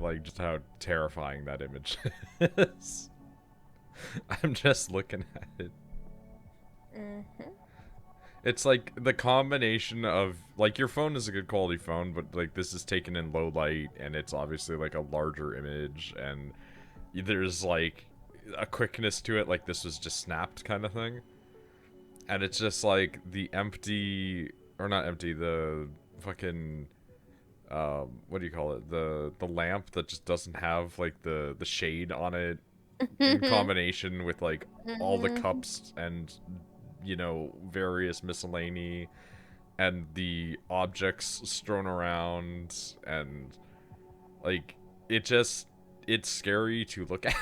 like just how terrifying that image is. I'm just looking at it. Mm-hmm. It's like the combination of, like, your phone is a good quality phone, but like this is taken in low light and it's obviously like a larger image, and there's like a quickness to it, like this was just snapped kind of thing. And it's just like the empty, or not empty, the fucking what do you call it, the lamp that just doesn't have like the shade on it, in combination with like all the cups and, you know, various miscellany and the objects strewn around, and like it's scary to look at.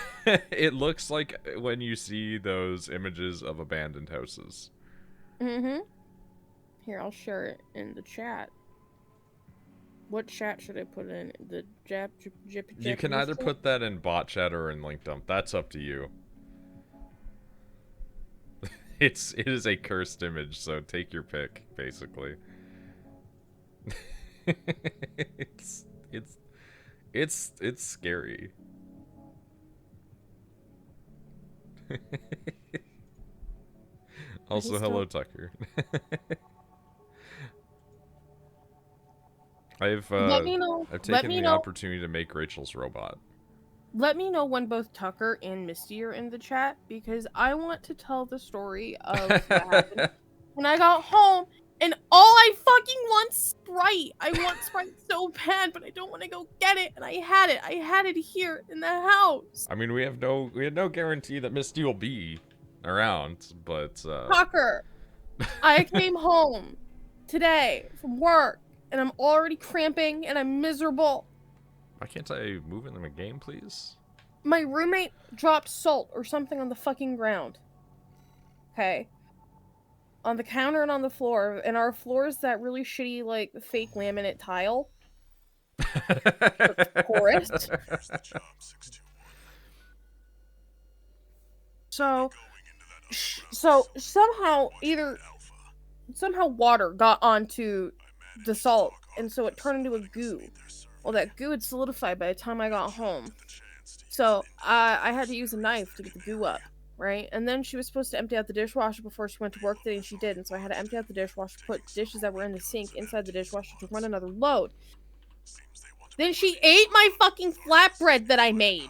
It looks like when you see those images of abandoned houses. Mm-hmm. Here, I'll share it in the chat. What chat should I put in? The You can either put that in bot chat or in link dump. That's up to you. It is a cursed image, so take your pick, basically. it's it's scary. Also, hello, Tucker. Let me know. I've Let taken me the know. opportunity to make Rachel's robot. Let me know when both Tucker and Misty are in the chat, because I want to tell the story of what happened when I got home, and all I fucking want Sprite. I want Sprite so bad, but I don't want to go get it, and I had it. I had it here in the house. I mean, we had no guarantee that Misty will be around, but Tucker, I came home today from work, and I'm already cramping, and I'm miserable. why can't I move in the game, please? My roommate dropped salt or something on the fucking ground. Okay. On the counter and on the floor. And our floor is that really shitty, like, fake laminate tile. It's porous. So somehow water got onto the salt, and so it turned into a goo. Well, that goo had solidified by the time I got home. So I had to use a knife to get the goo up, right? And then she was supposed to empty out the dishwasher before she went to work today, and she did. And so I had to empty out the dishwasher, put dishes that were in the sink inside the dishwasher to run another load. Then she ate my fucking flatbread that I made.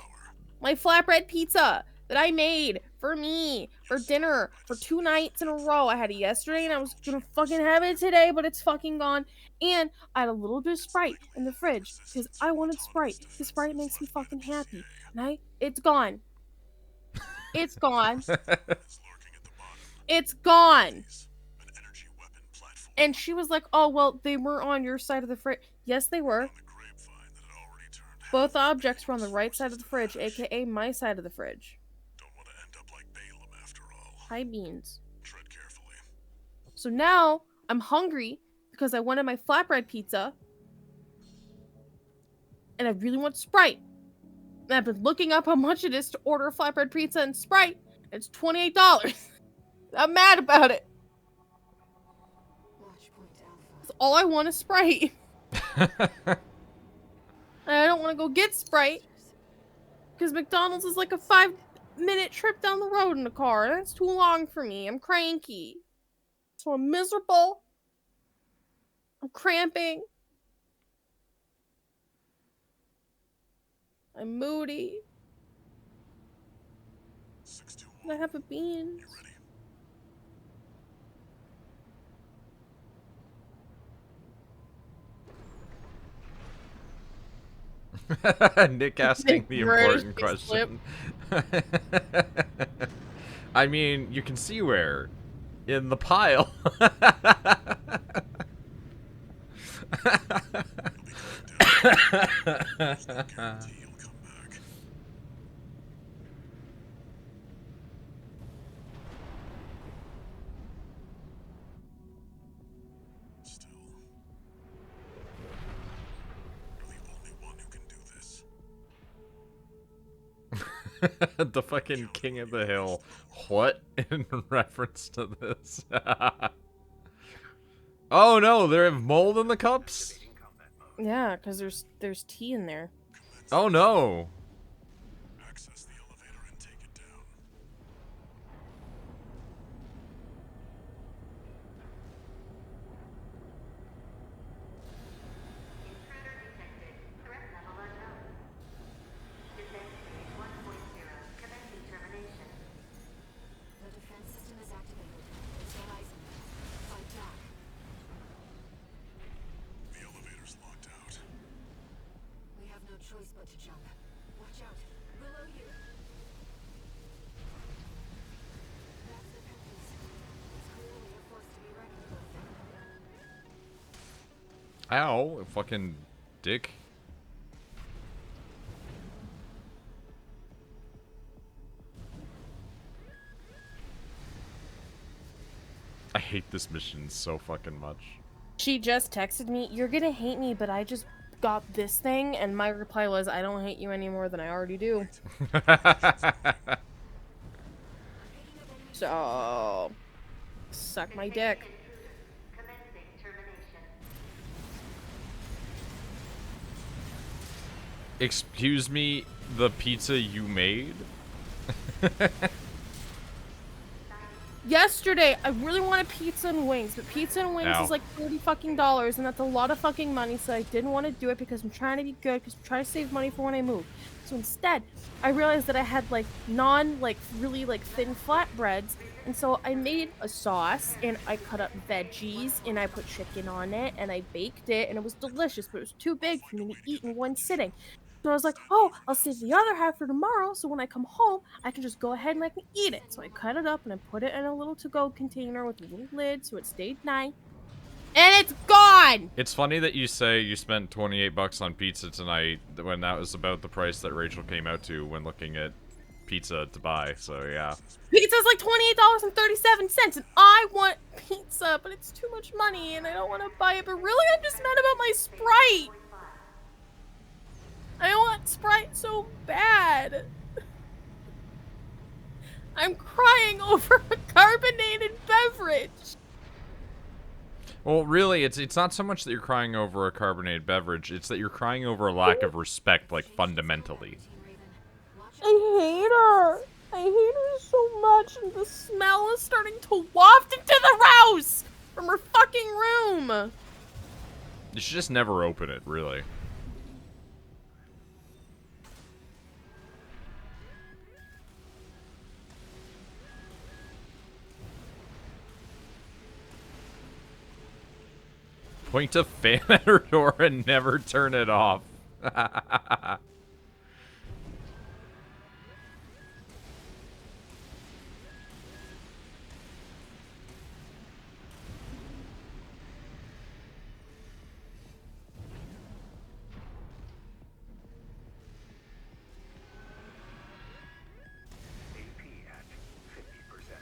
My flatbread pizza that I made for me for dinner for 2 nights in a row. I had it yesterday and I was gonna fucking have it today, but it's fucking gone. And I had a little bit of Sprite in the fridge because I wanted Sprite. Because Sprite makes me fucking happy. And it's gone. It's gone. It's gone. And she was like, oh, well, they were on your side of the fridge. Yes, they were. Both objects were on the right side of the fridge, aka my side of the fridge. Hi, Beans. So now I'm hungry because I wanted my flatbread pizza. And I really want Sprite. And I've been looking up how much it is to order a flatbread pizza and Sprite. And it's $28. I'm mad about it. All I want is Sprite. And I don't want to go get Sprite. Because McDonald's is like a 5-minute trip down the road in a car. That's too long for me. I'm cranky. So I'm miserable. I'm cramping. I'm moody. And I have a beans. Nick asking the important question. I mean, you can see where. In the pile. The fucking king of the hill. What? In reference to this? Oh no, there have mold in the cups? Yeah, because there's tea in there. Oh no. Access the elevator and take it down. Intruder detected. Threat level unknown. Defense stage 1.0. Commencing termination. The defense system is activated. It's rising. Fight back. The elevator's locked out. We have no choice but to jump. Watch out. Below you. That's the Peppies. It's clearly a force to be reckoned with. Ow, fucking dick. I hate this mission so fucking much. She just texted me, "You're gonna hate me, but I just got this thing," and my reply was, "I don't hate you any more than I already do." So, suck my dick. Commencing termination. Excuse me, the pizza you made? Yesterday, I really wanted pizza and wings, but pizza and wings Ow. is like $30 fucking dollars, and that's a lot of fucking money, so I didn't want to do it because I'm trying to be good, because I'm trying to save money for when I move. So instead, I realized that I had like really like thin flatbreads, and so I made a sauce, and I cut up veggies, and I put chicken on it, and I baked it, and it was delicious, but it was too big for me to eat in one sitting. So I was like, oh, I'll save the other half for tomorrow, so when I come home, I can just go ahead and I can eat it. So I cut it up and I put it in a little to-go container with a little lid so it stayed nice. And it's gone! It's funny that you say you spent 28 bucks on pizza tonight when that was about the price that Rachel came out to when looking at pizza to buy, so yeah. Pizza's like $28.37, and I want pizza, but it's too much money, and I don't want to buy it, but really I'm just mad about my Sprite! I want Sprite so bad! I'm crying over a carbonated beverage! Well, really, it's not so much that you're crying over a carbonated beverage, it's that you're crying over a lack of respect, like, fundamentally. I hate her! I hate her so much, and the smell is starting to waft into the house! From her fucking room! You should just never open it, really. Point a fan at her door and never turn it off.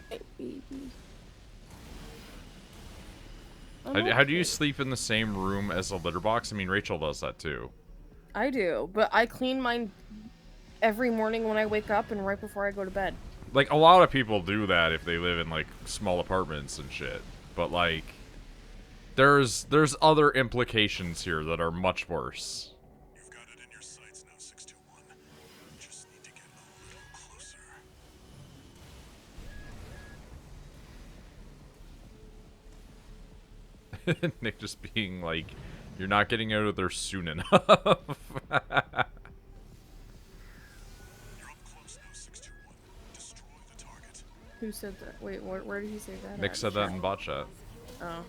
Hey, baby. How do you sleep in the same room as a litter box? I mean, Rachel does that too. I do, but I clean mine every morning when I wake up and right before I go to bed. Like, a lot of people do that if they live in, like, small apartments and shit. But, like, there's other implications here that are much worse. You've got it in your sights now, 621. Just need to get a little closer. Nick just being like, you're not getting out of there soon enough. You're up close now, 621. Destroy the target. Who said that? Wait, where did he say that? Nick at? said that in bot chat. Oh.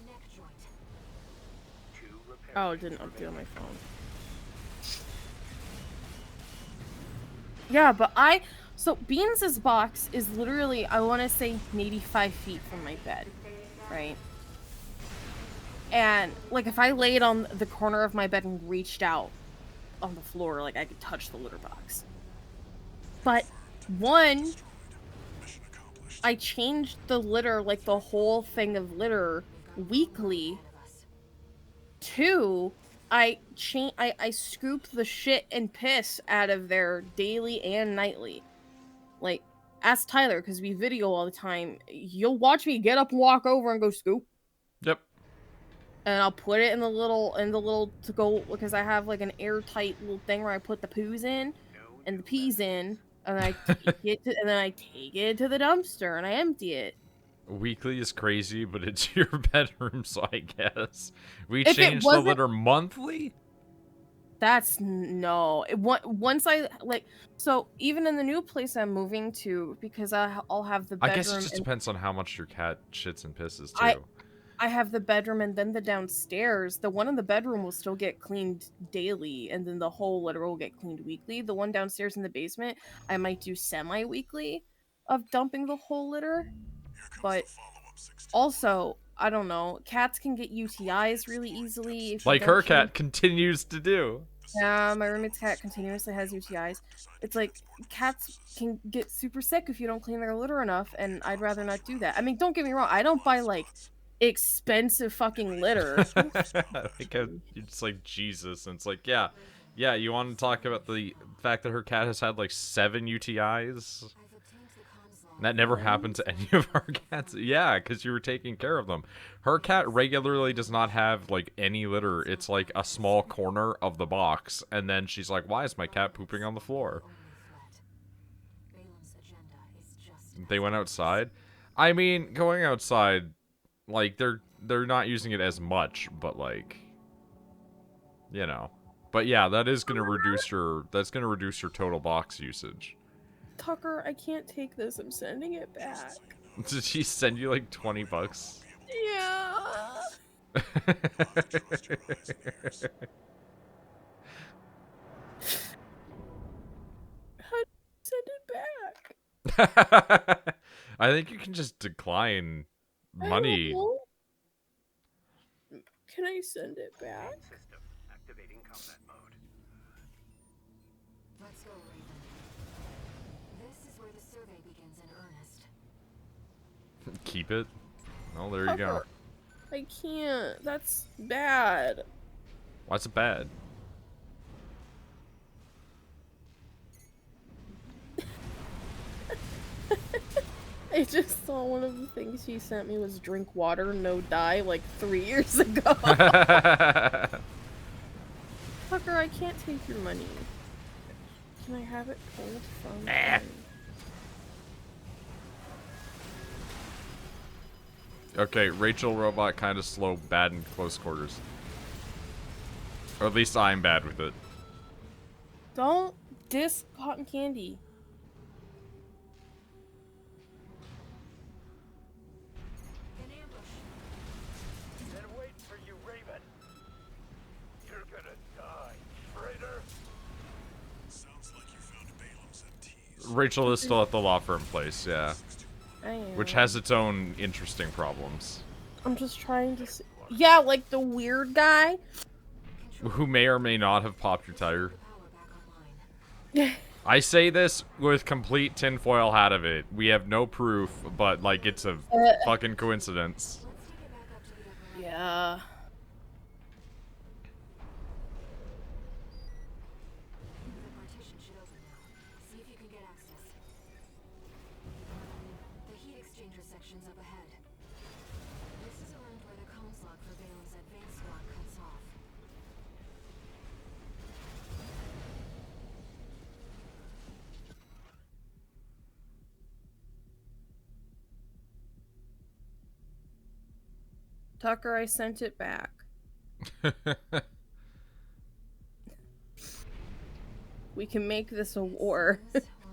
Oh, it didn't update on my phone. Yeah, but so Beans' box is literally, I want to say, maybe 5 feet from my bed, right? And, like, if I laid on the corner of my bed and reached out on the floor, like, I could touch the litter box. But, one, Mission accomplished. I changed the litter, like, the whole thing of litter weekly. Two, I scoop the shit and piss out of there daily and nightly. Like, ask Tyler, because we video all the time. You'll watch me get up and walk over and go scoop. Yep. and I'll put it in the little to go, because I have like an airtight little thing where I put the poos in and the peas in, and I take it to, and then I take it to the dumpster and I empty it. Weekly is crazy, but it's your bedroom, so I guess we If it changed the wasn't- litter monthly. That's no. Once I like, so even in the new place I'm moving to, because I'll have the I bedroom. guess it just and depends on how much your cat shits and pisses I- too. I have the bedroom and then the downstairs. The one in the bedroom will still get cleaned daily, and then the whole litter will get cleaned weekly. The one downstairs in the basement, I might do semi-weekly of dumping the whole litter. But also, I don't know, cats can get UTIs really easily if you Like don't her change. cat continues to do. Yeah, my roommate's cat continuously has UTIs. It's like cats can get super sick if you don't clean their litter enough, and I'd rather not do that. I mean, don't get me wrong, I don't buy like expensive fucking litter. Like it's like Jesus, and it's like, yeah, you want to talk about the fact that her cat has had like 7 UTIs? I've obtained the comms log. That never happened to any of our cats. Yeah, because you were taking care of them. Her cat regularly does not have like any litter. It's like a small corner of the box, and then she's like, "Why is my cat pooping on the floor?" Only threat. Balem's agenda is just They went outside. I mean, going outside, like they're not using it as much, but like, you know. But yeah, that is gonna reduce your total box usage. Tucker, I can't take this. I'm sending it back. Did she send you like $20? Yeah. How do I send it back? I think you can just decline I don't money. know. Can I send it back? System activating combat mode. Let's go, Raven. This is where the survey begins in earnest. Keep it. Oh, there you go. Tucker, I can't. That's bad. Why's it bad? I just saw one of the things he sent me was drink water, no dye, like 3 years ago. Tucker, I can't take your money. Can I have it pulled from Nah. Okay, Rachel Robot kind of slow, bad in close quarters. Or at least I'm bad with it. Don't diss cotton candy. An ambush. Been waiting for you, Raven. You're gonna die, traitor. Sounds like you found Balem's MTs. Rachel is still at the law firm place, yeah. I am. Which has its own interesting problems. I'm just trying to see. Yeah, like the weird guy. Who may or may not have popped your tire. Power back online. I say this with complete tinfoil hat of it. We have no proof, but like it's a fucking coincidence. Let's take it back up to the upper level. Yeah. The partition should open now. See if you can get access. The heat exchanger section's up ahead. This is around where the comms log for Balem's advanced squad cuts off. Tucker, I sent it back. We can make this a war. This or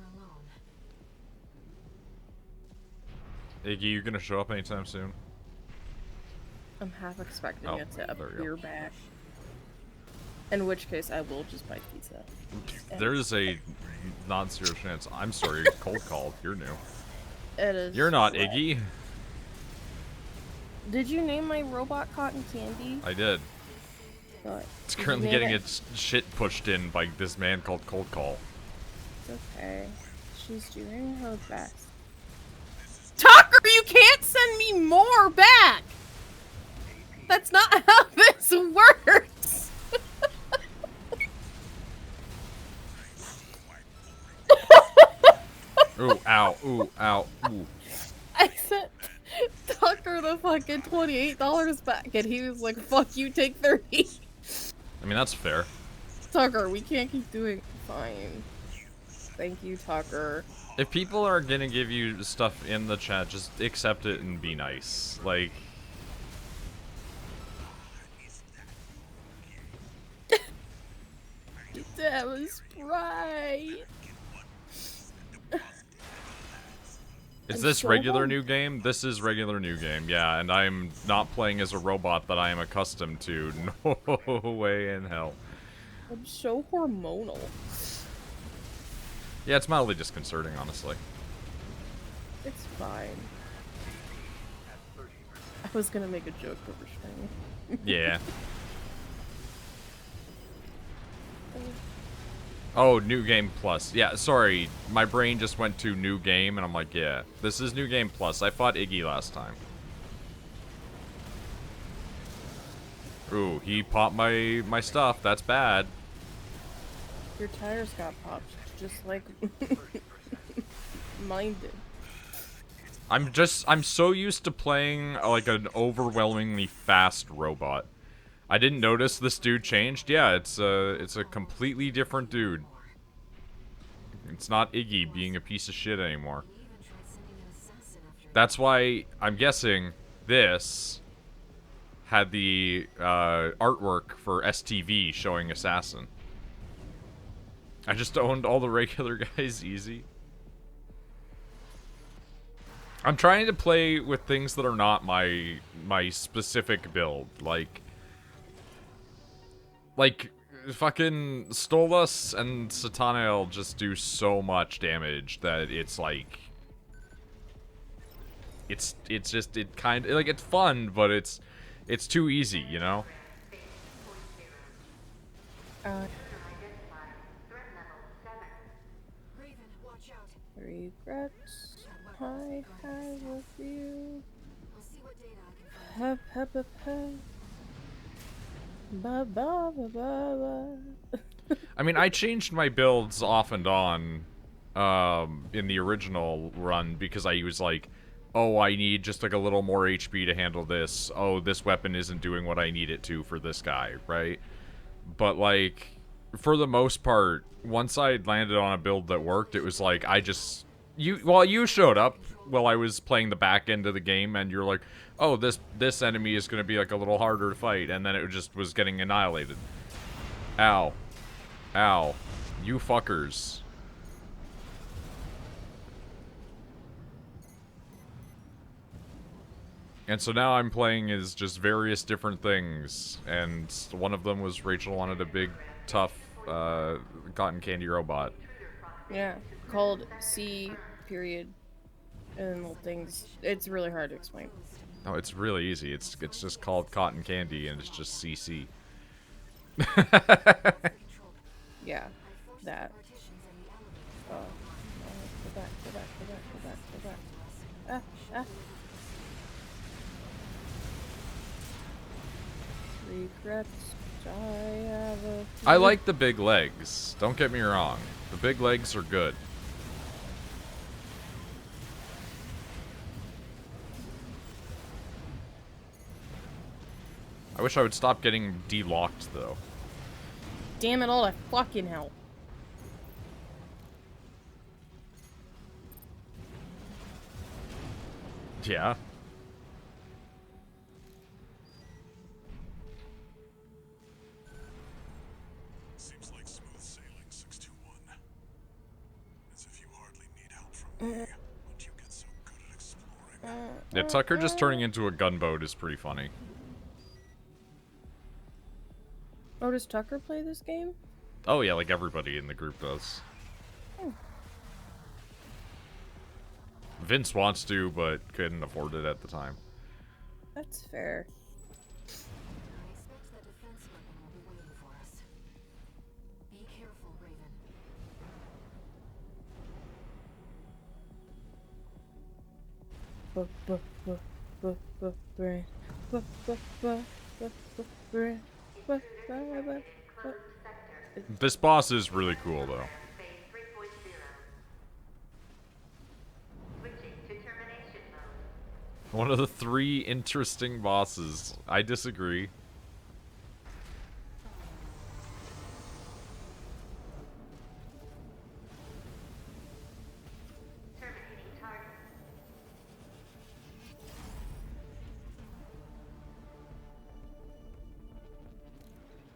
alone. Iggy, you gonna show up anytime soon? I'm half expecting Oh, it to there we go. appear back. In which case, I will just buy pizza. There's a non-zero chance. I'm sorry, cold call. You're new. It is. You're not sweat. Iggy. Did you name my robot Cotton Candy? I did. Good. It's Did you currently name getting it? its shit pushed in by this man called Cold Call. It's okay. She's doing her best. Tucker, you can't send me more back! That's not how this works! Ooh, ow, ooh, ow, ooh. I sent Tucker for the fucking $28 back, and he was like, "Fuck you, take 30." I mean, that's fair. Tucker, we can't keep doing. Fine. Thank you, Tucker. If people are gonna give you stuff in the chat, just accept it and be nice. Like, That was right. is I'm this so regular hung- new game? This is regular new game, yeah, and I'm not playing as a robot that I am accustomed to. No way in hell. I'm so hormonal. Yeah, it's mildly disconcerting, honestly. It's fine. I was gonna make a joke over stream. Yeah. Oh, new game plus. Yeah, sorry. My brain just went to new game, and I'm like, yeah, this is new game plus. I fought Iggy last time. Ooh, he popped my stuff. That's bad. Your tires got popped, just like mine did. I'm so used to playing like an overwhelmingly fast robot. I didn't notice this dude changed. Yeah, it's a completely different dude. It's not Iggy being a piece of shit anymore. We even tried sending an assassin after That's why I'm guessing this had the artwork for STV showing Assassin. I just owned all the regular guys easy. I'm trying to play with things that are not my specific build, like fucking Stolas and Satanael just do so much damage that it's like it's just it kind of like it's fun, but it's too easy, you know? Identified. Threat level 7. Raven, watch out. Regrets I have with you. I'll see what data I can find. Hep, hep, hep, hep. Ba ba ba ba ba. I mean, I changed my builds off and on in the original run because I was like, oh, I need just like a little more HP to handle this. Oh, this weapon isn't doing what I need it to for this guy, right? But like, for the most part, once I landed on a build that worked, it was like you showed up while I was playing the back end of the game, and you're like, oh, this enemy is gonna be like a little harder to fight, and then it just was getting annihilated. Ow. Ow. You fuckers. And so now I'm playing as just various different things, and one of them was Rachel wanted a big, tough, cotton candy robot. Yeah, called C period and little things. It's really hard to explain. No, it's really easy. It's just called cotton candy, and it's just CC. Yeah, that. Oh, go back, go back, go back, go back, go back. Ah, ah. Regrets I have a I like the big legs. Don't get me wrong. The big legs are good. I wish I would stop getting de-locked, though. Damn it all to fucking hell. Yeah. Seems like smooth sailing, 621. As if you hardly need help from me, but you get so good at exploring. Yeah, Tucker just turning into a gunboat is pretty funny. Oh, does Tucker play this game? Oh yeah, like everybody in the group does. Oh. Vince wants to, but couldn't afford it at the time. That's fair. I expect that defense weapon will be waiting for us. Be careful, Raven. Brain. Brain. This boss is really cool, though. Phase 3.0. Switching to termination mode. One of the 3 interesting bosses. I disagree. Terminating target.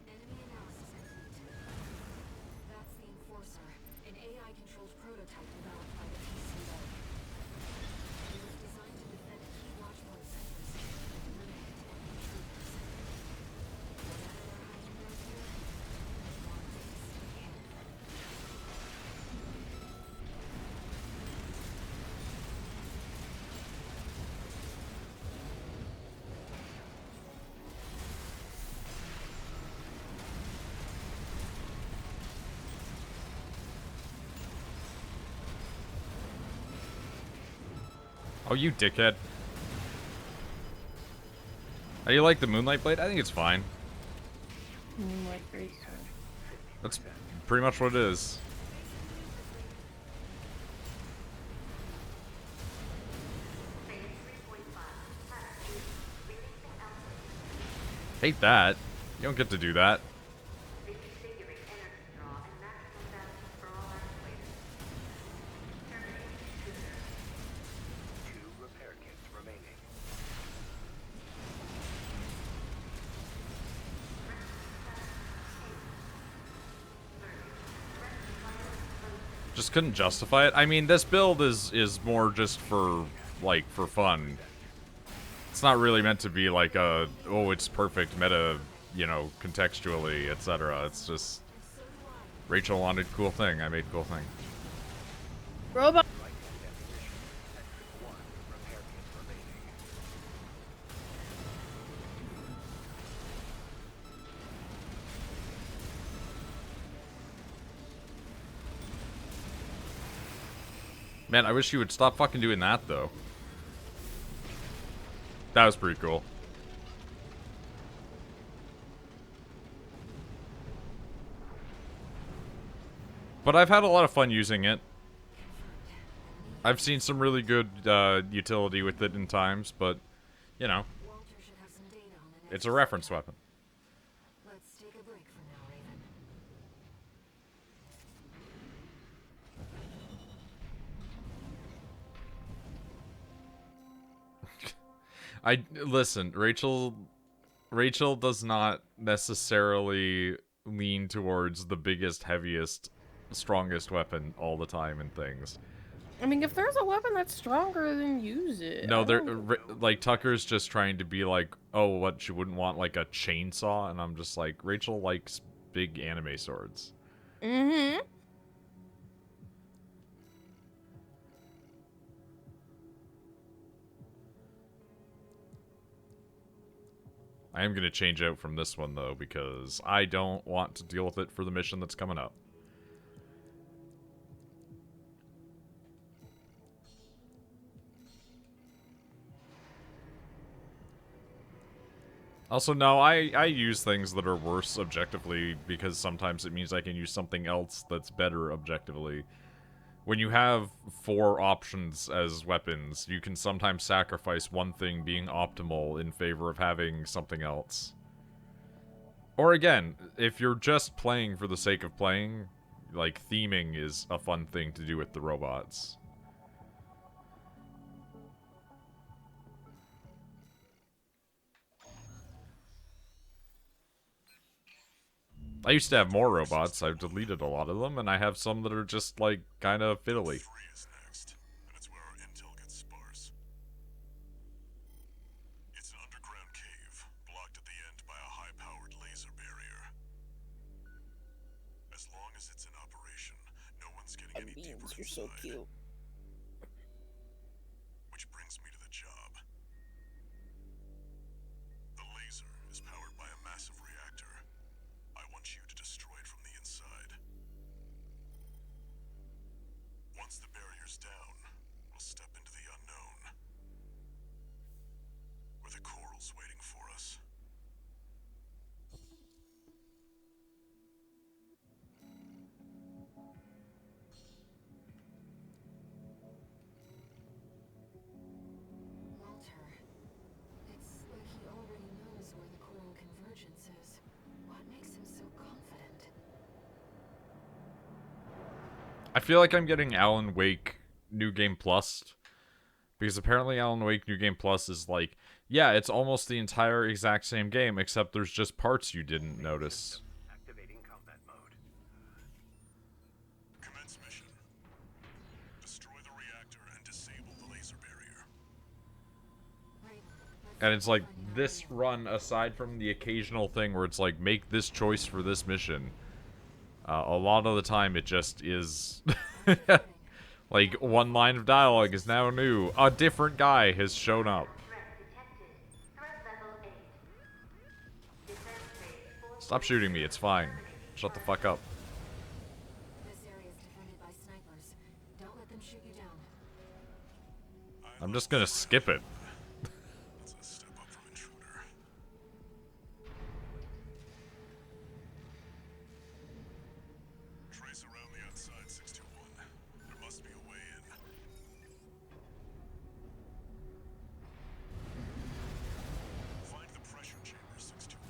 Enemy analysis complete. That's the Enforcer, an AI-controlled prototype developed by the PCO. It was designed to defend key watchpoint sectors and eliminate enemy intruders. Whatever we're hiding back here, one day stick hand. Oh, you dickhead. How do you like the Moonlight Blade? I think it's fine. Moonlight Grace. That's pretty much what it is. Phase 3.5. Releasing alpha. Hate that. You don't get to do that. Reconfiguring energy draw and maximum balance for all actuators. Terminating intruder. 2 repair kits remaining. Just couldn't justify it. I mean, this build is more just for, like, for fun. It's not really meant to be like a, oh, it's perfect meta, you know, contextually, etc. It's just, Rachel wanted cool thing, I made cool thing. Robot. Light-hand ammunition. Exit 1 repair kit remaining. Man, I wish you would stop fucking doing that, though. That was pretty cool. But I've had a lot of fun using it. I've seen some really good utility with it in times, but, you know, Walter should have some data on the next it's a reference weapon. Let's take a break for now, Raven. Listen, Rachel does not necessarily lean towards the biggest, heaviest, strongest weapon all the time in things. I mean, if there's a weapon that's stronger, then use it. No, I they're don't- like Tucker's just trying to be like, oh, what, she wouldn't want like a chainsaw, and I'm just like, Rachel likes big anime swords. Mm-hmm. I am gonna change out from this one though because I don't want to deal with it for the mission that's coming up. Also, no, I use things that are worse objectively because sometimes it means I can use something else that's better objectively. When you have 4 options as weapons, you can sometimes sacrifice one thing being optimal in favor of having something else. Or again, if you're just playing for the sake of playing, like, theming is a fun thing to do with the robots. I used to have more robots, I've deleted a lot of them, and I have some that are just, like, kind of fiddly. 3 is next, and it's where our intel gets sparse. It's an underground cave, blocked at the end by a high-powered laser barrier. As long as it's in operation, no one's getting any deeper Beans, you're so inside. cute. Which brings me to the job. The laser is powered by a massive reactor. I want you to destroy it from the inside. Once the barrier's down, we'll step into the unknown. Where the coral's waiting for us. I feel like I'm getting Alan Wake New Game Plus, because apparently Alan Wake New Game Plus is like, yeah, it's almost the entire exact same game, except there's just parts you didn't notice. Activating combat mode. Commence mission. Destroy the reactor and disable the laser barrier. And it's like, this run, aside from the occasional thing where it's like, make this choice for this mission, a lot of the time it just is... like, one line of dialogue is now new. A different guy has shown up. Threat detected. Threat level 8. Defense phase 4. Stop shooting me, it's fine. Shut the fuck up. This area is defended by snipers. Don't let them shoot you down. I'm just gonna skip it. That's a step up from intruder. Trace around the outside, 621. There must be a way in. Find the pressure chamber, 621.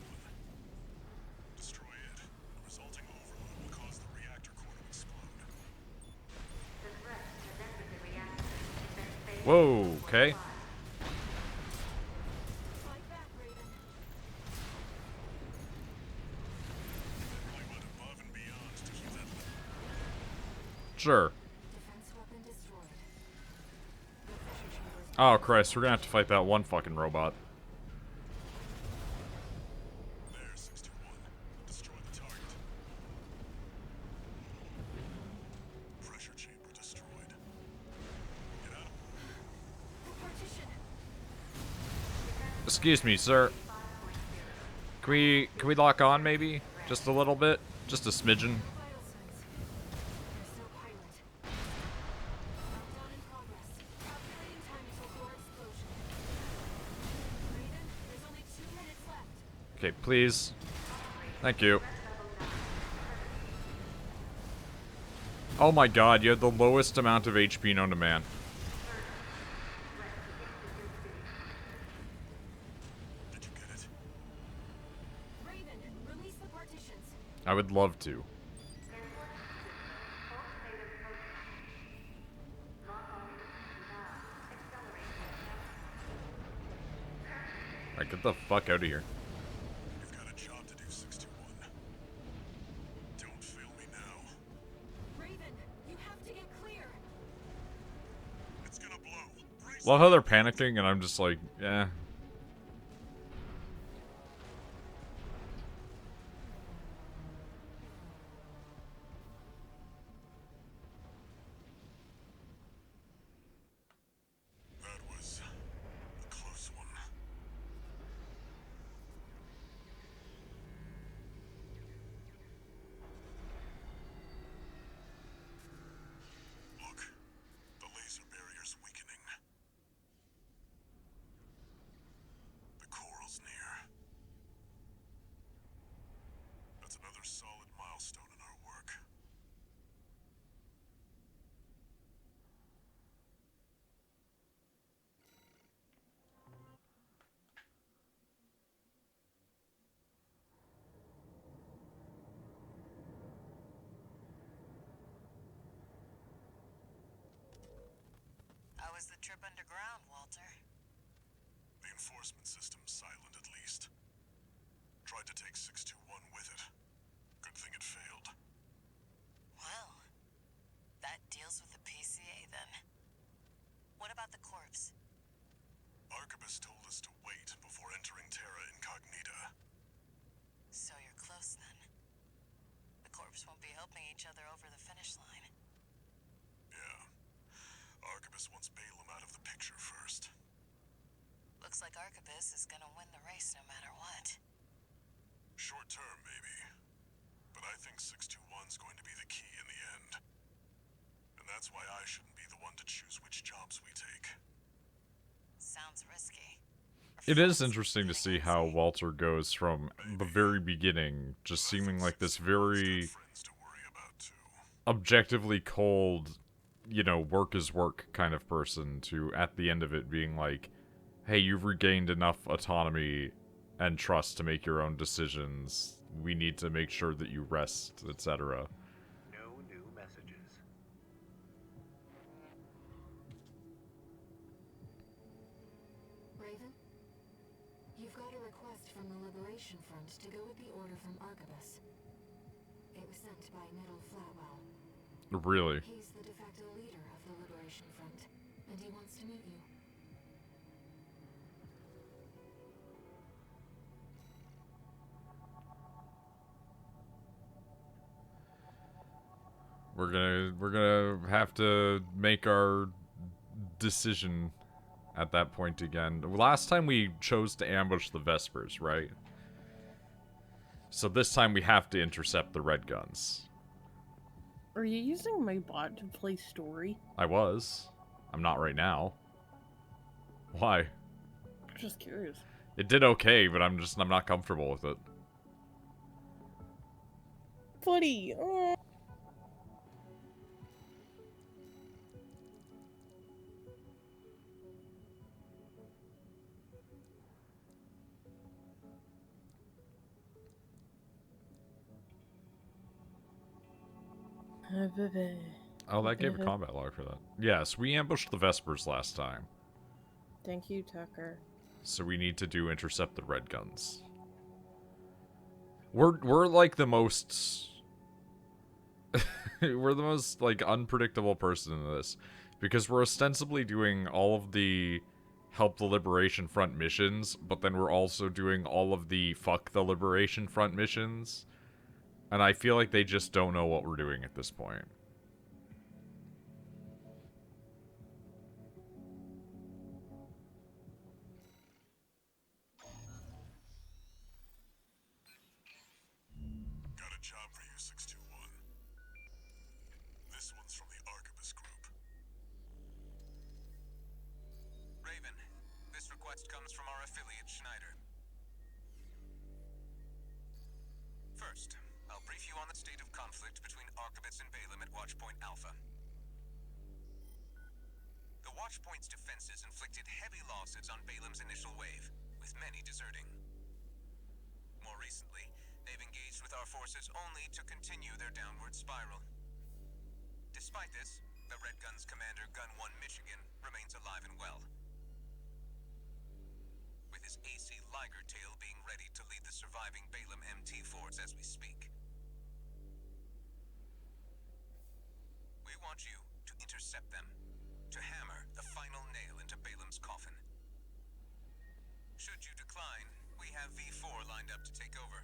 Destroy it. The resulting overload will cause the reactor core to explode. The threat has entered the reactor. Defense phase. Whoa, okay. Fight back, Raven. I went above and beyond to keep that. Sure. Defense weapon destroyed. The pressure chamber is Oh, Christ, we're gonna have to fight that one fucking robot. There, 621. Destroy the target. Pressure chamber destroyed. Get out. the partition. Excuse me, sir. Can we lock on, maybe? Just a little bit? Just a smidgen? Vital signs. There's no pilot. Countdown in progress. Calculating time until door explosion. Raven, there's only 2 minutes left. Okay, please. Thank you. Oh my god, you had the lowest amount of HP known to man. Did you get it? Raven, release the partitions. I would love to. Alright, get the fuck out of here. You've got a job to do, 621. Don't fail me now. Raven, you have to get clear. It's gonna blow. Brace Love how they're panicking and I'm just like, eh. That was a close one. Look, the laser barrier's weakening. The coral's near. That's another solid milestone in our work. How was the trip underground, Walter? The enforcement system's silent at least. Tried to take 621 with it. Good thing it failed. Well, that deals with the PCA then. What about the corpse? Arquebus told us to wait before entering Terra Incognita. So you're close then. The corpse won't be helping each other over the finish line. Yeah. Arquebus wants Balaam out of the picture first. Looks like Arquebus is gonna win the race no matter what. Short term, maybe. But I think 621's going to be the key in the end. And that's why I shouldn't be the one to choose which jobs we take. Sounds risky. It is interesting to see how Walter goes from the very beginning, just seeming like this very Friends to worry about, too. objectively cold, you know, work is work kind of person, to at the end of it being like, hey, you've regained enough autonomy and trust to make your own decisions. We need to make sure that you rest, etc. No new messages. Raven? You've got a request from the Liberation Front to go with the order from Arquebus. It was sent by Nettle Flatwell. Really? He's the de facto leader of the Liberation Front, and he wants to meet you. We're gonna have to make our decision at that point again. Last time we chose to ambush the Vespers, right? So this time we have to intercept the red guns. Are you using my bot to play story? I was. I'm not right now. Why? Just curious. It did okay, but I'm not comfortable with it. Footy! Oh. Oh, that gave a combat log for that. Yes, we ambushed the Vespers last time. Thank you, Tucker. So we need to do intercept the red guns. We're like the most we're the most like unpredictable person in this because we're ostensibly doing all of the help the Liberation Front missions, but then we're also doing all of the fuck the Liberation Front missions. And I feel like they just don't know what we're doing at this point. Got a job for you, 621. This one's from the Arquebus Group. Raven, this request comes from our affiliate, Schneider. First, I'll brief you on the state of conflict between Arquebus and Balaam at Watchpoint Alpha. The Watchpoint's defenses inflicted heavy losses on Balaam's initial wave, with many deserting. More recently, they've engaged with our forces only to continue their downward spiral. Despite this, the Red Gun's commander, Gun 1 Michigan, remains alive and well, with his AC Liger Tail being ready to lead the surviving Balaam MT force as we speak. We want you to intercept them, to hammer the final nail into Balaam's coffin. Should you decline, we have V4 lined up to take over.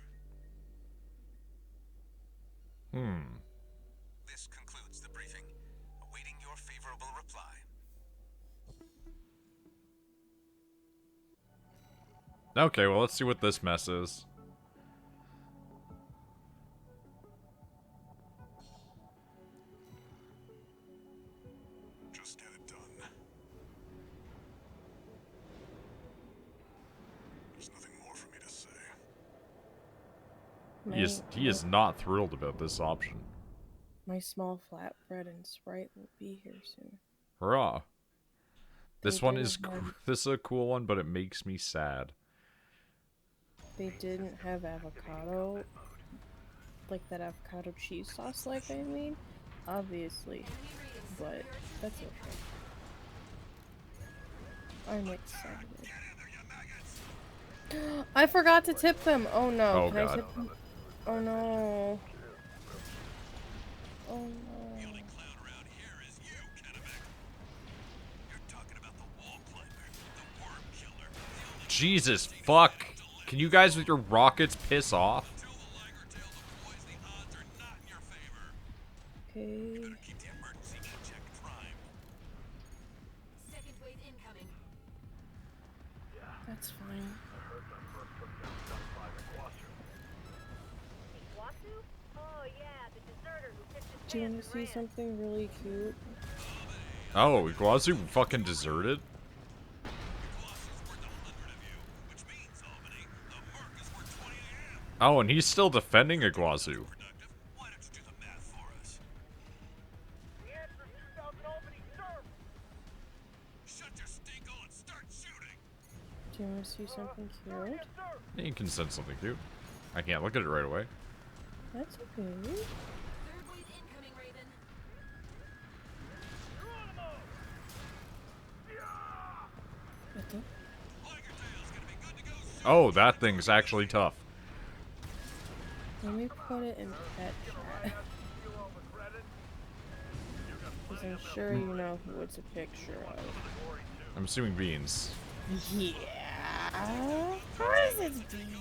This concludes the briefing, awaiting your favorable reply. Okay, well, let's see what this mess is. Just get it done. There's nothing more for me to say. He is not thrilled about this option. My small flatbread and Sprite will be here soon. Hurrah. This They one didn't is have- this is a cool one, but it makes me sad. They didn't have avocado, like that avocado cheese sauce like I made, obviously, but that's okay. I'm excited. I forgot to tip them! Oh no, Oh, can I God. tip them? Oh no. Oh no. The only clown around here is you, Kennebec. You're talking about the wall climber, the worm killer, the only Jesus fuck. Can you guys with your rockets piss off? until the Liger Tail deploys, the odds are not in your favor. Okay. Keep the emergency in check primed. Second wave incoming. That's fine. Oh yeah, the deserter who pitched his Do you tent want to and see ran. something really cute? Oh, Iguazu fucking deserted? Colossus worth 100 of you, which means, Albany, the Merc is worth 20 AM. Oh, and he's still defending Iguazu. Productive. Why don't you do the math for us? The answer is 2,000 Albany, sir! Shut your stinko and start shooting. Do you want to see something cute? Yes, sir! Yeah, you can send something cute. I can't look at it right away. That's okay. Third wave incoming, Raven. Geronimo! I think. Liger Oh, that thing's actually tough. Let me put it in pet chat. Because I'm sure you know who it's a picture of. I'm assuming beans. Yeah. Of course it's Beans.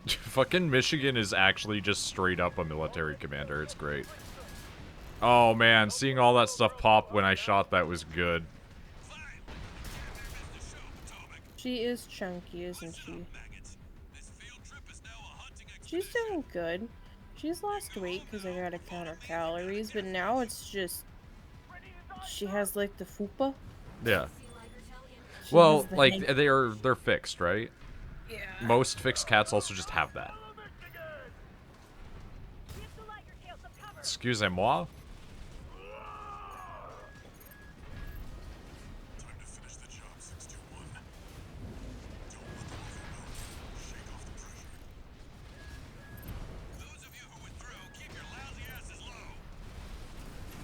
Fucking Michigan is actually just straight up a military commander. It's great. Oh man, seeing all that stuff pop when I shot that was good. She is chunky, isn't she? She's doing good. She's lost weight because I gotta count her calories, but now it's just... She has, like, the fupa. Yeah. She Well, has the like, hang- they're fixed, right? Yeah. Most fixed cats also just have that. Excusez-moi? Time to finish the job, 621. Don't let them overwhelm you. Shake off the pressure. Those of you who withdrew, keep your lousy asses low.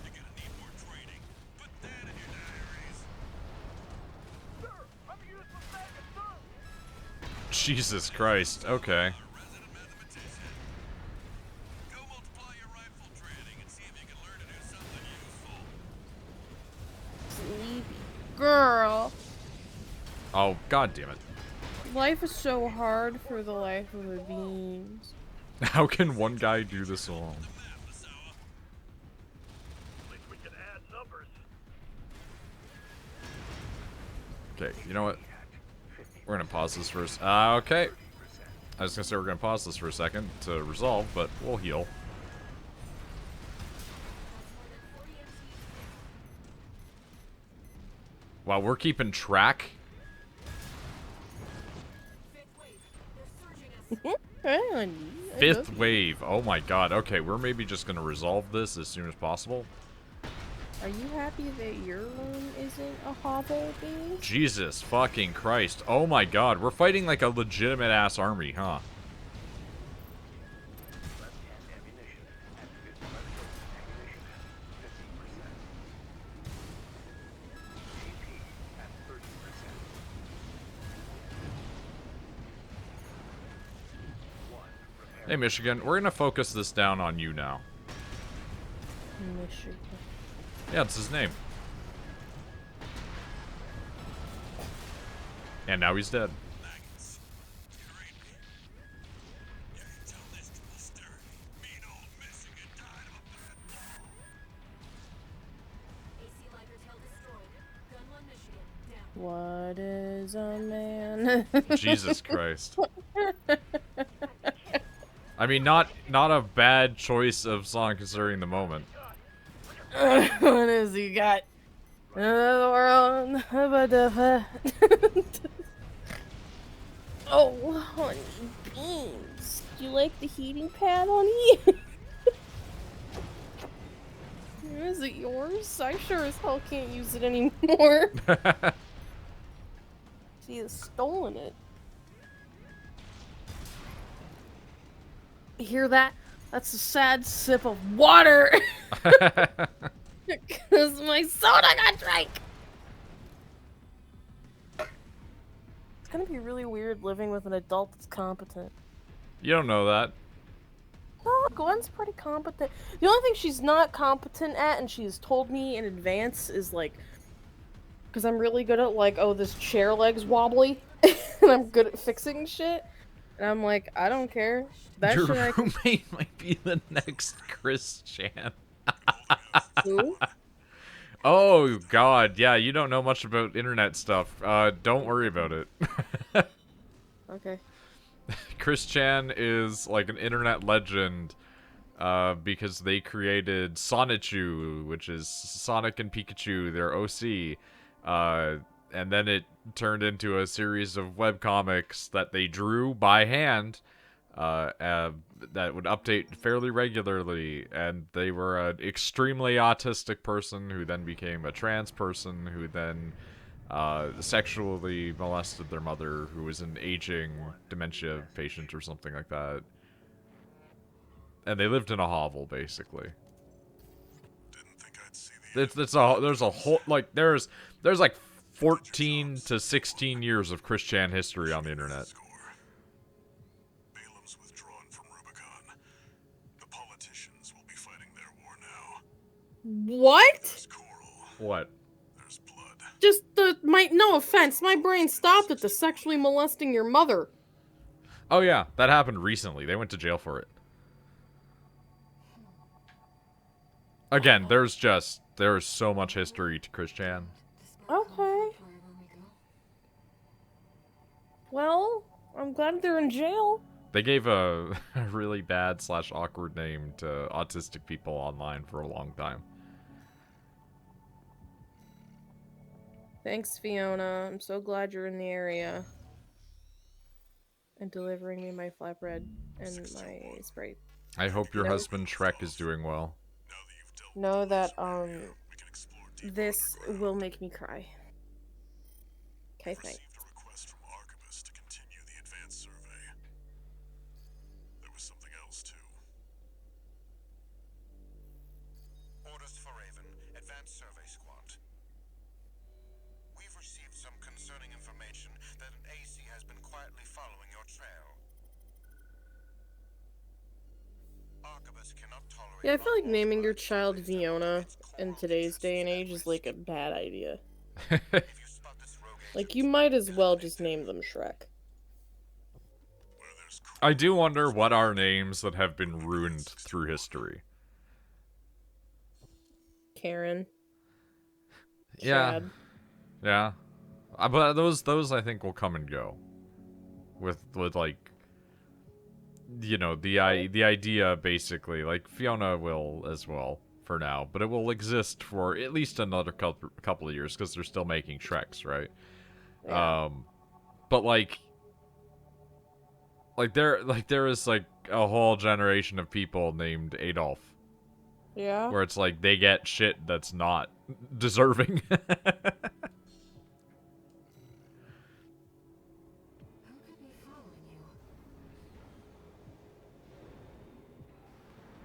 You're gonna need more training. Put that in your diaries. Sir, I'm a useless maggot, sir. Jesus Christ, okay. Resident mathematician. Go multiply your rifle training and see if you can learn to do something useful. Sleepy. Girl. Oh, god damn it. Life is so hard for the life of a Beans. How can one guy do this alone? At least we can add numbers. Okay, you know what? We're gonna pause this first. Okay. I was gonna say we're gonna pause this for a second to resolve, but we'll heal. Wow, we're keeping track. Fifth wave. Oh my god. Okay, we're maybe just gonna resolve this as soon as possible. Are you happy that your room isn't a hovel, Beans? Jesus fucking Christ. Oh my god. We're fighting like a legitimate ass army, huh? Hey, Michigan, we're gonna focus this down on you now. Michigan. Yeah, it's his name. And now he's dead. Maggots. Great. You can tell this to posterity. Mean old Michigan died of a bad fall. AC lighter tail destroyed. Gun 1 Michigan, down. What is a man? Jesus Christ. I mean, not a bad choice of song considering the moment. What has he got? Another world. Oh, honey Beans. Do you like the heating pad, honey? Is it yours? I sure as hell can't use it anymore. She has stolen it. You hear that? That's a sad sip of water. Because my soda got drank. It's gonna be really weird living with an adult that's competent. You don't know that. Oh, Gwen's pretty competent. The only thing she's not competent at, and she's told me in advance, is like, because I'm really good at like, oh, this chair leg's wobbly, and I'm good at fixing shit. And I'm like, I don't care. That Your shit I can roommate might be the next Chris Chan. do. Oh god, yeah, you don't know much about internet stuff. Don't worry about it. Okay. Chris Chan is like an internet legend because they created Sonichu, which is Sonic and Pikachu, their OC. And then it turned into a series of webcomics that they drew by hand that would update fairly regularly. And they were an extremely autistic person who then became a trans person who then sexually molested their mother, who was an aging dementia patient or something like that. And they lived in a hovel, basically. Didn't think I'd see the There's a whole like there's like 14 to 16 years of Christian history on the internet. Balaam's withdrawn from Rubicon. The politicians will be fighting their war now. What? There's Coral. What? There's blood. Just no offense, my brain stopped at the sexually molesting your mother. Oh yeah, that happened recently. They went to jail for it. Again, there's so much history to Christian. Okay. Well, I'm glad they're in jail. They gave a really bad / awkward name to autistic people online for a long time. Thanks, Fiona. I'm so glad you're in the area. And delivering me my flatbread and my Sprite. I hope your husband Shrek is doing well. Know that, this will make me cry. Okay, thanks. Received a request from Archibus to continue the advanced survey. There was something else too. Orders for Raven, Advanced Survey Squad. We've received some concerning information that an AC has been quietly following your trail. Archibus cannot tolerate. Yeah, I feel like naming your child Fiona in today's day and age is like a bad idea. Like, you might as well just name them Shrek. I do wonder what are names that have been ruined through history. Karen. Yeah. Chad. Yeah. But those I think will come and go. With like, you know, the idea basically, like Fiona will as well for now, but it will exist for at least another couple of years because they're still making Shreks, right? Yeah. But like there is like a whole generation of people named Adolf. Yeah. Where it's like they get shit that's not deserving. Who could be following you?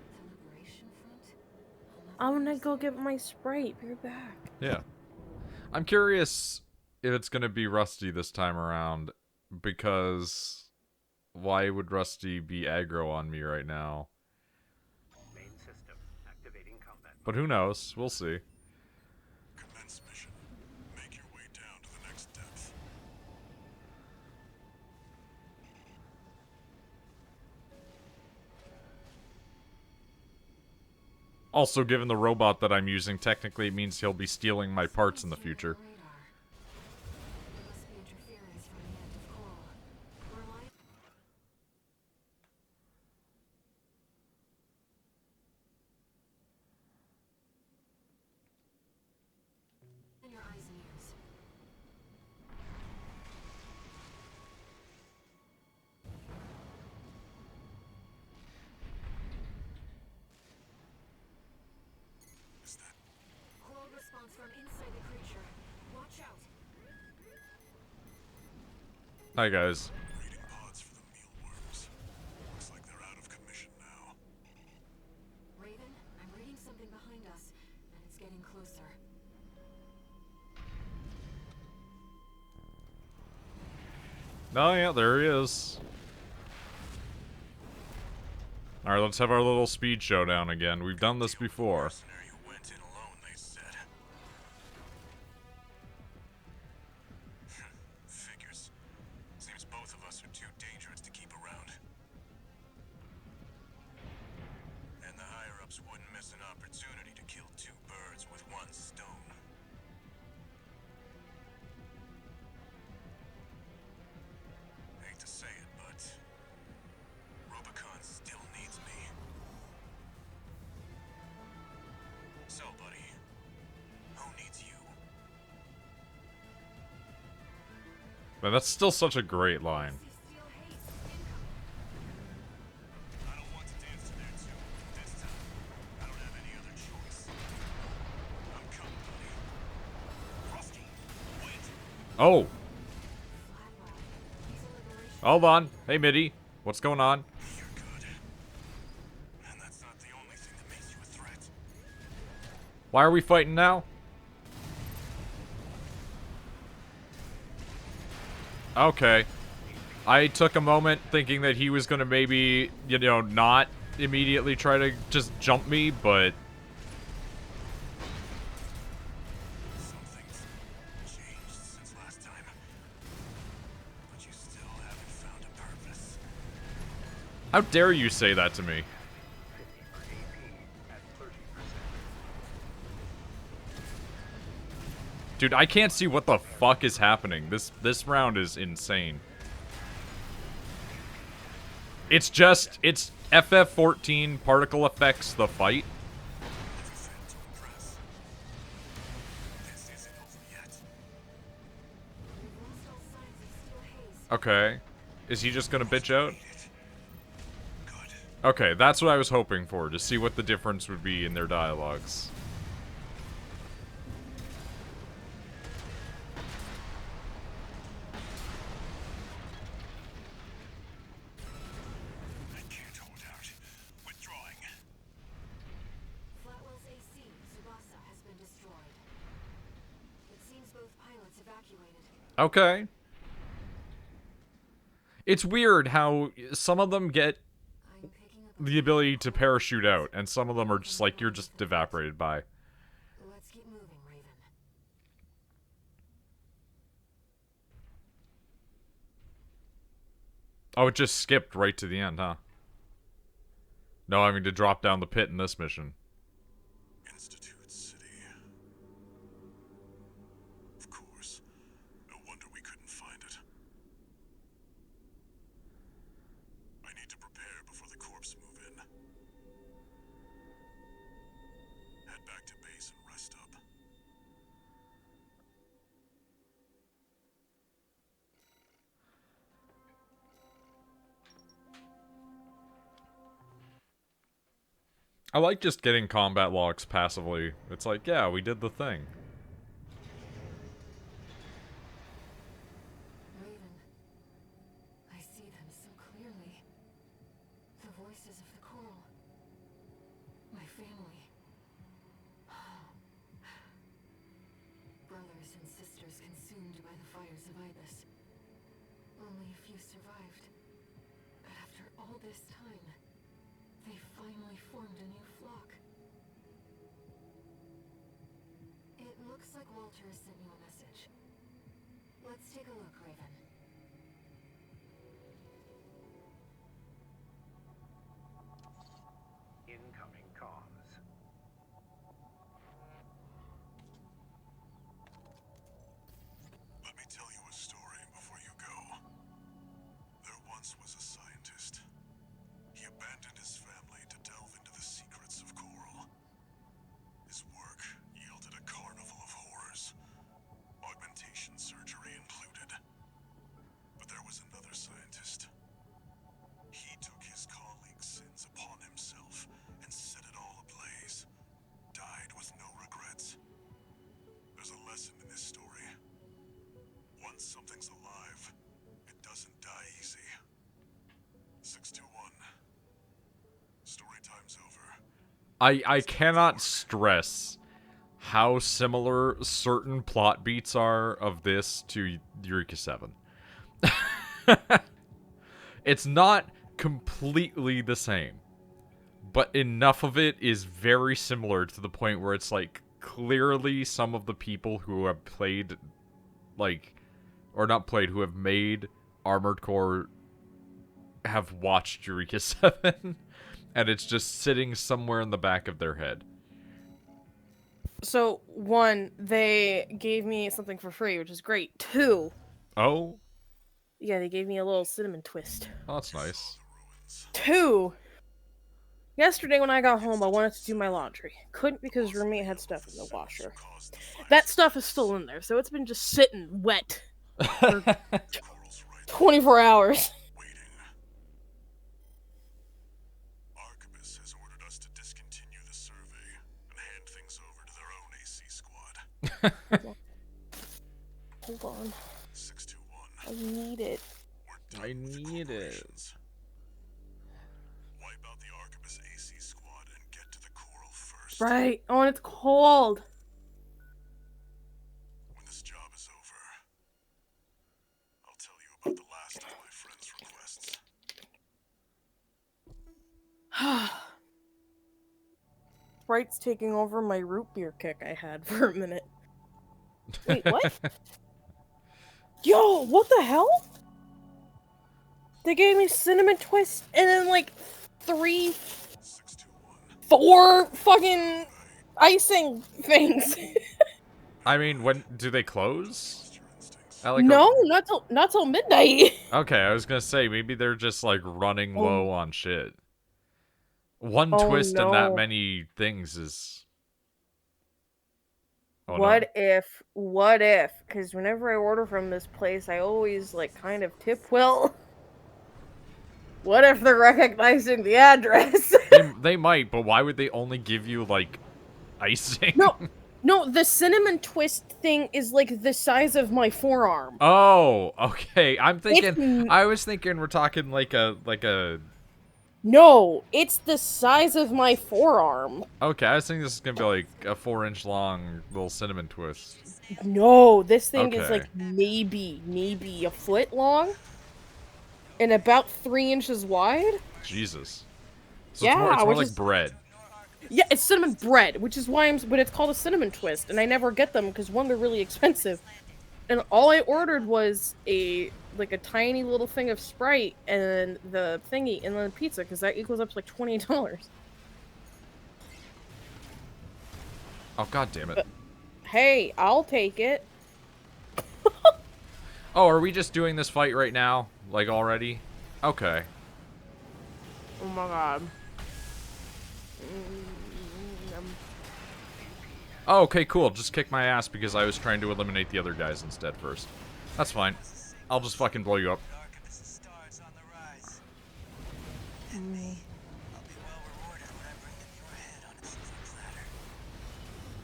The Liberation Front? I'm gonna go get my Sprite. Be right back. Yeah. I'm curious if it's gonna be Rusty this time around, because why would Rusty be aggro on me right now? Main system activating combat. But who knows? We'll see. Commence mission. Make your way down to the next depth. Also, given the robot that I'm using, technically it means he'll be stealing my parts in the future. Radar. There must be interference from the end of Coral. Rely on your eyes and ears. Is that Cold response from inside the creature. Watch out. Hi, guys. reading pods for the mealworms? Looks like they're out of commission now. Raven, I'm reading something behind us, and it's getting closer. Oh, yeah, there he is. Alright, let's have our little speed showdown again. We've done this before. Mercenary who went in alone, they said. Figures. Seems both of us are too dangerous to keep around. And the higher-ups wouldn't miss an opportunity to kill two birds with one stone. Hate to say it, but Rubicon still needs me. So, buddy, who needs you? Man, that's still such a great line. Steel haste incoming. I don't want to dance to their tune. This time, I don't have any other choice. I'm coming, buddy. Rusty, wait! Oh, Flatline. These are liberation. hold on. Hey, Mitty. What's going on? You're good. And that's not the only thing that makes you a threat. Why are we fighting now? Okay. I took a moment thinking that he was gonna maybe, you know, not immediately try to just jump me, but... Something's changed since last time. But you still haven't found a purpose. How dare you say that to me? 50 for AP at 30%. Dude, I can't see what the fuck is happening. This round is insane. It's FF14 particle effects the fight. This isn't over yet. We've lost all signs of steel haze. Okay. Is he just gonna bitch out? Good. Okay, that's what I was hoping for, to see what the difference would be in their dialogues. I can't hold out. Withdrawing. Flatwell's AC, Tsubasa, has been destroyed. It seems both pilots evacuated. Okay. It's weird how some of them get I'm picking up the ability to parachute out, and some of them are just like, you're just evaporated by. Let's keep moving, Raven. Oh, it just skipped right to the end, huh? No having to drop down the pit in this mission. Institute City. Of course. No wonder we couldn't find it. I need to prepare before the corps move in. Head back to base and rest up. I like just getting combat logs passively. It's like, yeah, we did the thing. Raven, I see them so clearly. The voices of the coral. My family. Brothers and sisters consumed by the fires of Ibis. Only a few survived. But after all this time, they finally formed a new flock. It looks like Walter has sent you a message. Let's take a look, Raven. Incoming comms. Let me tell you a story before you go. There once was a scientist. He abandoned his family to delve into the secrets of coral. His work yielded a carnival of horrors, augmentation surgery included. But there was another scientist. He took his colleagues' sins upon himself and set it all ablaze. Died with no regrets. There's a lesson in this story. Once something's alive, it doesn't die easy. 621. Story time's over. I cannot stress how similar certain plot beats are of this to Eureka 7. It's not completely the same, but enough of it is very similar to the point where it's like, clearly some of the people who have played, like, or not played, who have made Armored Core have watched Eureka 7, and it's just sitting somewhere in the back of their head. So, one, they gave me something for free, which is great. Two, Oh? yeah, they gave me a little cinnamon twist. Oh, that's nice. Two, yesterday when I got home, I wanted to do my laundry. Couldn't because roommate had stuff in the washer. That stuff is still in there, so it's been just sitting wet for 24 hours. Archibus has ordered us to discontinue the survey and hand things over to their own AC squad. Hold on. 621. I need it. We're done I with the need it. corporations. Wipe out the Archibus AC squad and get to the coral first. Right. Oh, and it's cold. When this job is over, I'll tell you about the last of my friend's requests. Sprite's taking over my root beer kick I had for a minute. Wait, what? Yo, what the hell? They gave me cinnamon twist and then like 3, 4 fucking icing things. I mean, when do they close? At, like, No, not till midnight. Okay, I was gonna say maybe they're just like running Oh. low on shit. One Oh, twist and that no. many things is. Oh, What if? Because whenever I order from this place, I always like kind of tip well. What if they're recognizing the address? They might, but why would they only give you like icing? No, the cinnamon twist thing is like the size of my forearm. Oh, okay. I'm thinking. It's- I was thinking we're talking like a. No, it's the size of my forearm. Okay, I was thinking this is gonna be like a 4-inch long little cinnamon twist. No, this thing is Okay. like maybe a foot long and about 3 inches wide. Jesus. So Yeah, it's more which like is- bread. Yeah, it's cinnamon bread, which is why but it's called a cinnamon twist, and I never get them because one, they're really expensive, and all I ordered was a tiny little thing of Sprite and the thingy and then the pizza because that equals up to like $28. Oh, god damn it. Hey, I'll take it. Oh, are we just doing this fight right now? Like already? Okay. Oh my god. Oh, okay, cool. Just kick my ass because I was trying to eliminate the other guys instead first. That's fine. I'll just fucking blow you up.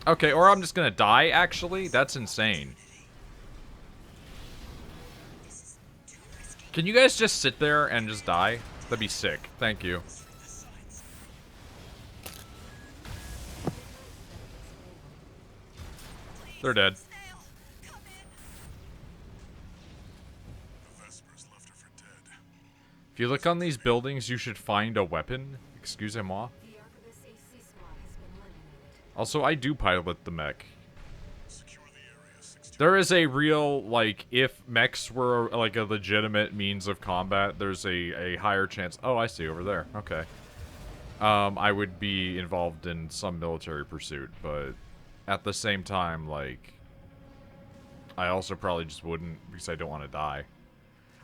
Okay, or I'm just gonna die, actually? That's insane. Can you guys just sit there and just die? That'd be sick. Thank you. They're dead. If you look on these buildings, you should find a weapon. Excusez-moi. The Archivist AC squad has been eliminated. Also, I do pilot the mech. There is a real, like, if mechs were, like, a legitimate means of combat, there's a higher chance... Oh, I see, over there. Okay. I would be involved in some military pursuit, but at the same time, like, I also probably just wouldn't because I don't want to die.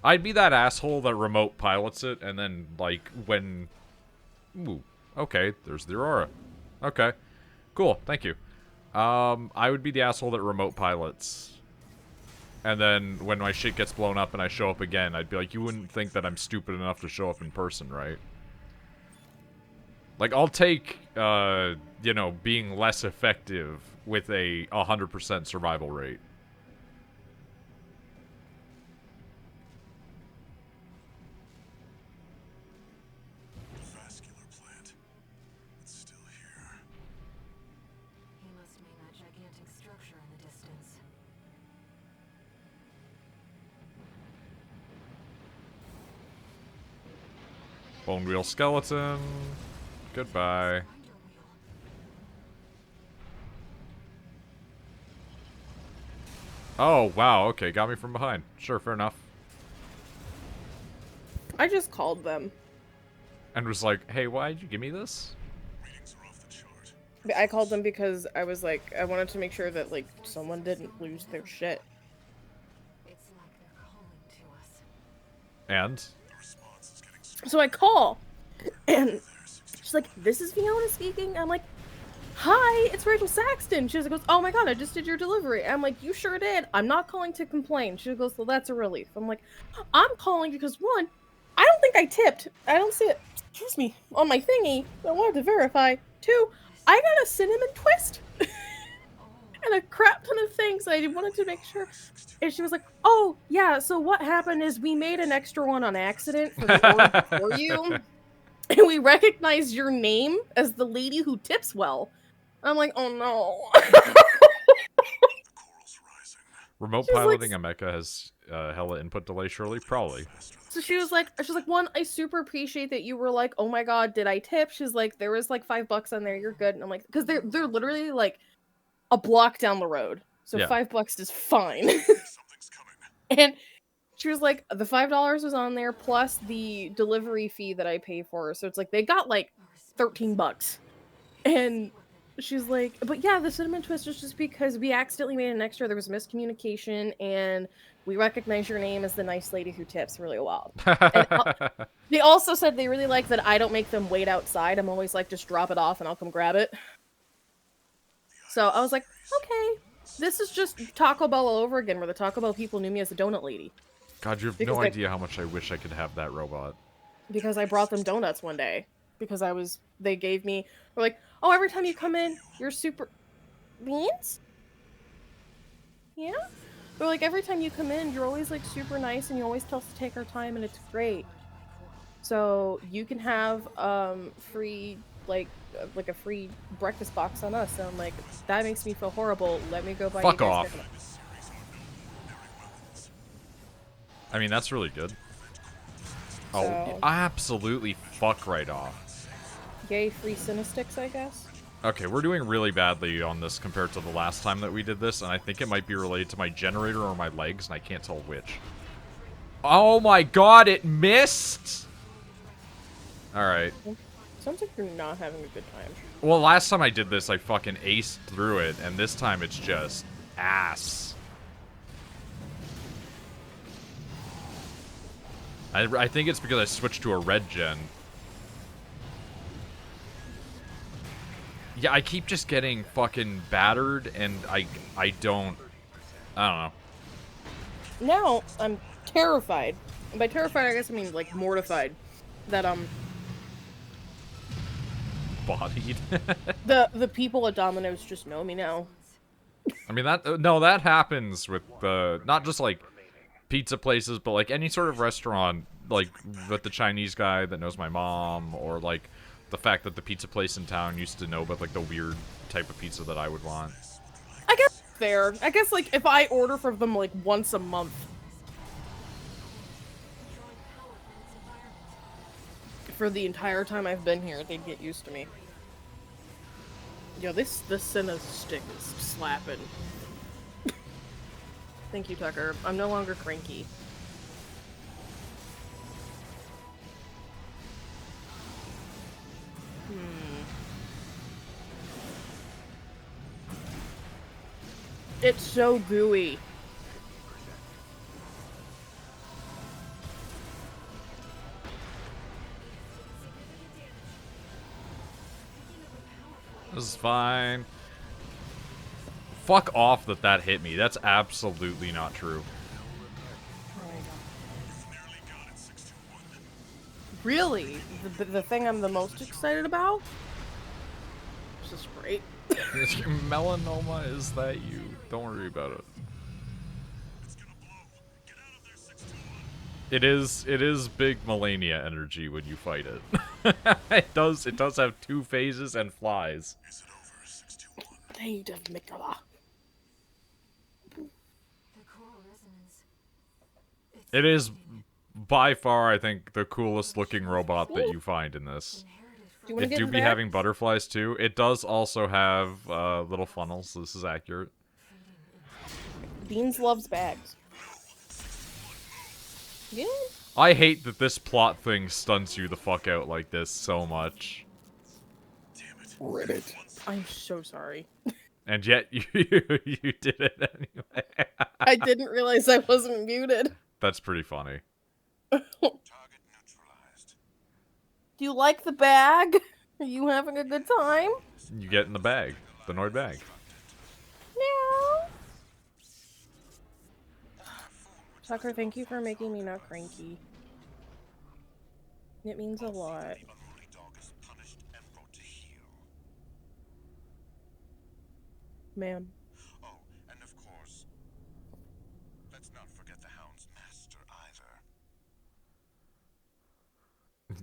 I'd be that asshole that remote pilots it, and then, like, when... Ooh, okay, there's the Aurora. Okay, cool, thank you. I would be the asshole that remote pilots. And then, when my shit gets blown up and I show up again, I'd be like, you wouldn't think that I'm stupid enough to show up in person, right? Like, I'll take, you know, being less effective with a 100% survival rate. Vascular plant. It's still here. He must mean that gigantic structure in the distance. Bone wheel skeleton. Goodbye. Grinder wheel. Oh, wow, okay, got me from behind. Sure, fair enough. I just called them. And was like, hey, why'd you give me this? Readings are off the chart. I called them because I was like, I wanted to make sure that like someone didn't lose their shit. It's like they're calling to us. And? The response is getting So I call, and she's like, "This is Fiona speaking." I'm like, "Hi, it's Rachel Saxton." She goes, "Oh my god, I just did your delivery." I'm like, "You sure did. I'm not calling to complain." She goes, "Well, that's a relief." I'm like, "I'm calling because one, I don't think I tipped. I don't see it. Excuse me, on my thingy. I wanted to verify. Two, I got a cinnamon twist." And a crap ton of things. I wanted to make sure. And she was like, "Oh, yeah, so what happened is we made an extra one on accident for the order for you. And we recognized your name as the lady who tips well. I'm like, oh no. Remote She's like, piloting a mecha has hella input delay, surely? Probably. so she's like, one, I super appreciate that you were like, oh my god, did I tip? She's like, there was like $5 on there, you're good. And I'm like, because they're literally like a block down the road. So Yeah. $5 is fine. And she was like, the $5 was on there plus the delivery fee that I pay for. So it's like they got like $13. And she's like, but yeah, the cinnamon twist is just because we accidentally made an extra. There was miscommunication, and we recognize your name as the nice lady who tips really well. And they also said they really like that I don't make them wait outside. I'm always like, just drop it off and I'll come grab it. So I was like, okay, this is just Taco Bell all over again, where the Taco Bell people knew me as the donut lady. God, you have Because no idea how much I wish I could have that robot. Because I brought them donuts one day. Because they gave me, we're like, oh, every time you come in, you're super... Beans? Yeah? They're like, every time you come in, you're always like super nice and you always tell us to take our time and it's great. So you can have free like a free breakfast box on us. And I'm like, that makes me feel horrible. Let me go buy Fuck you guys off. donuts. I mean, that's really good. Oh, So, absolutely fuck right off. yay, free Cinesticks, I guess. Okay, we're doing really badly on this compared to the last time that we did this, and I think it might be related to my generator or my legs, and I can't tell which. Oh my god, it missed! Alright. Sounds like you're not having a good time. Well, last time I did this, I fucking aced through it, and this time it's just ass. I think it's because I switched to a red gen. Yeah, I keep just getting fucking battered, and I don't know. Now, I'm terrified. And by terrified, I guess I mean, like, mortified. That, Bodied. the people at Domino's just know me now. I mean, that happens with, not just, like, pizza places, but, like, any sort of restaurant, like, with the Chinese guy that knows my mom, or, like, the fact that the pizza place in town used to know about, like, the weird type of pizza that I would want. I guess fair. I guess, like, if I order from them, like, once a month. For the entire time I've been here, they'd get used to me. Yo, this Cinna stick is slapping. Thank you, Tucker. I'm no longer cranky. It's so gooey. This is fine. Fuck off that hit me. That's absolutely not true. Really? The thing I'm the most excited about? It's a spray. Melanoma, is that you? Don't worry about it. It is big Melania energy when you fight it. it does have two phases and flies. They have Mikala. It is by far, I think, the coolest looking robot that you find in this. It do be having butterflies too. It does also have little funnels, so this is accurate. Beans loves bags. Yeah. I hate that this plot thing stunts you the fuck out like this so much. Ribbit. I'm so sorry. And yet you did it anyway. I didn't realize I wasn't muted. That's pretty funny. Target neutralized. Do you like the bag? Are you having a good time? You get in the bag. The Noid bag. No. Tucker, thank you for making me not cranky. It means a lot. Unruly dog is punished and brought to heel. Ma'am. Oh, and of course, let's not forget the hound's master either.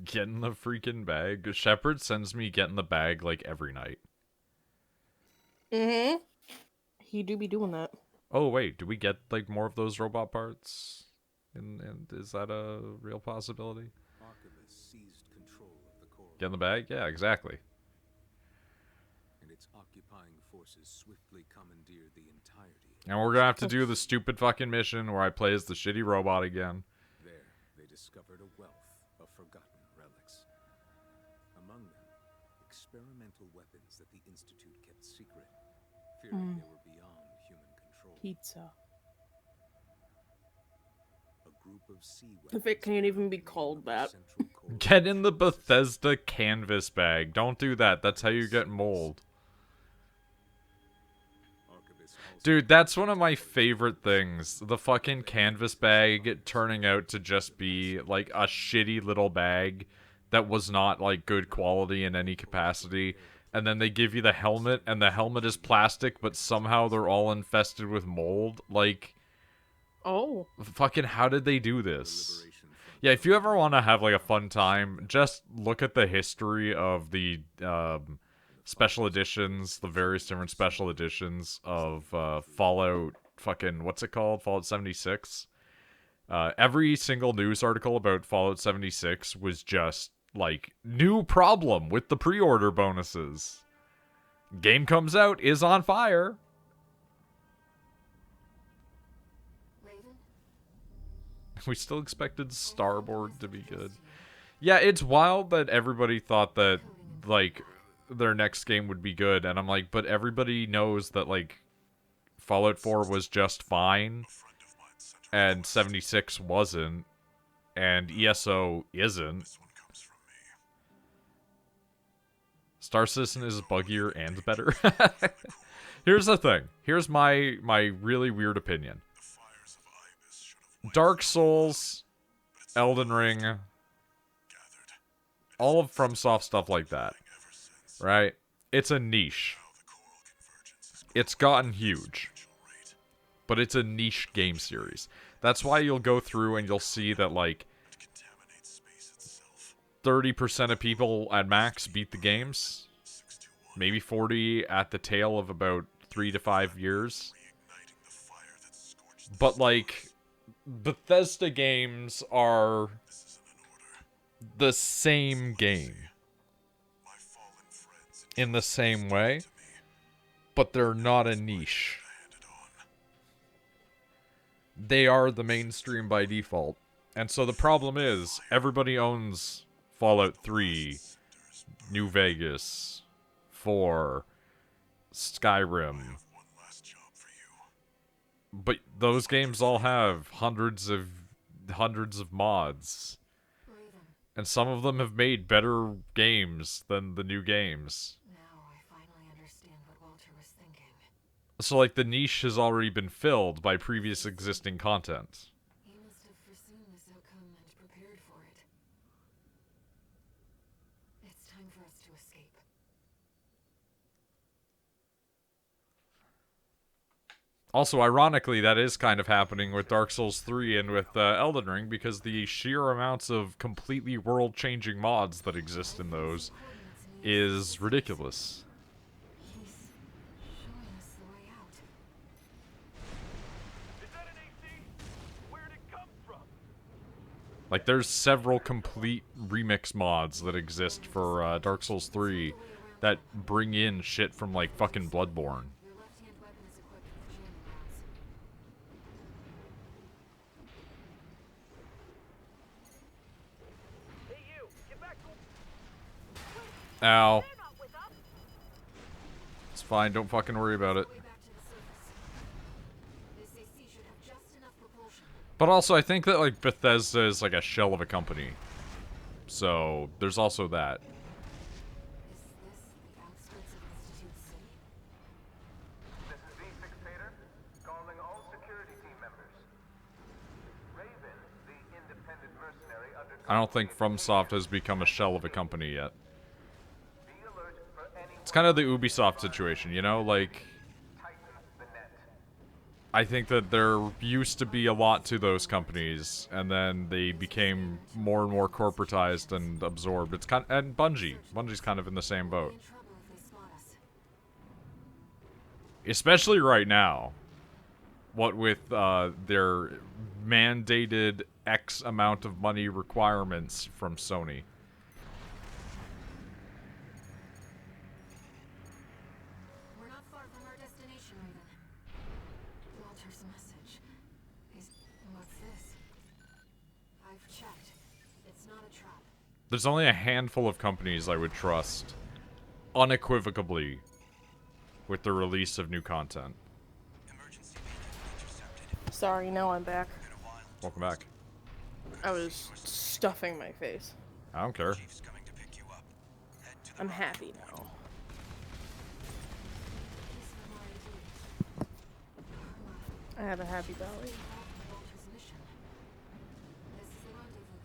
Get in the freaking bag. Shepard sends me get in the bag like every night. Mm-hmm. He do be doing that. Oh wait, do we get like more of those robot parts? And is that a real possibility? Archivist seized control of the core. Get in the bag? Yeah, exactly. And its occupying forces swiftly commandeered the entirety. And we're gonna have to do the stupid fucking mission where I play as the shitty robot again. There, they discovered a wealth of forgotten relics. Among them, experimental weapons that the Institute kept secret, fearing they were beyond human control. Pizza. A group of sea If it can't even be called that. Get in the Bethesda canvas bag. Don't do that. That's how you get mold. Dude, that's one of my favorite things. The fucking canvas bag turning out to just be, like, a shitty little bag that was not, like, good quality in any capacity. And then they give you the helmet, and the helmet is plastic, but somehow they're all infested with mold. Like, Oh. fucking how did they do this? Yeah, if you ever want to have, like, a fun time, just look at the history of the, special editions, the various different special editions of Fallout fucking, what's it called? Fallout 76. Every single news article about Fallout 76 was just, like, new problem with the pre-order bonuses. Game comes out, is on fire. Raven? We still expected Starboard to be good. Yeah, it's wild that everybody thought that, like, their next game would be good, and I'm like, but everybody knows that, like, Fallout 4 was just fine, and 76 wasn't, and ESO isn't. Star Citizen is buggier and better. Here's the thing. Here's my really weird opinion. Dark Souls, Elden Ring, all of FromSoft stuff like that, right? It's a niche. It's gotten huge. But it's a niche game series. That's why you'll go through and you'll see that, like, 30% of people at max beat the games. Maybe 40 at the tail of about 3 to 5 years. But, like, Bethesda games are the same game in the same way, but they're not a niche. They are the mainstream by default. And so the problem is, everybody owns Fallout 3, New Vegas, 4, Skyrim. But those games all have hundreds of mods. And some of them have made better games than the new games. Now I finally understand what Walter was thinking. So, like, the niche has already been filled by previous existing content. He must have foreseen this outcome and prepared for it. It's time for us to escape. Also, ironically, that is kind of happening with Dark Souls 3 and with Elden Ring, because the sheer amounts of completely world-changing mods that exist in those is ridiculous. He's showing us the way out. Is that an AC? Where'd it come from? Like, there's several complete remix mods that exist for Dark Souls 3 that bring in shit from, like, fucking Bloodborne. Your left-hand weapon is equipped with jamming rounds. Hey, you! Get back to... Ow. It's fine, don't fucking worry about it. Way back to the surface. This AC should have just enough propulsion. But also, I think that, like, Bethesda is, like, a shell of a company. So, there's also that. Is this the outskirts of Institute City? This is V6 Tater, calling all security team members. Raven, the independent mercenary under... I don't think FromSoft has become a shell of a company yet. Be alert for any... It's kind of the Ubisoft situation, you know? Like, Tighten the net. I think that there used to be a lot to those companies, and then they became more and more corporatized and absorbed. It's kind of, and Bungie's kind of in the same boat. In trouble if they spot us. Especially right now. What with their mandated X amount of money requirements from Sony. We're not far from our destination, Raven. Walter's message. What's this? I've checked. It's not a trap. There's only a handful of companies I would trust unequivocally with the release of new content. Sorry, now I'm back. Welcome back. I was stuffing my face. I don't care. I'm happy now. I have a happy belly. Walter's mission. This is the rendezvous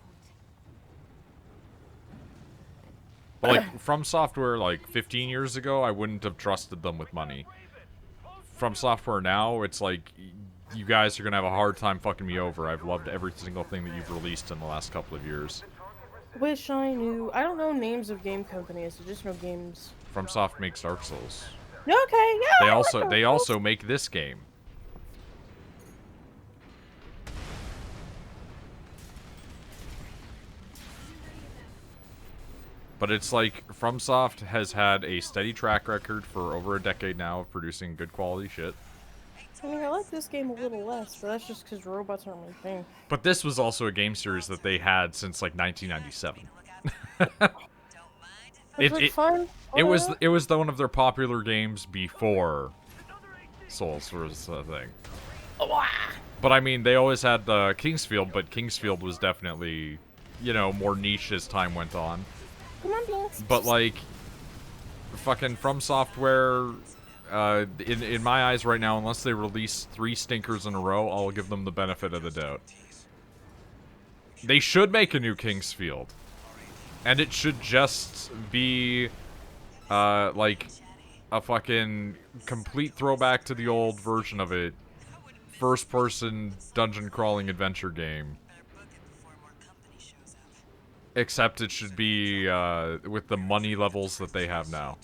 point. But like, From Software, like, 15 years ago, I wouldn't have trusted them with money. From Software now, it's like, you guys are gonna have a hard time fucking me over. I've loved every single thing that you've released in the last couple of years. Wish I knew. I don't know names of game companies. I just know games. FromSoft makes Dark Souls. Okay, yeah. They I also like they those. also make this game. But it's like FromSoft has had a steady track record for over a decade now of producing good quality shit. I mean, I like this game a little less, but that's just because robots aren't my thing. But this was also a game series that they had since like 1997. It's like fun. It was one of their popular games before Souls was a thing. But I mean, they always had Kingsfield, but Kingsfield was definitely, you know, more niche as time went on. Come on, Beans. But like, fucking From Software, in my eyes right now, unless they release 3 stinkers in a row, I'll give them the benefit of the doubt. They should make a new Kingsfield. And it should just be, like, a fucking complete throwback to the old version of it. First-person dungeon crawling adventure game. Except it should be, with the money levels that they have now.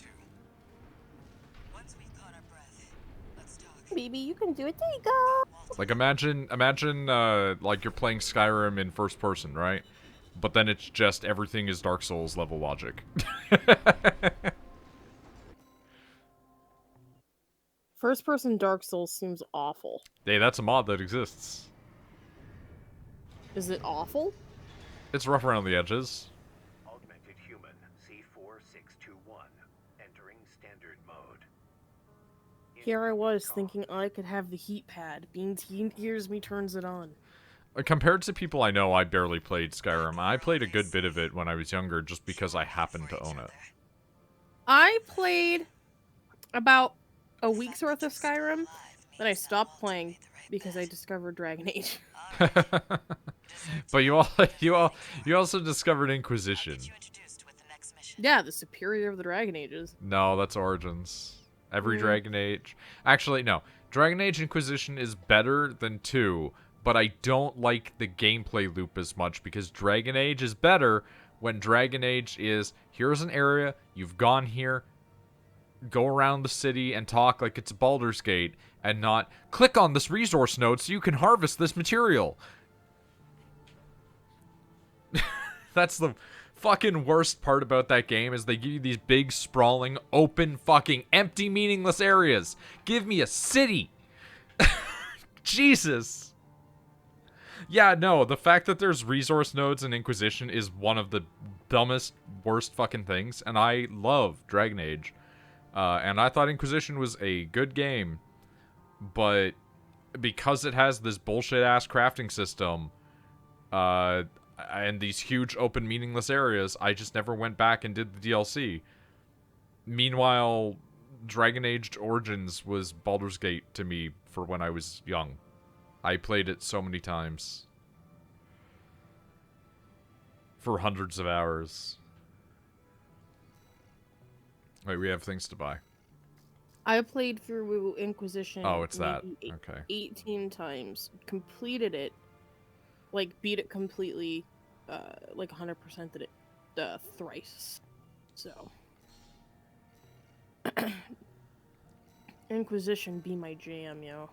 Baby, you can do it. There you go. Like, imagine, like, you're playing Skyrim in first person, right? But then it's just everything is Dark Souls level logic. First-person Dark Souls seems awful. Hey, that's a mod that exists. Is it awful? It's rough around the edges. Augmented human C4621 entering standard mode. Here I was thinking I could have the heat pad. Beans hears me, turns it on. Compared to people I know, I barely played Skyrim. I played a good bit of it when I was younger just because I happened to own it. I played about a week's worth of Skyrim, then I stopped playing because I discovered Dragon Age. But you also discovered Inquisition. Yeah, the superior of the Dragon Ages. No, that's Origins. Every Dragon Age. Actually, no. Dragon Age Inquisition is better than 2, but I don't like the gameplay loop as much because Dragon Age is better when Dragon Age is, here's an area, you've gone here, go around the city and talk like it's Baldur's Gate, and not, click on this resource node so you can harvest this material. That's the fucking worst part about that game, is they give you these big, sprawling, open, fucking, empty, meaningless areas. Give me a city! Jesus! Yeah, no, the fact that there's resource nodes in Inquisition is one of the dumbest, worst fucking things, and I love Dragon Age. And I thought Inquisition was a good game, but because it has this bullshit-ass crafting system, and these huge, open, meaningless areas, I just never went back and did the DLC. Meanwhile, Dragon Age Origins was Baldur's Gate to me for when I was young. I played it so many times. For hundreds of hours. Wait, we have things to buy. I played through Inquisition. Oh, it's that. maybe Okay. 18 times. Completed it. Like, beat it completely. Like, 100%ed it thrice. So. Inquisition be my jam, yo.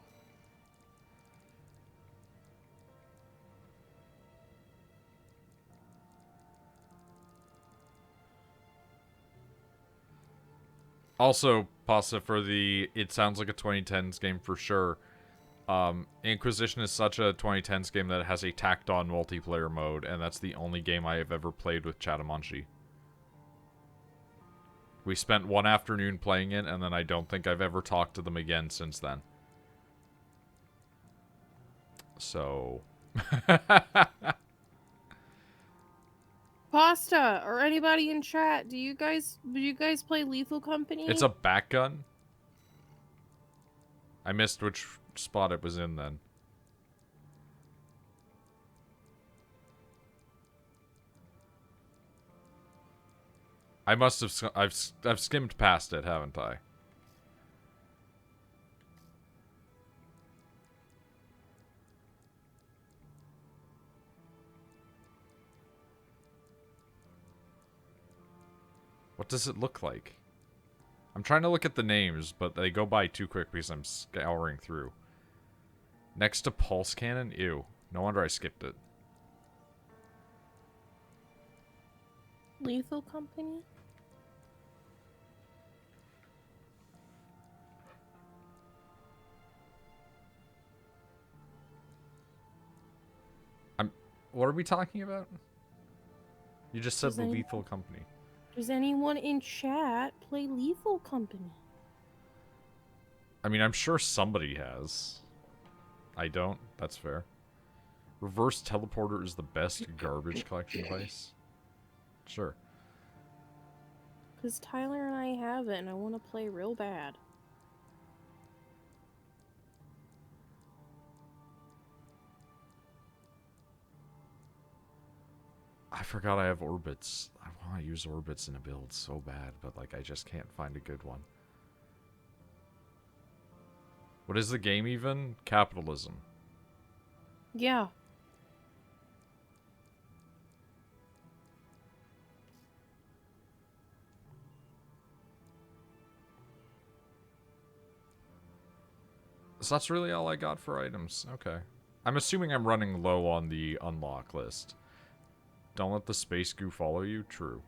Also, Pasta, for the it sounds like a 2010s game for sure. Inquisition is such a 2010s game that it has a tacked-on multiplayer mode, and that's the only game I have ever played with Chatamanchi. We spent one afternoon playing it, and then I don't think I've ever talked to them again since then. So... Pasta or anybody in chat, do you guys play Lethal Company? It's a back gun? I missed which spot it was in then. I must have... I've skimmed past it, haven't I? What does it look like? I'm trying to look at the names, but they go by too quick because I'm scouring through. Next to Pulse Cannon? Ew. No wonder I skipped it. Lethal Company? What are we talking about? You just said Does anyone- Lethal Company. Does anyone in chat play Lethal Company? I mean, I'm sure somebody has. I don't. That's fair. Reverse Teleporter is the best garbage collection device. Sure. Because Tyler and I have it, and I want to play real bad. I forgot I have orbits. I want to use orbits in a build so bad, but like I just can't find a good one. What is the game even? Capitalism. Yeah. So that's really all I got for items. Okay. I'm assuming I'm running low on the unlock list. Don't let the space goo follow you? True.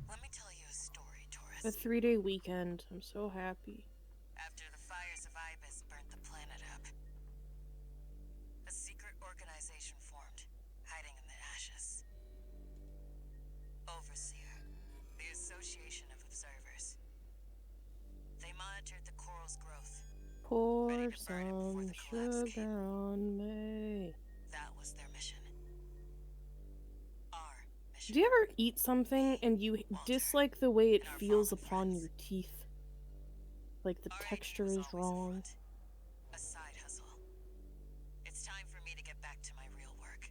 Let me tell you a story, Taurus. A 3-day weekend. I'm so happy. After the fires of Ibis burnt the planet up, a secret organization formed, hiding in the ashes. Overseer, the Association of Observers. They monitored the coral's growth. Pour Ready to burn it before some the collapse sugar came. on me. That was their mission. Our mission. Do you ever eat something and you dislike the way it feels upon your teeth? Like the Our AD texture was is always in wrong? front. A side hustle. It's time for me to get back to my real work.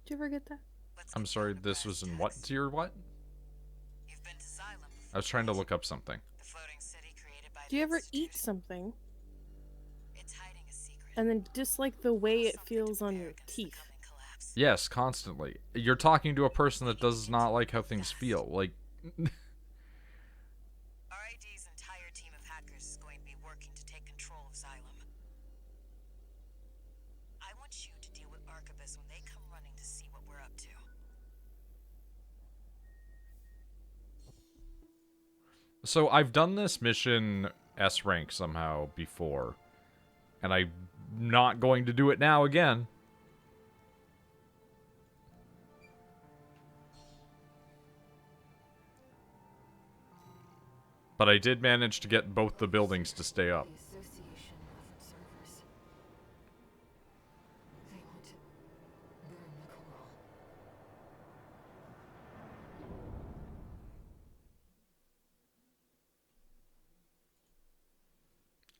Do you ever get that? Let's I'm get sorry, down to this brass was in what tacks. tier what? You've been to Xylem before, I was trying to right? look up something. The floating city created by Do you the ever Institute. eat something It's hiding a secret. and then dislike the way it Something to feels on bear your against the teeth? coming collapse. Yes, constantly. You're talking to a person that does not like how things feel. Like, RID's entire team of hackers is going to be working to take control of Xylem. I want you to deal with Arquebus when they come running to see what we're up to. so I've done this mission S rank somehow before, and I'm not going to do it now again. But I did manage to get both the buildings to stay up. The Association of Observers. They want to burn the coral.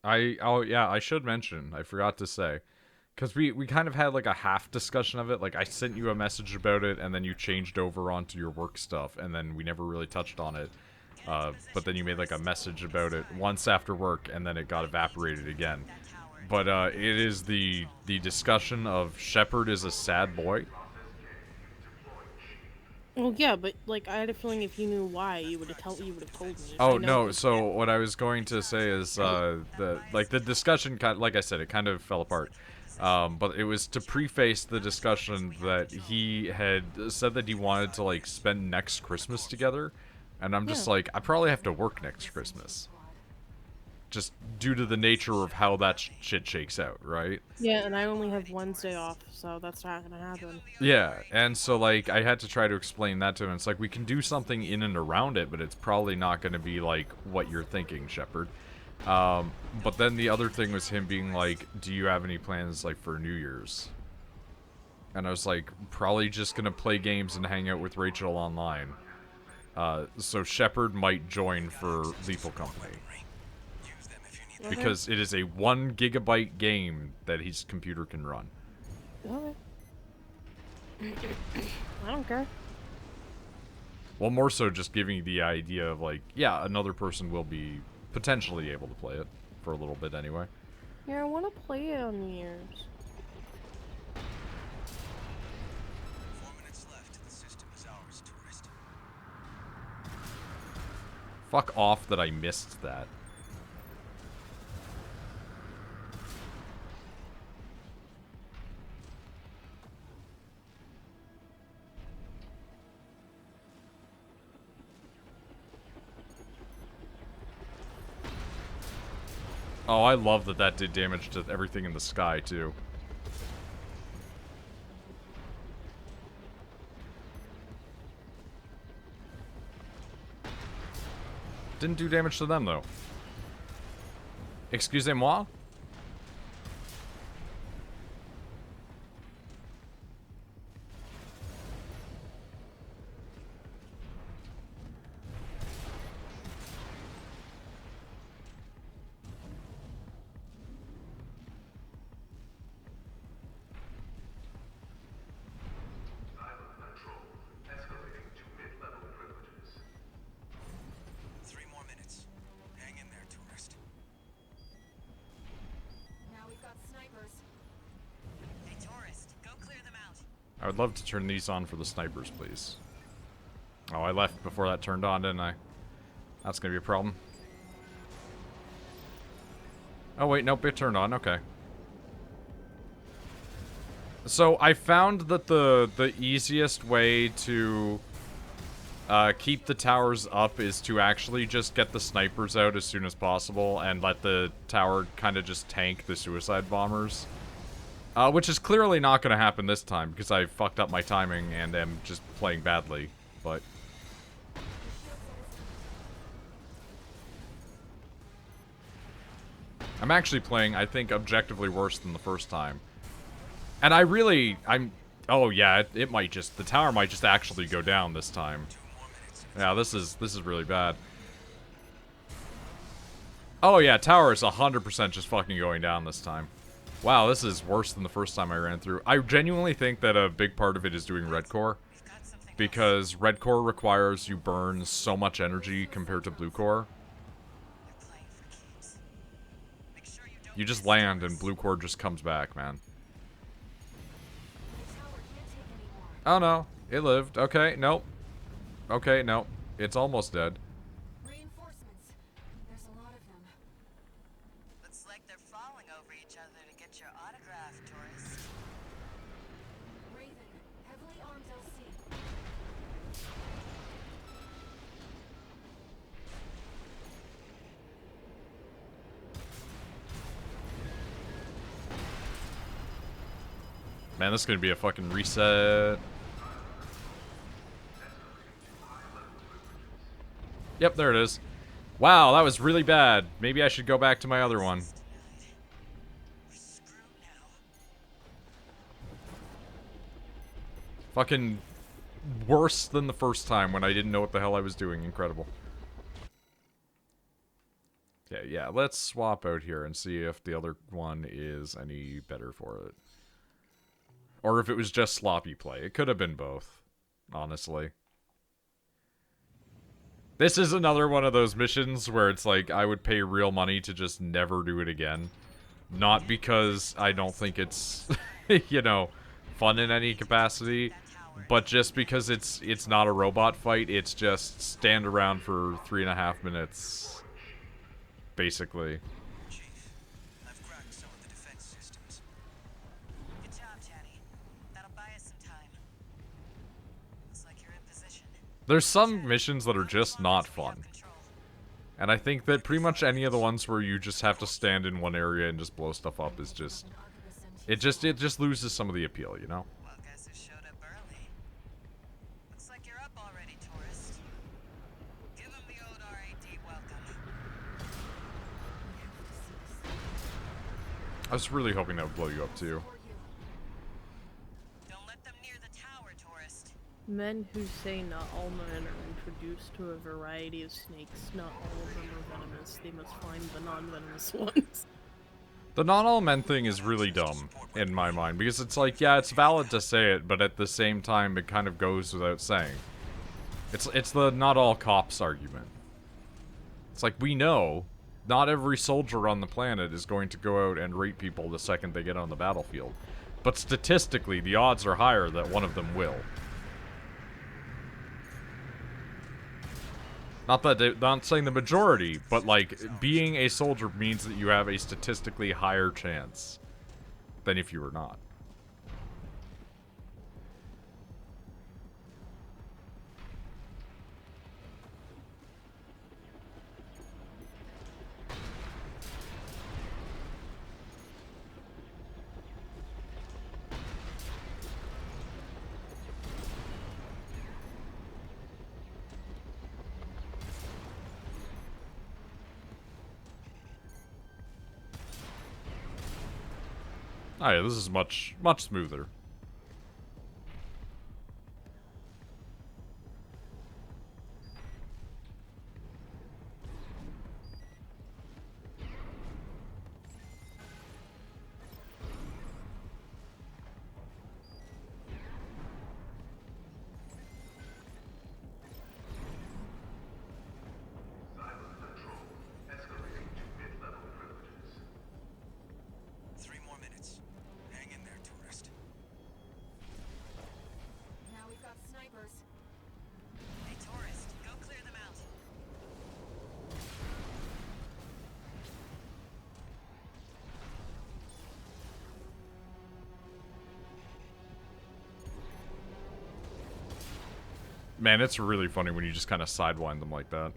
Oh yeah, I should mention, I forgot to say. Because we kind of had like a half discussion of it. Like I sent you a message about it and then you changed over onto your work stuff and then we never really touched on it. But then you made like a message about it once after work and then it got evaporated again. but it is the discussion of Shepard is a sad boy. Well, yeah, but like I had a feeling if you knew why, you would have told me. Oh I know no, this. so what I was going to say is the discussion kind like I said, it kind of fell apart. But it was to preface the discussion that he had said that he wanted to like spend next Christmas together, and I'm just Yeah. like, I probably have to work next Christmas. Just due to the nature of how that shit shakes out, right? Yeah, and I only have Wednesday off, so that's not gonna happen. Yeah, and so, like, I had to try to explain that to him. It's like, we can do something in and around it, but it's probably not going to be, like, what you're thinking, Shepard. But then the other thing was him being like, do you have any plans, like, for New Year's? And I was like, probably just going to play games and hang out with Rachel online. So Shepard might join for Lethal Company. Because it is a 1 gigabyte game that his computer can run. Okay. I don't care. Well, more so just giving you the idea of, like, yeah, another person will be potentially able to play it. For a little bit, anyway. Yeah, I want to play it on New Year's. 4 minutes left. The system is ours, tourist. Fuck off that I missed that. Oh, I love that that did damage to everything in the sky, too. Didn't do damage to them, though. Excusez-moi? I would love to turn these on for the snipers, please. Oh, I left before that turned on, didn't I? That's gonna be a problem. Oh, wait, nope, it turned on, okay. So, I found that the easiest way to keep the towers up is to actually just get the snipers out as soon as possible and let the tower kind of just tank the suicide bombers. Which is clearly not going to happen this time, because I fucked up my timing and am just playing badly, but... I'm actually playing, I think, objectively worse than the first time. And oh yeah, it might just, the tower might just actually go down this time. Yeah, this is really bad. Oh yeah, tower is 100% just fucking going down this time. Wow, this is worse than the first time I ran through. I genuinely think that a big part of it is doing Red Core. Because Red Core requires you burn so much energy compared to Blue Core. You just land and Blue Core just comes back, man. Oh no, it lived. Okay, nope. Okay, nope. It's almost dead. Reinforcements. There's a lot of them. Looks like they're falling over each other to get your autograph, tourist. Raven, heavily armed LC. Man, this is gonna be a fucking reset. Yep, there it is. Wow, that was really bad. Maybe I should go back to my other one. Fucking worse than the first time when I didn't know what the hell I was doing. Incredible. Okay, yeah, let's swap out here and see if the other one is any better for it. Or if it was just sloppy play. It could have been both, honestly. This is another one of those missions where it's like, I would pay real money to just never do it again. Not because I don't think it's, you know, fun in any capacity, but just because it's not a robot fight. It's just stand around for 3.5 minutes, basically. Chief, I've cracked some of the defense systems. Good job, Chatty. That'll buy us some time. Looks like you're in position. There's some missions that are just not fun. And I think that pretty much any of the ones where you just have to stand in one area and just blow stuff up is just... It just loses some of the appeal, you know? Well, guess who showed up early? Looks like you're up already, tourist. Give him the old RAD welcome. I was really hoping that would blow you up, too. Don't let them near the tower, tourist. Men who say not all men are introduced to a variety of snakes. Not all of them are venomous. They must find the non-venomous ones. The not all men thing is really dumb, in my mind, because it's like, yeah, it's valid to say it, but at the same time, it kind of goes without saying. It's the not all cops argument. It's like, we know not every soldier on the planet is going to go out and rape people the second they get on the battlefield. But statistically, the odds are higher that one of them will. Not saying the majority, but like, being a soldier means that you have a statistically higher chance than if you were not. Oh yeah, this is much smoother. Silent control. Escalating to mid-level privileges. 3 more minutes. Hang in there, tourist. Now we've got snipers. Hey, tourist, go clear them out. Man, it's really funny when you just kind of sidewind them like that.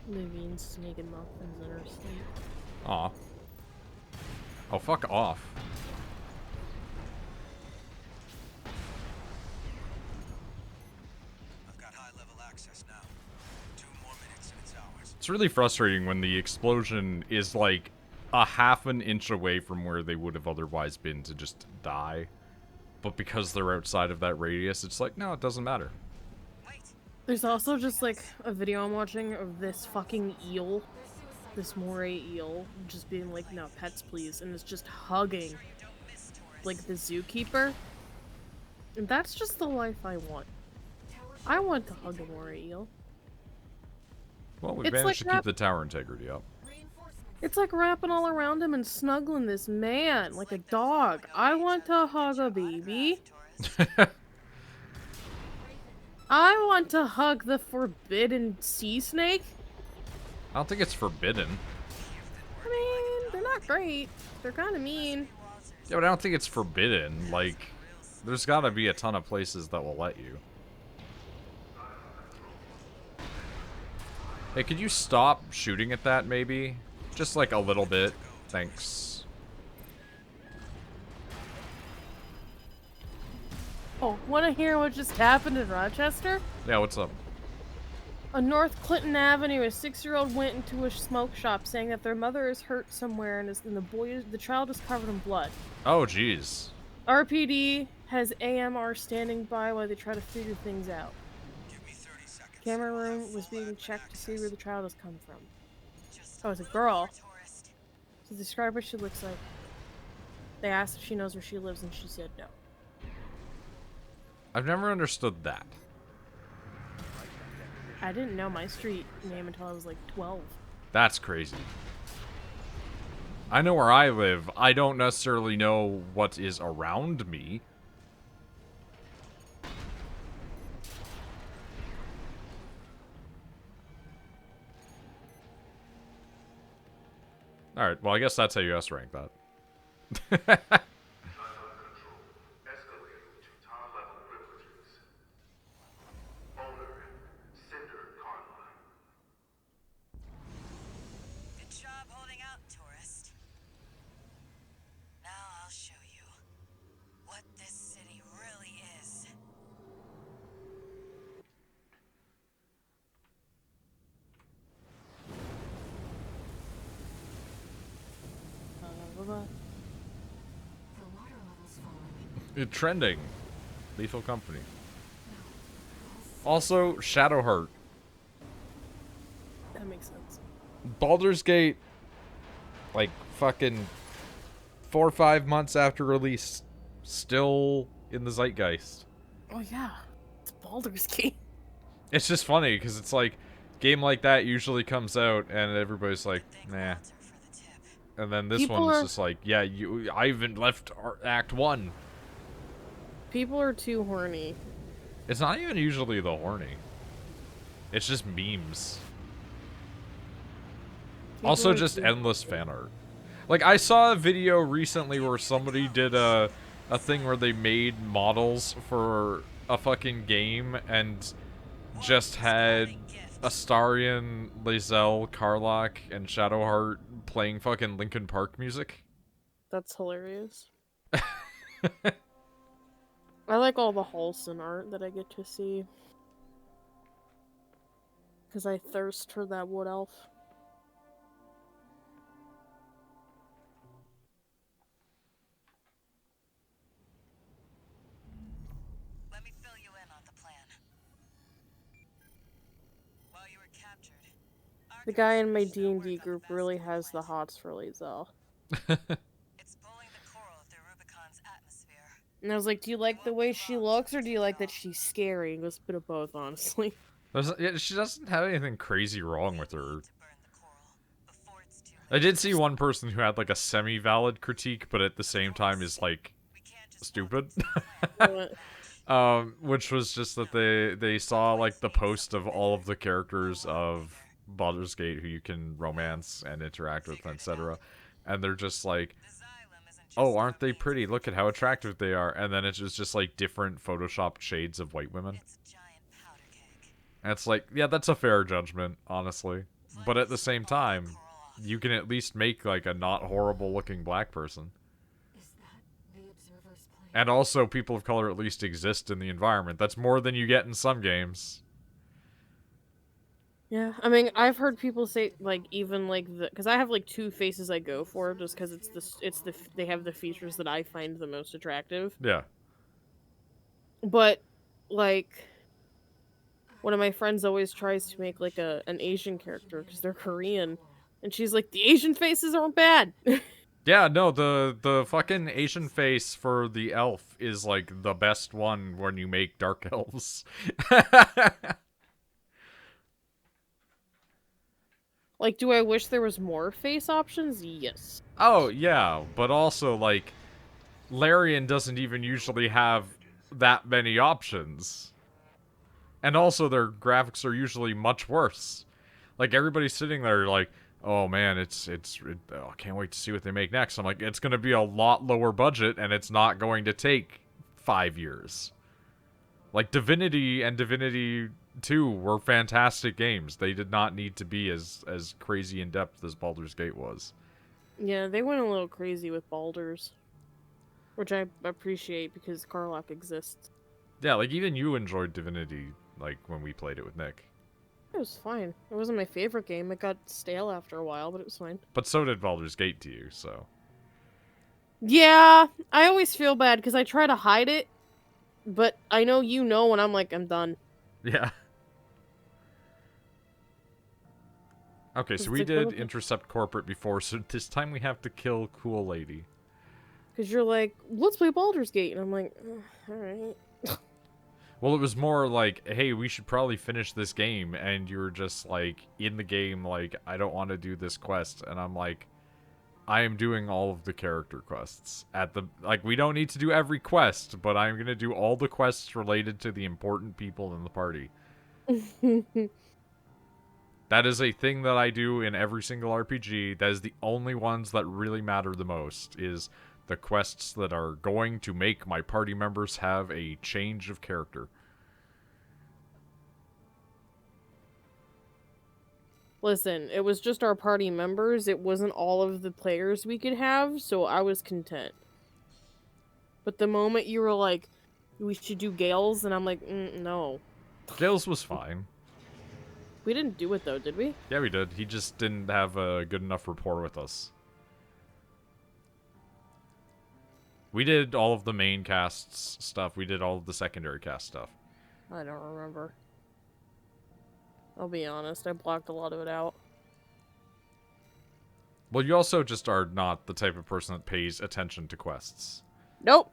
Living snake and muffins in her sleep. Aw. Oh, fuck off. I've got high-level access now. 2 more minutes and it's ours. It's really frustrating when the explosion is like a half an inch away from where they would have otherwise been to just die. But because they're outside of that radius, it's like, no, it doesn't matter. There's also just like a video I'm watching of this fucking eel, this moray eel, just being like, no, pets please, and it's just hugging like the zookeeper. And that's just the life I want. I want to hug a moray eel. Well, we It's managed like to keep the tower integrity up. It's like wrapping all around him and snuggling this man like a dog. I want to hug a baby. I want to hug the forbidden sea snake. I don't think it's forbidden. I mean, they're not great. They're kind of mean. Yeah, but I don't think it's forbidden. Like, there's gotta be a ton of places that will let you. Hey, could you stop shooting at that, maybe? Just like a little bit. Thanks. Oh, want to hear what just happened in Rochester? Yeah, what's up? On North Clinton Avenue, a 6-year-old went into a smoke shop saying that their mother is hurt somewhere and the child is covered in blood. Oh, jeez. RPD has AMR standing by while they try to figure things out. Give me 30 seconds. Camera room was being checked to see where the child has come from. Oh, it's a girl. Tourist. To describe what she looks like. They asked if she knows where she lives, and she said no. I've never understood that. I didn't know my street name until I was like 12. That's crazy. I know where I live. I don't necessarily know what is around me. Alright, well, I guess that's how you S-rank that. Control. Escalating to top-level privileges. Owner, Cinder Carla. Good job holding out, tourist. Now I'll show you what this city really is. The water level's falling. Trending. Lethal Company. Also, Shadowheart. That makes sense. Baldur's Gate, like, fucking 4 or 5 months after release, still in the zeitgeist. Oh yeah, it's Baldur's Gate. It's just funny, because it's like, game like that usually comes out, and everybody's like, nah. Walter for the tip. And then this People one's are- just like, yeah, I even left Act 1. People are too horny. It's not even usually the horny. It's just memes. People Also are just too- endless fan art. Like, I saw a video recently where somebody did a thing where they made models for a fucking game and just had Astarion, Lae'zel, Karlach, and Shadowheart playing fucking Linkin Park music. That's hilarious. I like all the Halson art that I get to see. Because I thirst for that wood elf. Let me fill you in on the plan. While you were captured, The guy in my D&D group really has the hots for Lae'zel. it's pulling the coral through Rubicon's atmosphere. And I was like, do you like the way she looks, or do you like that she's scary? He goes, a bit of both, honestly. She doesn't have anything crazy wrong with her. To burn the coral before it's too I did see one person who had like a semi-valid critique, but at the same time is like We can't just stupid. But Which was just that they saw like the post of all of the characters of Baldur's Gate who you can romance and interact with, etc. And they're just like, the xylem isn't just oh, aren't they pretty? Look at how attractive they are. And then it's just like different photoshopped shades of white women. it's a giant powder keg. And it's like, yeah, that's a fair judgment, honestly. But at the same time, you can at least make like a not horrible looking black person. Is that the observer's plan? And also, people of color at least exist in the environment. That's more than you get in some games. yeah, I mean, I've heard people say like even like the because I have like two faces I go for just because they have the features that I find the most attractive. Yeah. But like one of my friends always tries to make like an Asian character because they're Korean, and she's like, the Asian faces aren't bad. Yeah, no, the fucking Asian face for the elf is like the best one when you make dark elves. Like, do I wish there was more face options? Yes. Oh, yeah, but also like Larian doesn't even usually have that many options. And also their graphics are usually much worse. Like everybody's sitting there like, oh man, I can't wait to see what they make next. I'm like, it's going to be a lot lower budget and it's not going to take 5 years. Like Divinity and Divinity 2 were fantastic games. They did not need to be as crazy in depth as Baldur's Gate was. Yeah, they went a little crazy with Baldur's, which I appreciate because Karlach exists. Yeah, like even you enjoyed Divinity like when we played it with Nick. It was fine. It wasn't my favorite game. It got stale after a while, but it was fine. But so did Baldur's Gate to you, so. Yeah, I always feel bad because I try to hide it, but I know you know when I'm like, I'm done. Yeah. Okay, so we did intercept corporate before, so this time we have to kill Cool Lady. Because you're like, let's play Baldur's Gate. And I'm like, alright. Well, it was more like, hey, we should probably finish this game, and you're just, like, in the game, like, I don't want to do this quest, and I'm like, I am doing all of the character quests. Like, we don't need to do every quest, but I'm gonna do all the quests related to the important people in the party. That is a thing that I do in every single RPG. That is the only ones that really matter the most, is the quests that are going to make my party members have a change of character. Listen, it was just our party members. It wasn't all of the players we could have, so I was content. But the moment you were like, we should do Gales, and I'm like, no. Gales was fine. We didn't do it, though, did we? Yeah, we did. He just didn't have a good enough rapport with us. We did all of the main cast's stuff. We did all of the secondary cast stuff. I don't remember. I'll be honest, I blocked a lot of it out. Well, you also just are not the type of person that pays attention to quests. Nope.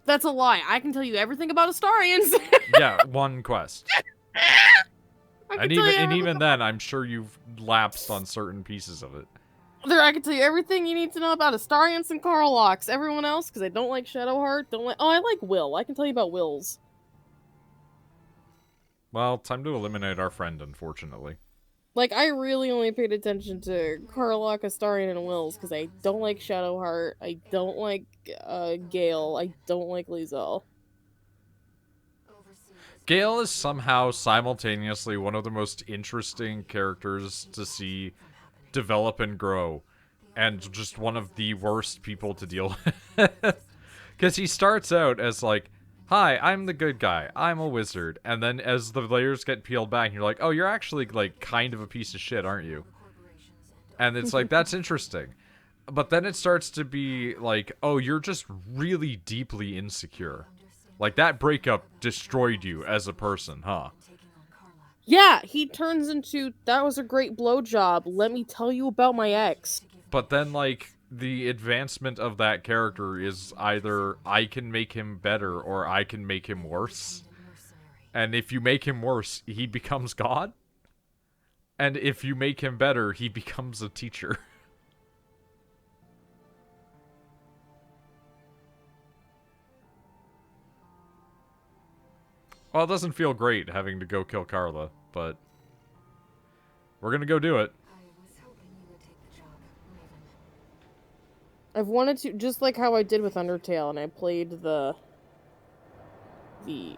That's a lie. I can tell you everything about Astarians. Yeah, one quest. And even then, I'm sure you've lapsed on certain pieces of it. I can tell you everything you need to know about Astarians and Karlox. Everyone else, because I don't like Shadowheart, I like Will. I can tell you about Wills. Well, time to eliminate our friend, unfortunately. Like, I really only paid attention to Karlach, Astarion, and Wills, because I don't like Shadowheart, I don't like Gale, I don't like Lizel. Gale is somehow simultaneously one of the most interesting characters to see develop and grow, and just one of the worst people to deal with. Because he starts out as like, hi, I'm the good guy, I'm a wizard, and then as the layers get peeled back, you're like, oh, you're actually, like, kind of a piece of shit, aren't you? And it's like, that's interesting. But then it starts to be like, oh, you're just really deeply insecure. Like, that breakup destroyed you as a person, huh? Yeah, he turns into, that was a great blowjob, let me tell you about my ex. But then, like, the advancement of that character is either I can make him better or I can make him worse. And if you make him worse, he becomes God. And if you make him better, he becomes a teacher. Well, it doesn't feel great having to go kill Carla, but we're gonna go do it. I've wanted to, just like how I did with Undertale, and I played the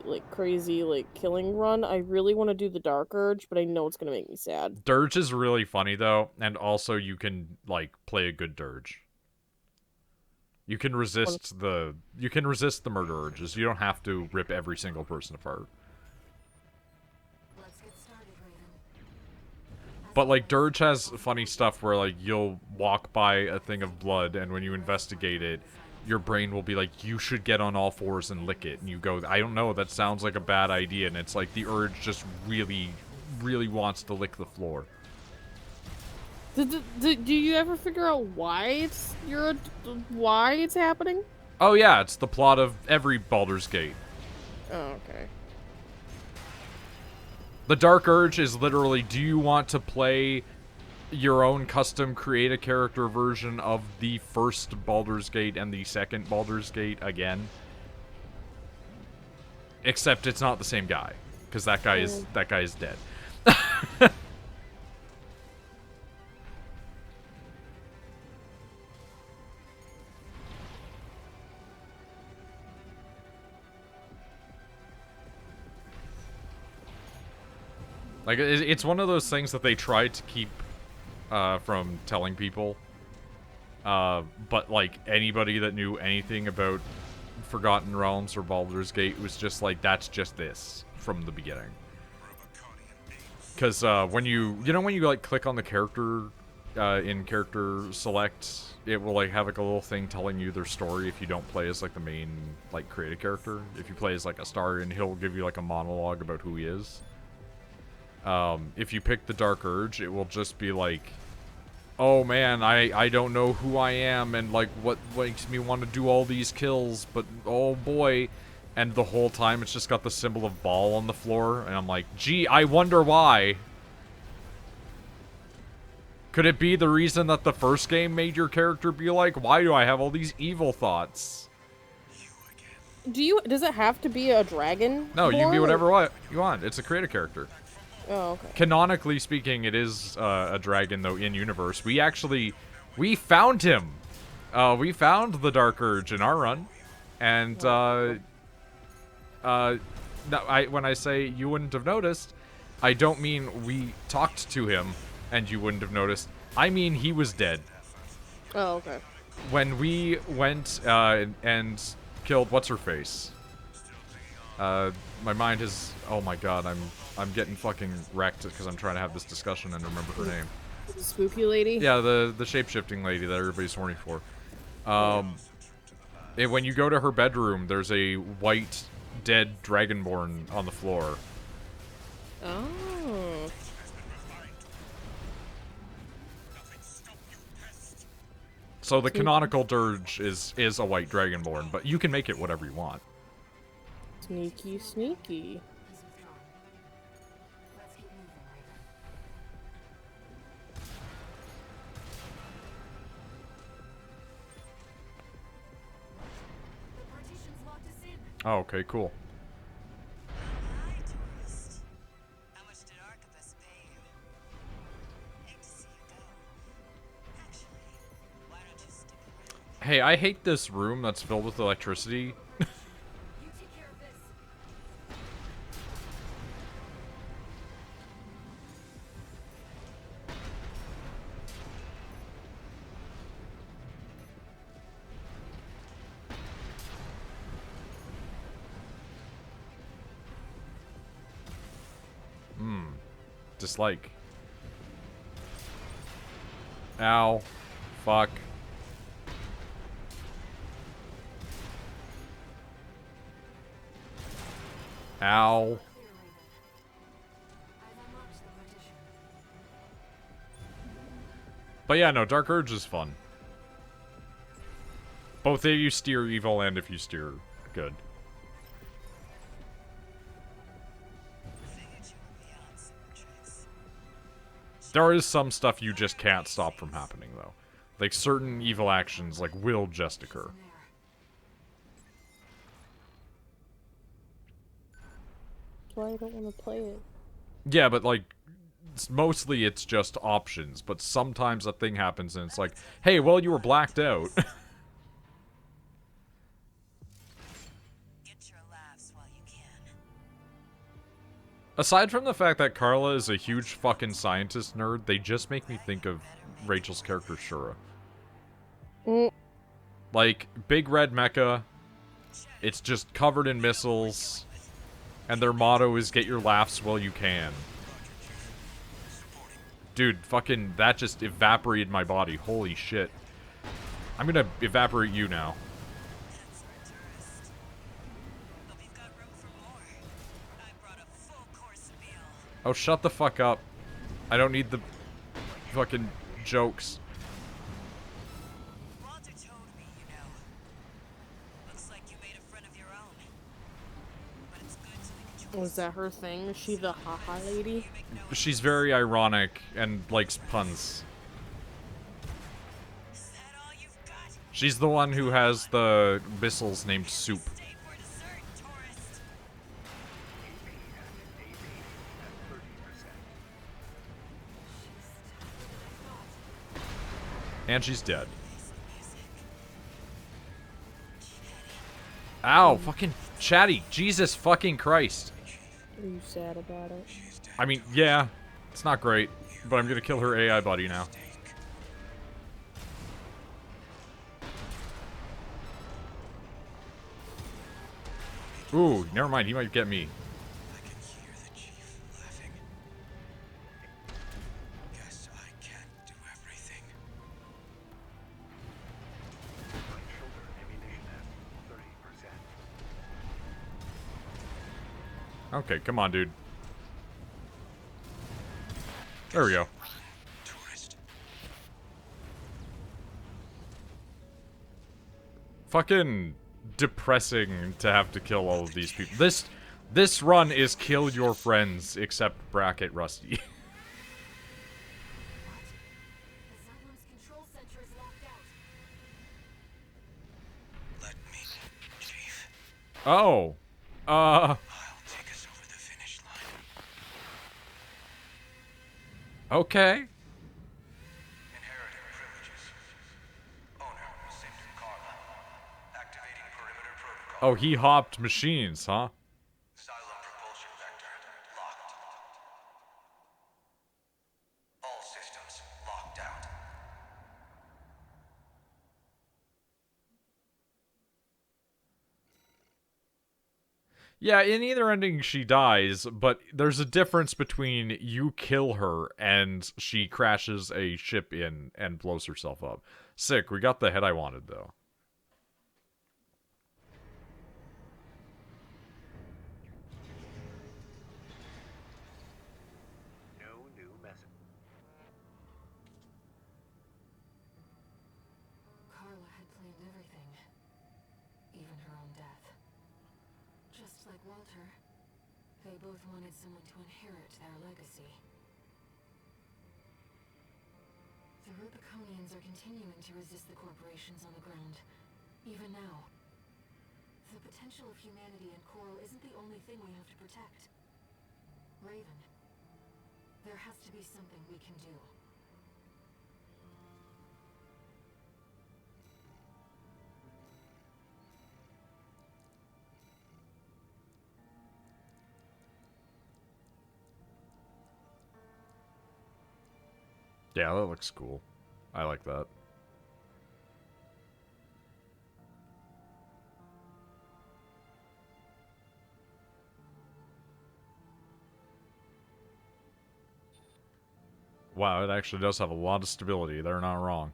like, crazy, like, killing run. I really want to do the Dark Urge, but I know it's gonna make me sad. Dirge is really funny, though, and also you can, like, play a good Dirge. You can resist the murder urges. You don't have to rip every single person apart. But, like, Dirge has funny stuff where, like, you'll walk by a thing of blood, and when you investigate it, your brain will be like, you should get on all fours and lick it. And you go, I don't know, that sounds like a bad idea. And it's like, the urge just really, really wants to lick the floor. Do you ever figure out why why it's happening? Oh yeah, it's the plot of every Baldur's Gate. Oh, okay. The Dark Urge is literally, do you want to play your own custom create a character version of the first Baldur's Gate and the second Baldur's Gate again? Except it's not the same guy, because that guy is dead. Like, it's one of those things that they try to keep from telling people. But, like, anybody that knew anything about Forgotten Realms or Baldur's Gate was just like, that's just this from the beginning. Because when you like, click on the character in Character Select, it will, like, have, like, a little thing telling you their story if you don't play as, like, the main, like, created character. If you play as, like, Astarion, he'll give you, like, a monologue about who he is. if you pick the Dark Urge, it will just be like, oh man, I don't know who I am, and like what makes me want to do all these kills, but oh boy. And the whole time it's just got the symbol of ball on the floor, and I'm like, gee, I wonder why. Could it be the reason that the first game made your character be like, why do I have all these evil thoughts? Does it have to be a dragon? No, you can be born, or- whatever you want. It's a creative character. Oh, okay. Canonically speaking, it is a dragon, though, in universe. We found him. We found the Dark Urge in our run. And, when I say you wouldn't have noticed, I don't mean we talked to him and you wouldn't have noticed. I mean he was dead. Oh, okay. When we went, and killed what's-her-face. My mind is... Oh my god, I'm getting fucking wrecked because I'm trying to have this discussion and remember her name. The spooky lady? Yeah, the shape-shifting lady that everybody's horny for. When you go to her bedroom, there's a white, dead dragonborn on the floor. Oh. So the canonical dirge is a white dragonborn, but you can make it whatever you want. Sneaky, sneaky. This is gone. Let's keep moving, Raven. The partition's locked us in. Oh, okay, cool. Hi, tourist. How much did Arquebus pay you? Hate to see you go. Actually, why don't you stick around? Hey, I hate this room that's filled with electricity. You take care of this. Dislike. Ow. Fuck. Ow. Here, Raven. I've unlocked the partition. But yeah, no, Dark Urge is fun. Both if you steer evil and if you steer good. Figured you were beyond super tricks. There is some stuff you just can't stop from happening, though. Like, certain evil actions, like, will just occur. There. That's why I don't want to play it. Yeah, but, like, mostly it's just options, but sometimes a thing happens and it's like, hey, well, you were blacked out. Get your laughs while you can. Aside from the fact that Carla is a huge fucking scientist nerd, they just make me think of Rachel's character, Shura. Like, big red mecha, it's just covered in missiles, and their motto is get your laughs while you can. Dude, fucking, that just evaporated my body. Holy shit. I'm gonna evaporate you now. That's our tourist. Hope you've got room for more. I brought a full course meal. Oh, shut the fuck up. I don't need the fucking jokes. Walter told me, you know. Looks like you made a friend of your own. But it's good so we can try. Was that her thing? Is she the haha lady? You make no She's very ironic and likes puns. Is that all you've got? She's the one who has the missiles named Soup. Stay for dessert, tourist. And she's dead. Ow, fucking chatty. Jesus fucking Christ. Are you sad about it? I mean, yeah, it's not great, but I'm gonna kill her AI buddy now. Ooh, never mind, he might get me. I can hear the chief laughing. Guess I can't do everything. Right shoulder ammunition at 30%. Okay, come on, dude. There we go. Tourist. Fucking depressing to have to kill all of these people. This run is kill your friends, except bracket Rusty. The Xylem's control center is locked out. Let me, Chief. Oh. I'll take us over the finish line. Okay. Inheriting privileges. Owner, Cinder Carla. Activating perimeter protocol. Oh, he hopped machines, huh? Xylem propulsion vector locked. All systems locked out. Yeah, in either ending she dies, but there's a difference between you kill her and she crashes a ship in and blows herself up. Sick, we got the head I wanted, though. No new message. Carla had planned everything, even her own death. Just like Walter, they both wanted someone to inherit their legacy. The Rubiconians are continuing to resist the corporations on the ground, even now. The potential of humanity and Coral isn't the only thing we have to protect. Raven, there has to be something we can do. Yeah, that looks cool. I like that. Wow, it actually does have a lot of stability. They're not wrong.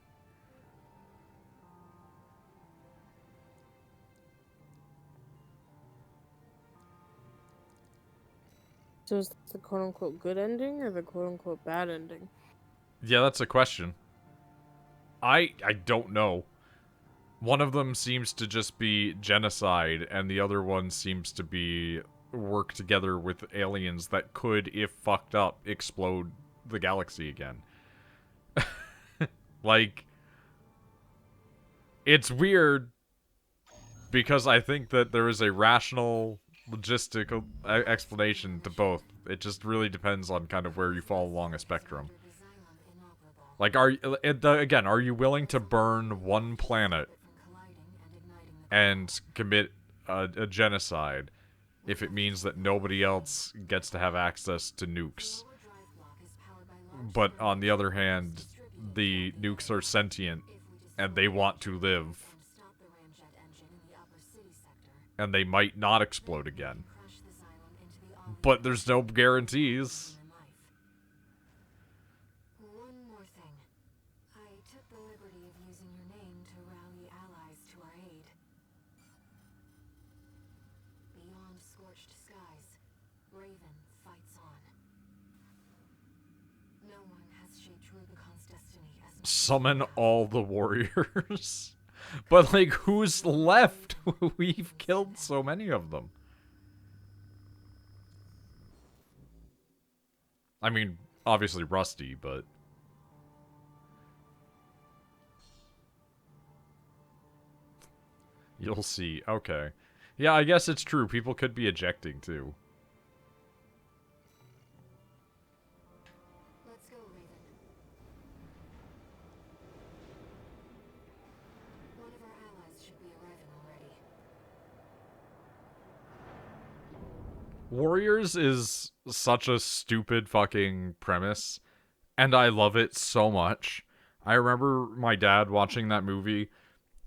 So is this the quote unquote good ending or the quote unquote bad ending? Yeah, that's a question. I don't know. One of them seems to just be genocide, and the other one seems to be work together with aliens that could, if fucked up, explode the galaxy again. Like, it's weird because I think that there is a rational, logistical explanation to both. It just really depends on kind of where you fall along a spectrum. The Xylem inoperable. Like, again, are you willing to burn one planet From colliding and igniting the and commit a genocide if it means that nobody else gets to have access to nukes? lower drive block is powered by large But on the other hand, the nukes are sentient and they want to live, stop the ramjet engine in the upper city sector. and they might not explode again. Crash the Xylem into the obvious But there's no guarantees. in life. One more thing. I took the liberty of using your name to rally allies to our aid. Beyond scorched skies, Raven fights on. No one has shaped Rubicon's destiny as much as Summon all the warriors. But, like, who's left? We've killed so many of them. I mean, obviously Rusty, but... You'll see. Okay. Yeah, I guess it's true. People could be ejecting, too. Let's go, Raven. One of our allies should be arriving already. Warriors is such a stupid fucking premise, and I love it so much. I remember my dad watching that movie,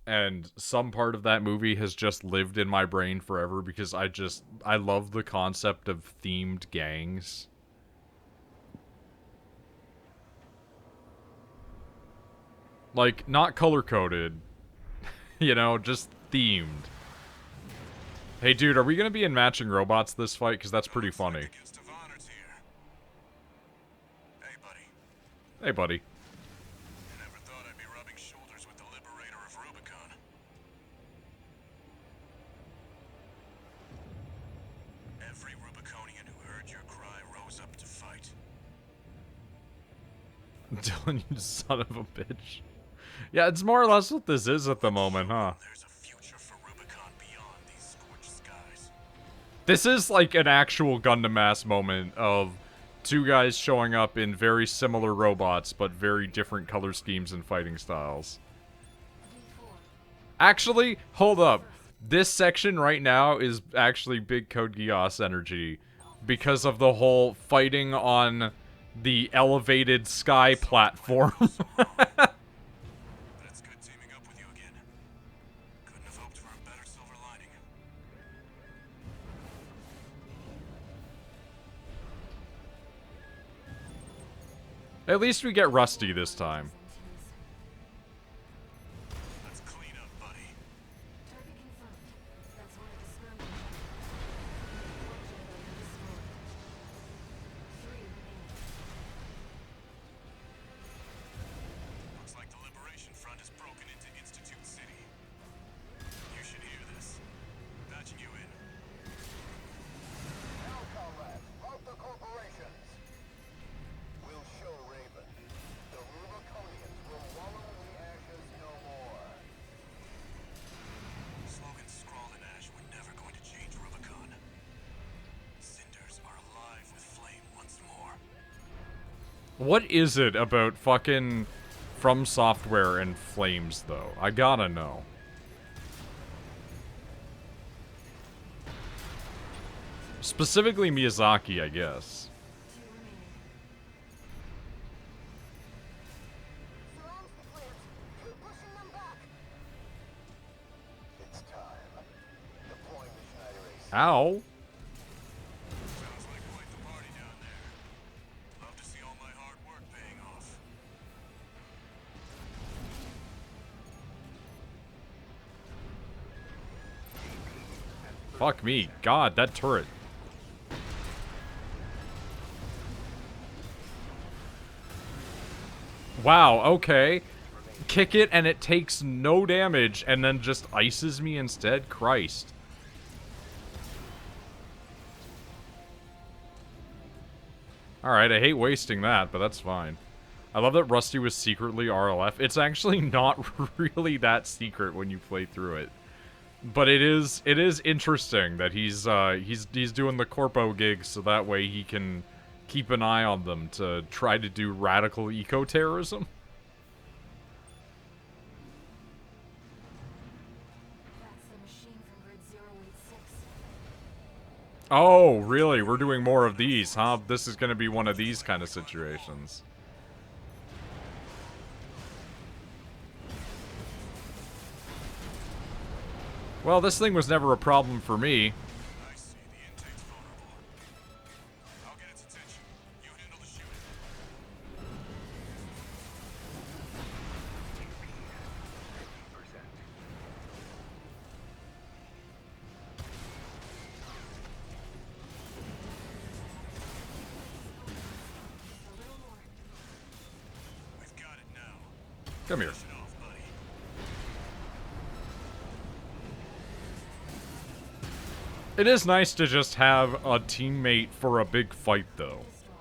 and some part of that movie has just lived in my brain forever because I love the concept of themed gangs. Like, not color-coded, you know, just themed. Hey, dude, are we gonna be in matching robots this fight? Because that's pretty funny. Guest of honor's here. Hey, buddy. Hey, buddy. I never thought I'd be rubbing shoulders with the liberator of Rubicon. Every Rubiconian who heard your cry rose up to fight. Dylan, you son of a bitch. Yeah, it's more or less what this is at the moment, huh? There's a future for Rubicon beyond these scorched skies. This is like an actual Gundam Mass moment of two guys showing up in very similar robots, but very different color schemes and fighting styles. Actually, hold up. This section right now is actually big Code Geass energy because of the whole fighting on the elevated sky platform. But it's good teaming up with you again. Couldn't have hoped for a better silver lining. At least we get Rusty this time. Let's clean up, buddy. Target confirmed. That's one of the sperm. Three remaining. Looks like the Liberation Front has broken into Institute City. You should hear this. Patching you in. Now, comrades, of the corporations. We'll show Raven. The Rubiconians will wallow in the ashes no more. Slogans scrawled in ash were never going to change Rubicon. Cinders are alive with flame once more. What is it about fucking From Software and Flames, though? I gotta know. Specifically Miyazaki, I guess. Two remaining. Surrounds the plant. Keep pushing them back. It's time. Deploying the Schneider AC. Ow. Sounds like quite the party down there. Love to see all my hard work paying off. Fuck me. God, that turret. Wow, okay. Kick it and it takes no damage and then just ices me instead? Christ. Alright, I hate wasting that, but that's fine. I love that Rusty was secretly RLF. It's actually not really that secret when you play through it. But it is interesting that he's doing the corpo gigs so that way he can keep an eye on them to try to do radical eco-terrorism. That's the machine from grid 086. Oh, really? We're doing more of these, huh? This is gonna be one of these kind of situations. Well, this thing was never a problem for me. I see. The intake's vulnerable. I'll get its attention. You handle the shooting. A little more. We've got it now. Come here. Finish it off, buddy. It is nice to just have a teammate for a big fight, though. Destroyed.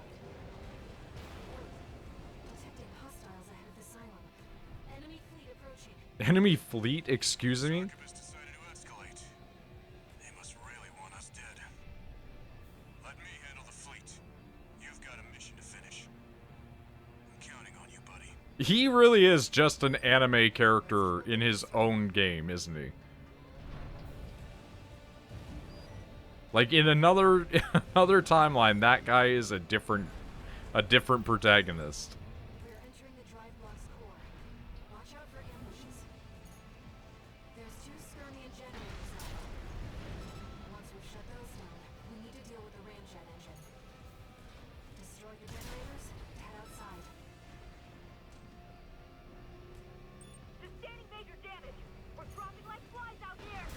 Detecting hostiles ahead of the silo. Enemy fleet approaching. Enemy fleet, excuse me? Succubus decided to escalate. They must really want us dead. Let me handle the fleet. You've got a mission to finish. I'm counting on you, buddy. He really is just an anime character in his own game, isn't he? Like in another timeline, that guy is a different protagonist. We're entering the drive block's core. Watch out for ambushes. There's 2 Skirmian generators out. Once we've shut those down, we need to deal with the ramjet engine. Destroy the generators, head outside. Sustaining major damage. We're dropping like flies out here.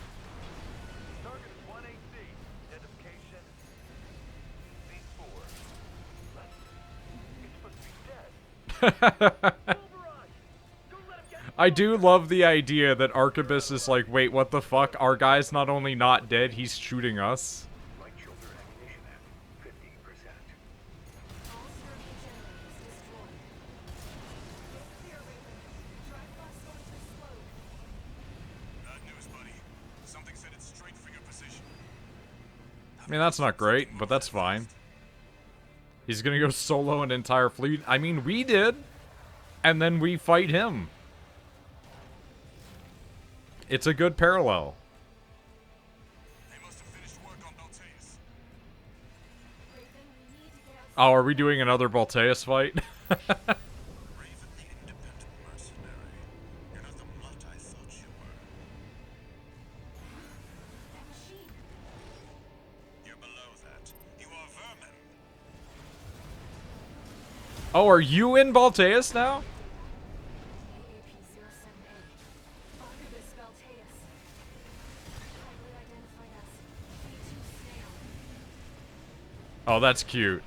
Target is 1AC. Identification. C4. It's supposed to be dead. I do love the idea that Arquebus is like, wait, what the fuck? Our guy's not only not dead, he's shooting us. Light shoulder ammunition at 50%. All sturdy generators destroyed. Get clear, Raven. Drive box going to explode. Bad news, buddy. Something said it's straight for your position. I mean, that's not great, but that's fine. He's gonna go solo an entire fleet. I mean, we did. And then we fight him. It's a good parallel. They must have finished work on Balteus. Raven, we need to get out. Oh, are we doing another Balteus fight? Raven, the independent mercenary. You're not the mutt I thought you were. That machine. You're below that. You are vermin. Oh, are you in Balteus now? AAP-078. Arquebus Valteus. Correctly identified as B2 Snail. Oh, that's cute.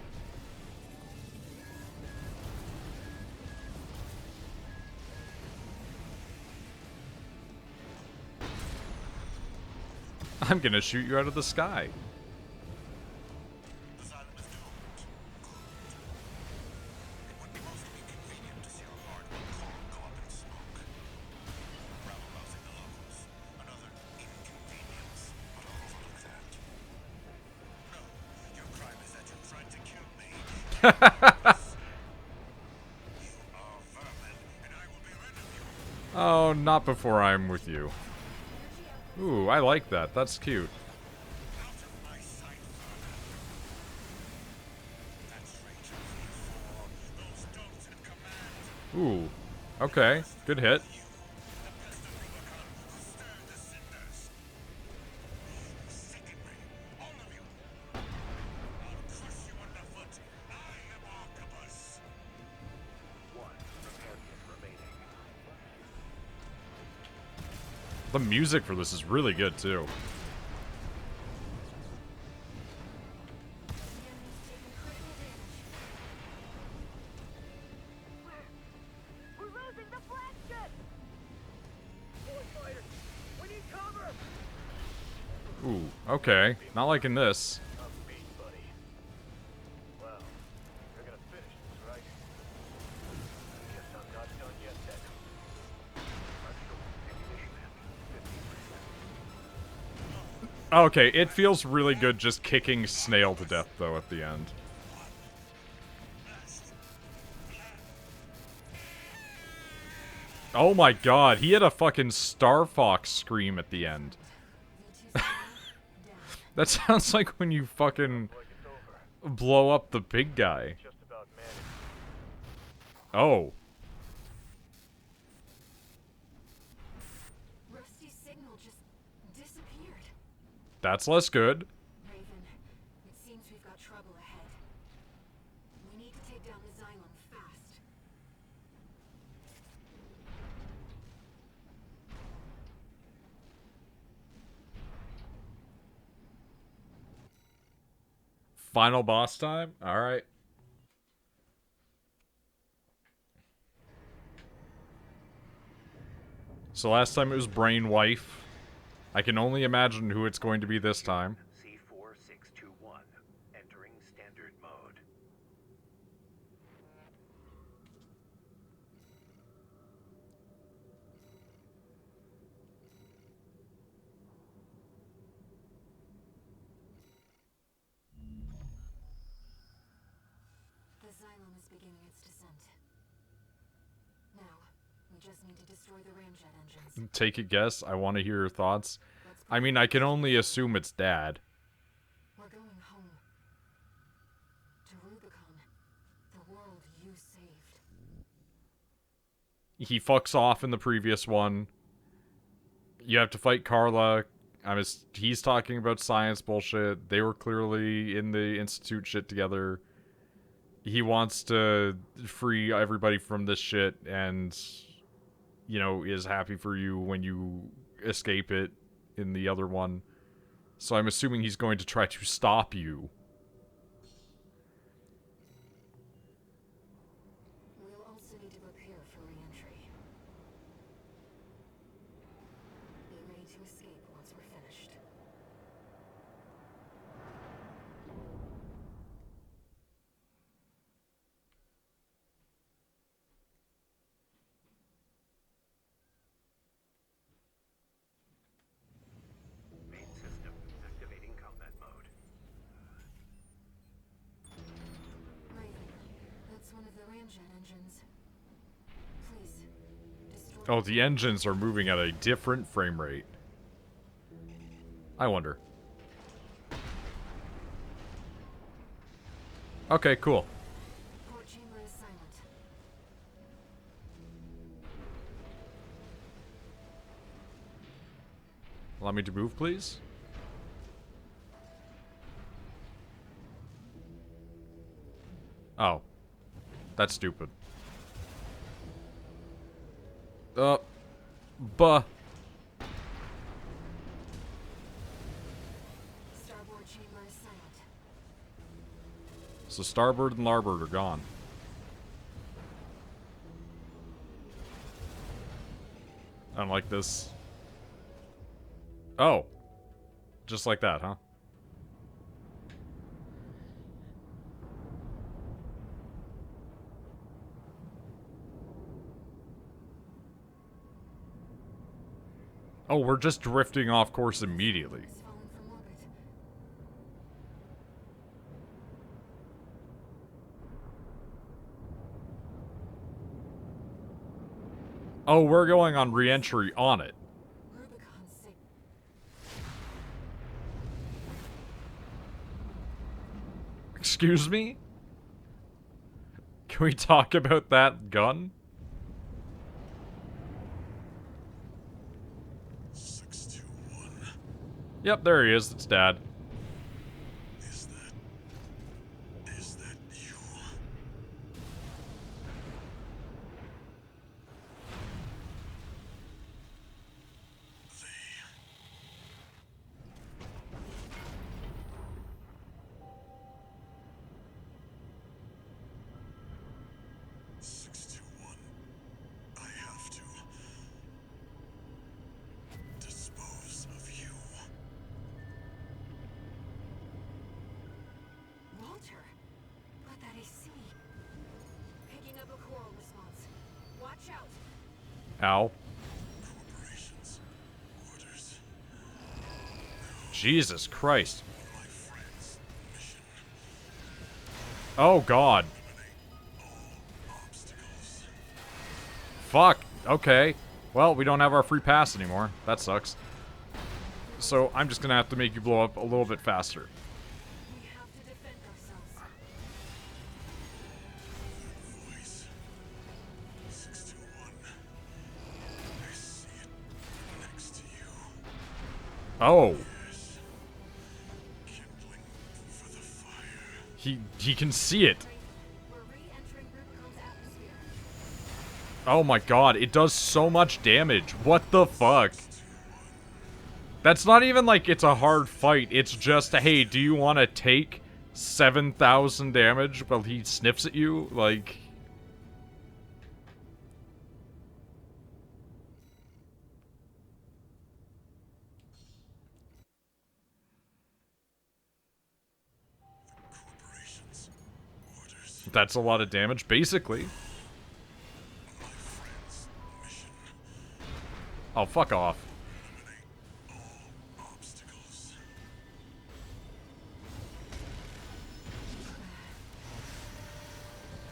I'm gonna shoot you out of the sky. The Xylem is doomed. Good. It would be most inconvenient to see our hardware core go up in smoke. Rabble-rousing the locals. Another inconvenience, but I'll overlook that. No, your crime is that you tried to kill me. You are vermin, and I will be rid of you. Oh, not before I'm with you. Ooh, I like that. That's cute. Out of my sight, vermin. That traitor V4, those dogs in command. Ooh. Okay. Good hit. You, the best of Rubicon, who stirred the cinders. Sicken me, all of you. I'll crush you underfoot. I am Arquebus. One repair kit remaining. The music for this is really good, too. The enemy's taken critical damage. We're losing the flagship! Boy fighters, we need cover! Ooh. Okay. Not liking this. I'm beat, buddy. Well, you're gonna finish this, right? Guess I'm not done yet, then. Light shoulder ammunition at 50%. Okay, it feels really good just kicking Snail to death, though, at the end. Oh my god, he had a fucking Star Fox scream at the end. V2 Snail, down. That sounds like when you fucking Like it's over. blow up the big guy. Just about managed. Oh. Rusty's signal just disappeared. That's less good. Raven, it seems we've got trouble ahead. We need to take down the Xylem fast. Final boss time? Alright. So last time it was Brain Wife. I can only imagine who it's going to be this time. C4621. Entering standard mode. The Xylem is beginning its descent. Now, we just need to destroy the ramjet engines. Take a guess. I want to hear your thoughts. Let's I mean, I can only assume it's Dad. We're going home. To Rubicon. The world you saved. He fucks off in the previous one. You have to fight Carla. He's talking about science bullshit. They were clearly in the Institute shit together. He wants to free everybody from this shit and, you know, is happy for you when you escape it in the other one. So I'm assuming he's going to try to stop you. We'll also also need to prepare for re-entry. Be ready to escape once we're finished. Main system activating combat mode. Raven, that's one of the ramjet engines. Please, destroy. Oh, the engines are moving at a different frame rate. I wonder. Okay, cool. Port chamber is silent. Allow me to move, please. Oh. That's stupid. Buh. Starboard chamber is silent. So starboard and larboard are gone. I don't like this. Oh. Just like that, huh? Oh, we're just drifting off course immediately. It's fallen from orbit. Oh, we're going on re-entry on it. Rubicon sig. Excuse me? Can we talk about that gun? 621. Yep, there he is. It's Dad. Is that you? They 621. I have to dispose of you. Walter, but that AC. Picking up a coral response. Watch out. Ow. Corporations. Orders. Jesus Christ. My friend's mission. Oh, God. Obstacles. Fuck. Okay. Well, we don't have our free pass anymore. That sucks. So, I'm just gonna have to make you blow up a little bit faster. We have to defend ourselves. Voice. 621. I see it next to you. Oh. Yes. Kindling for the fire. He can see it. We're re-entering Rubicon's atmosphere. Oh my God, it does so much damage. What the fuck? That's not even like it's a hard fight. It's just, hey, do you want to take 7,000 damage while he sniffs at you? Like... Corporations. Orders. That's a lot of damage, basically. My friend's mission. Oh, fuck off. All obstacles.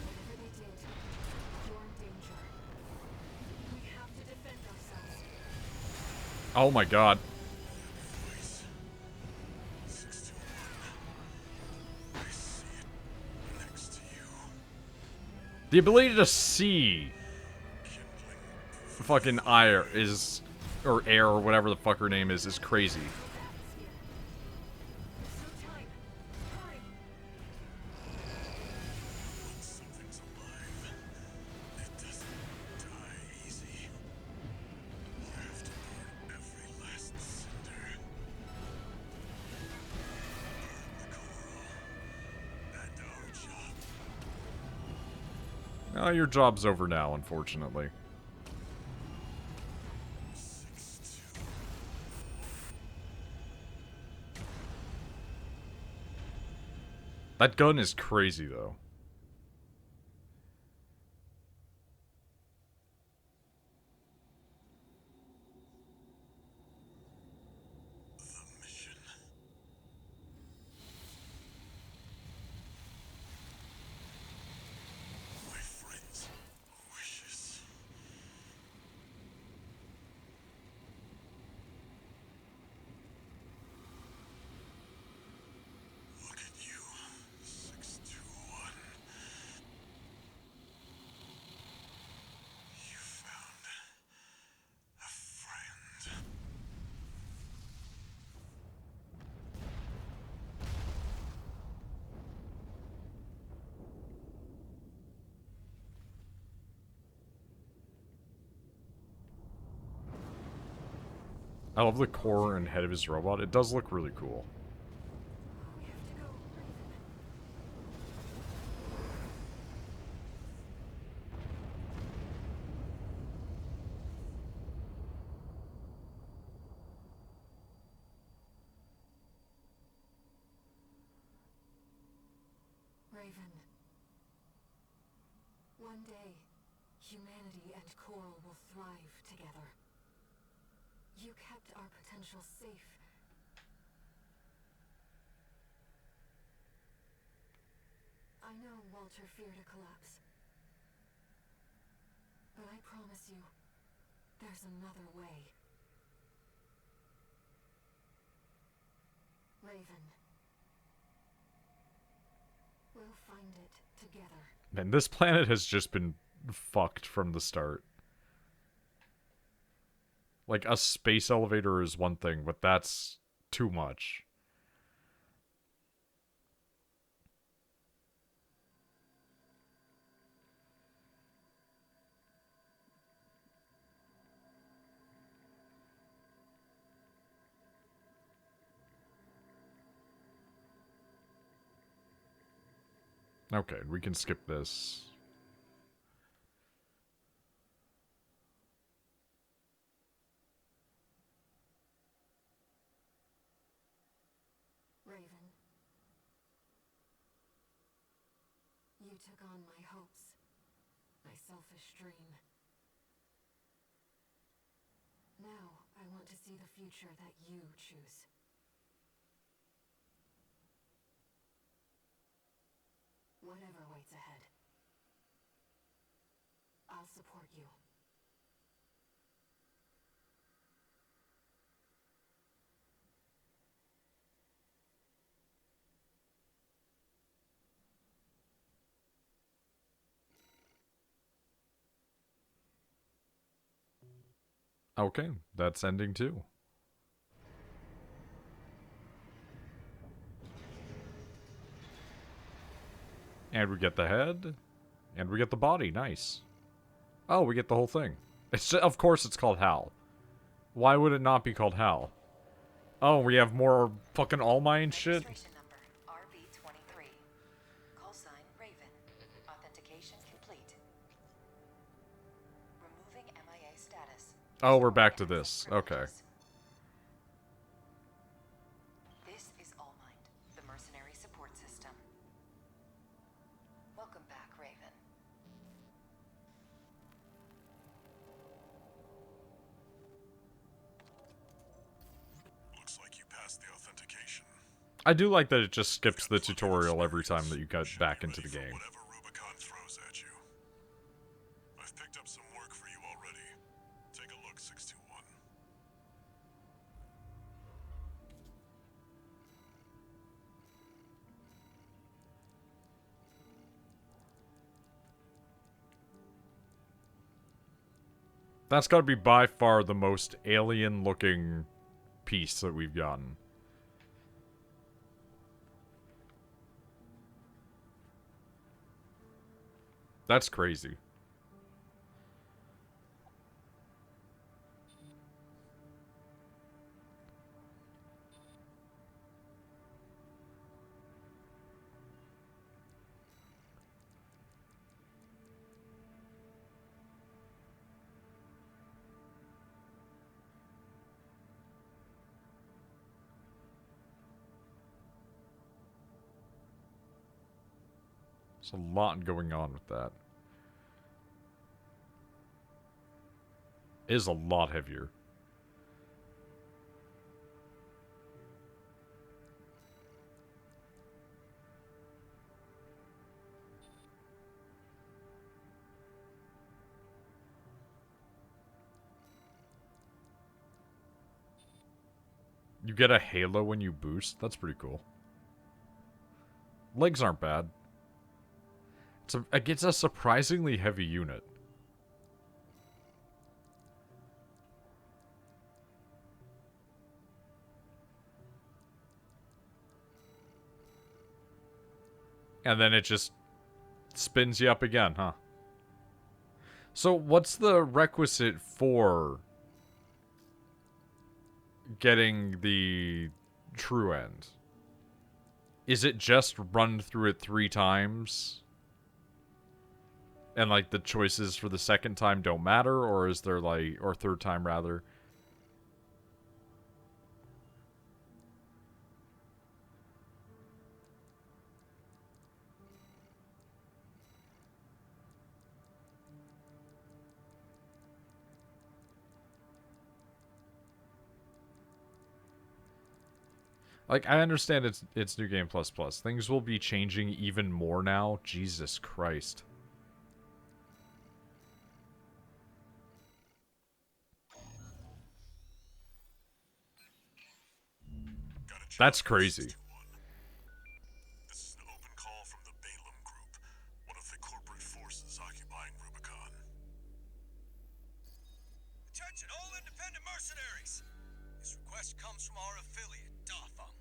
Whatever they did, you're in danger. We have to defend ourselves. Oh my God. Voice. 621. I see it next to you. The ability to see Kindling fucking air is... or air, or whatever the fuck her name is crazy. Atmosphere. There's no time. Hurry. Once something's alive, it doesn't die easy. You have to burn every last cinder. Burn the coral. And our job. Oh, your job's over now, unfortunately. That gun is crazy, though. The mission. My friend's wishes. Look at you, 621. You found a friend. I love the core and head of his robot. It does look really cool. We have to go, Raven. Raven. One day, humanity and Coral will thrive together. You kept our potential safe. I know Walter feared a collapse. But I promise you, there's another way. Raven. We'll find it together. Man, this planet has just been fucked from the start. Like, a space elevator is one thing, but that's too much. Okay, we can skip this. Raven. You took on my hopes, my selfish dream. Now, I want to see the future that you choose. Whatever waits ahead, I'll support you. Okay, that's ending too. And we get the head. And we get the body. Nice. Oh, we get the whole thing. It's just, of course it's called Hal. Why would it not be called Hal? Oh, we have more fucking All Mine shit? Registration number RB23. Call sign Raven. Authentication complete. Removing MIA status. Oh, we're back to this. Okay. This is All Mind, the mercenary support system. Welcome back, Raven. Looks like you passed the authentication. I do like that it just skips the tutorial every time that you get back into the game. Whatever Rubicon throws at you. I've picked up some work for you already. Take a look, 621. That's got to be by far the most alien-looking piece that we've gotten. That's crazy. There's a lot going on with that. It is a lot heavier. You get a halo when you boost? That's pretty cool. Legs aren't bad. It's a surprisingly heavy unit. And then it just spins you up again, huh? So what's the requisite for getting the true end? Is it just run through it 3 times? And, like, the choices for the second time don't matter? Or is there, like... Or third time, rather? Like, I understand it's New Game Plus Plus. Things will be changing even more now. Jesus Christ. That's crazy. This is an open call from the Balaam Group, one of the corporate forces occupying Rubicon. Attention all independent mercenaries! This request comes from our affiliate, Dafeng.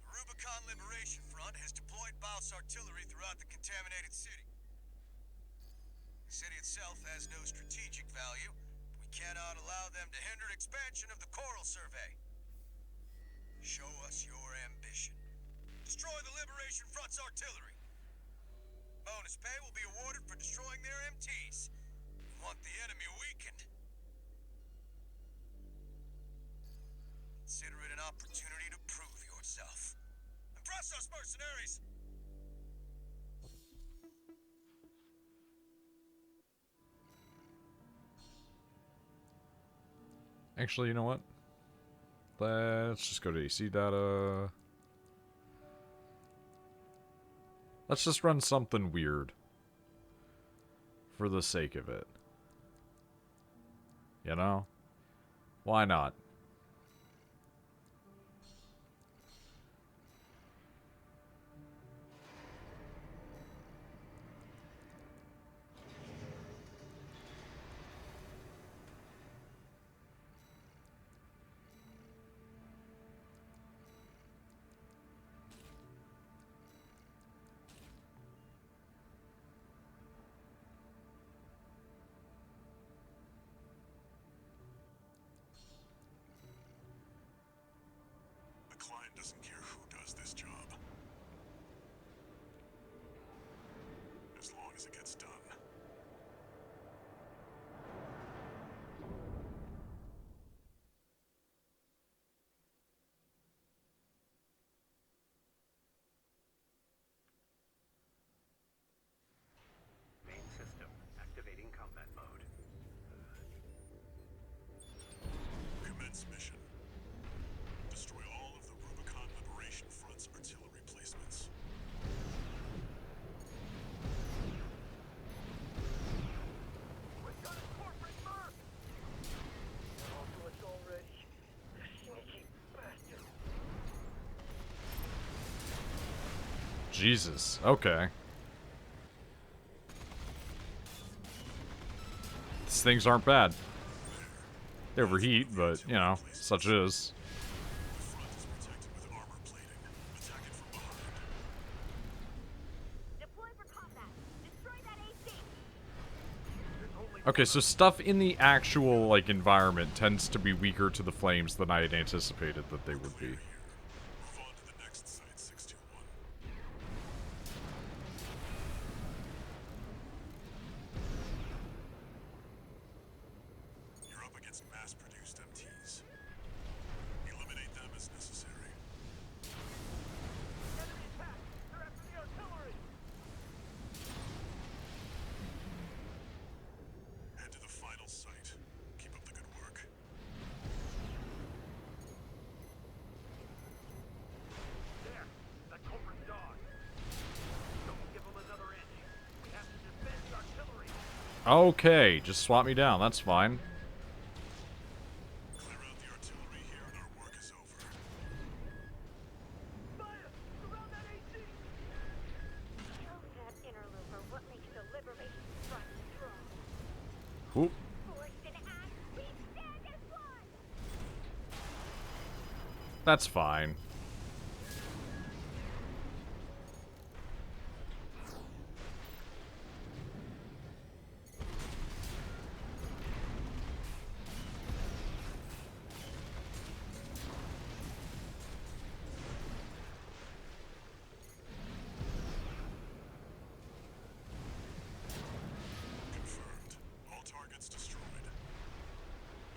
The Rubicon Liberation Front has deployed Baus artillery throughout the contaminated city. The city itself has no strategic value, but we cannot allow them to hinder expansion of the Coral Survey. Show us your ambition. Destroy the Liberation Front's artillery. Bonus pay will be awarded for destroying their MTs. We want the enemy weakened. Consider it an opportunity to prove yourself. Impress us, mercenaries! Actually, you know what? Let's just go to AC data. Let's just run something weird. For the sake of it. You know? Why not? The client doesn't care who does this job. As long as it gets done. Main system activating combat mode. Commence mission. Destroy all of the Rubicon Liberation Front's artillery placements. We've got a corporate merc! They're all to us already. The sneaky bastard. Jesus. Okay. These things aren't bad. They overheat, but, you know, such it is. The front is protected with armor plating. Attack it from behind. Deploy for combat. Destroy that AC. Okay, so stuff in the actual, like, environment tends to be weaker to the flames than I had anticipated that they would be. Move on to the next site, 621. You're up against mass-produced MTs. Eliminate them as necessary. Enemy attack! They're after the artillery! Okay, just swap me down. That's fine. Clear out the artillery here and our work is over. Fire! Surround that AC! Show that interloper what makes the Liberation Front strong. Oop. Forced an act, we stand as one! That's fine. Confirmed. All targets destroyed.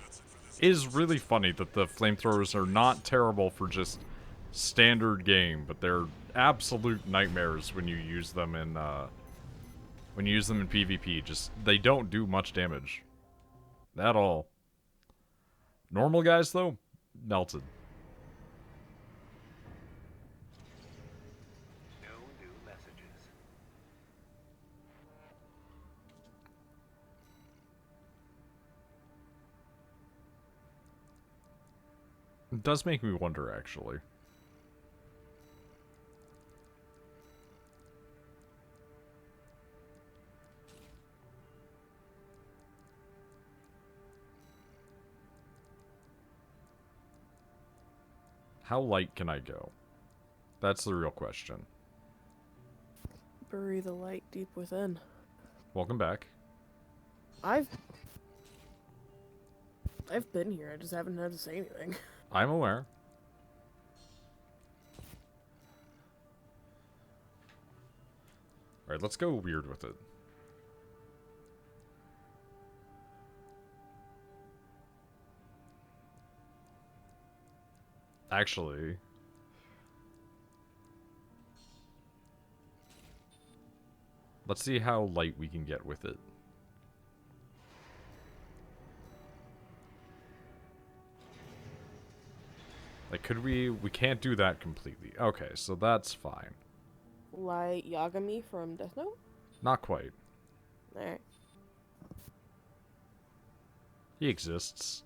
That's it for this. It is really funny that the flamethrowers are not terrible for just standard game, but they're absolute nightmares when you use them in PvP. Just they don't do much damage at all. Normal guys though, melted. No new messages. It does make me wonder, actually. How light can I go? That's the real question. Bury the light deep within. Welcome back. I've been here. I just haven't had to say anything. I'm aware. Alright, let's go weird with it. Actually... let's see how light we can get with it. Like, could we... we can't do that completely. Okay, so that's fine. Like Yagami from Death Note? Not quite. Alright. He exists.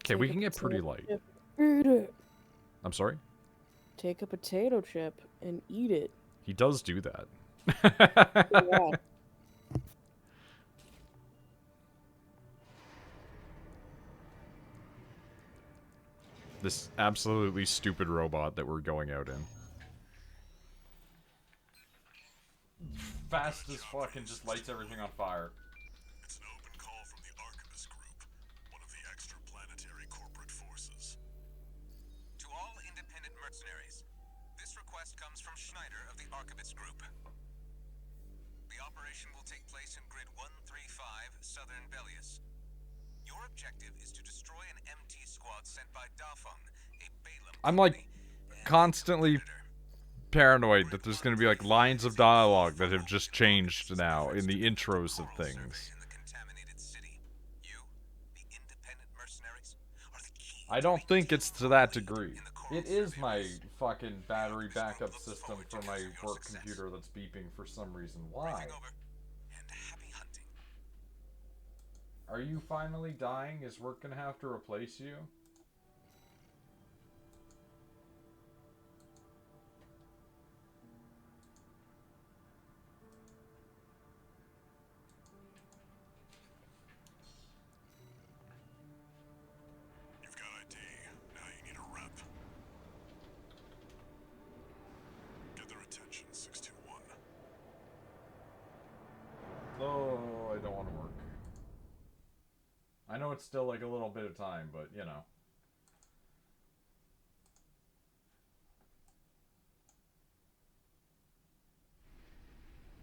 Okay, we can get pretty light. Eat it. I'm sorry? Take a potato chip and eat it. He does do that. Yeah. This absolutely stupid robot that we're going out in. Fast as fuck and just lights everything on fire. It's an open call from the Archibus Group, one of the extraplanetary corporate forces. To all independent mercenaries, this request comes from Schneider of the Archibus Group. The operation will take place in Grid 135, Southern Belius. Your objective is to destroy an MT squad sent by Dafeng, a Balaam I'm like constantly paranoid that there's gonna be like lines of dialogue that have just changed now in the intros of things. in the contaminated city. You, the independent mercenaries, are the key. I don't think it's to that degree. It is my fucking battery backup system for my work computer that's beeping for some reason. Why? And happy hunting. Are you finally dying? Is work gonna have to replace you? You've got ID. Now you need a rep. Get their attention, 621. Oh, I don't want to work. I know it's still like a little bit of time, but you know.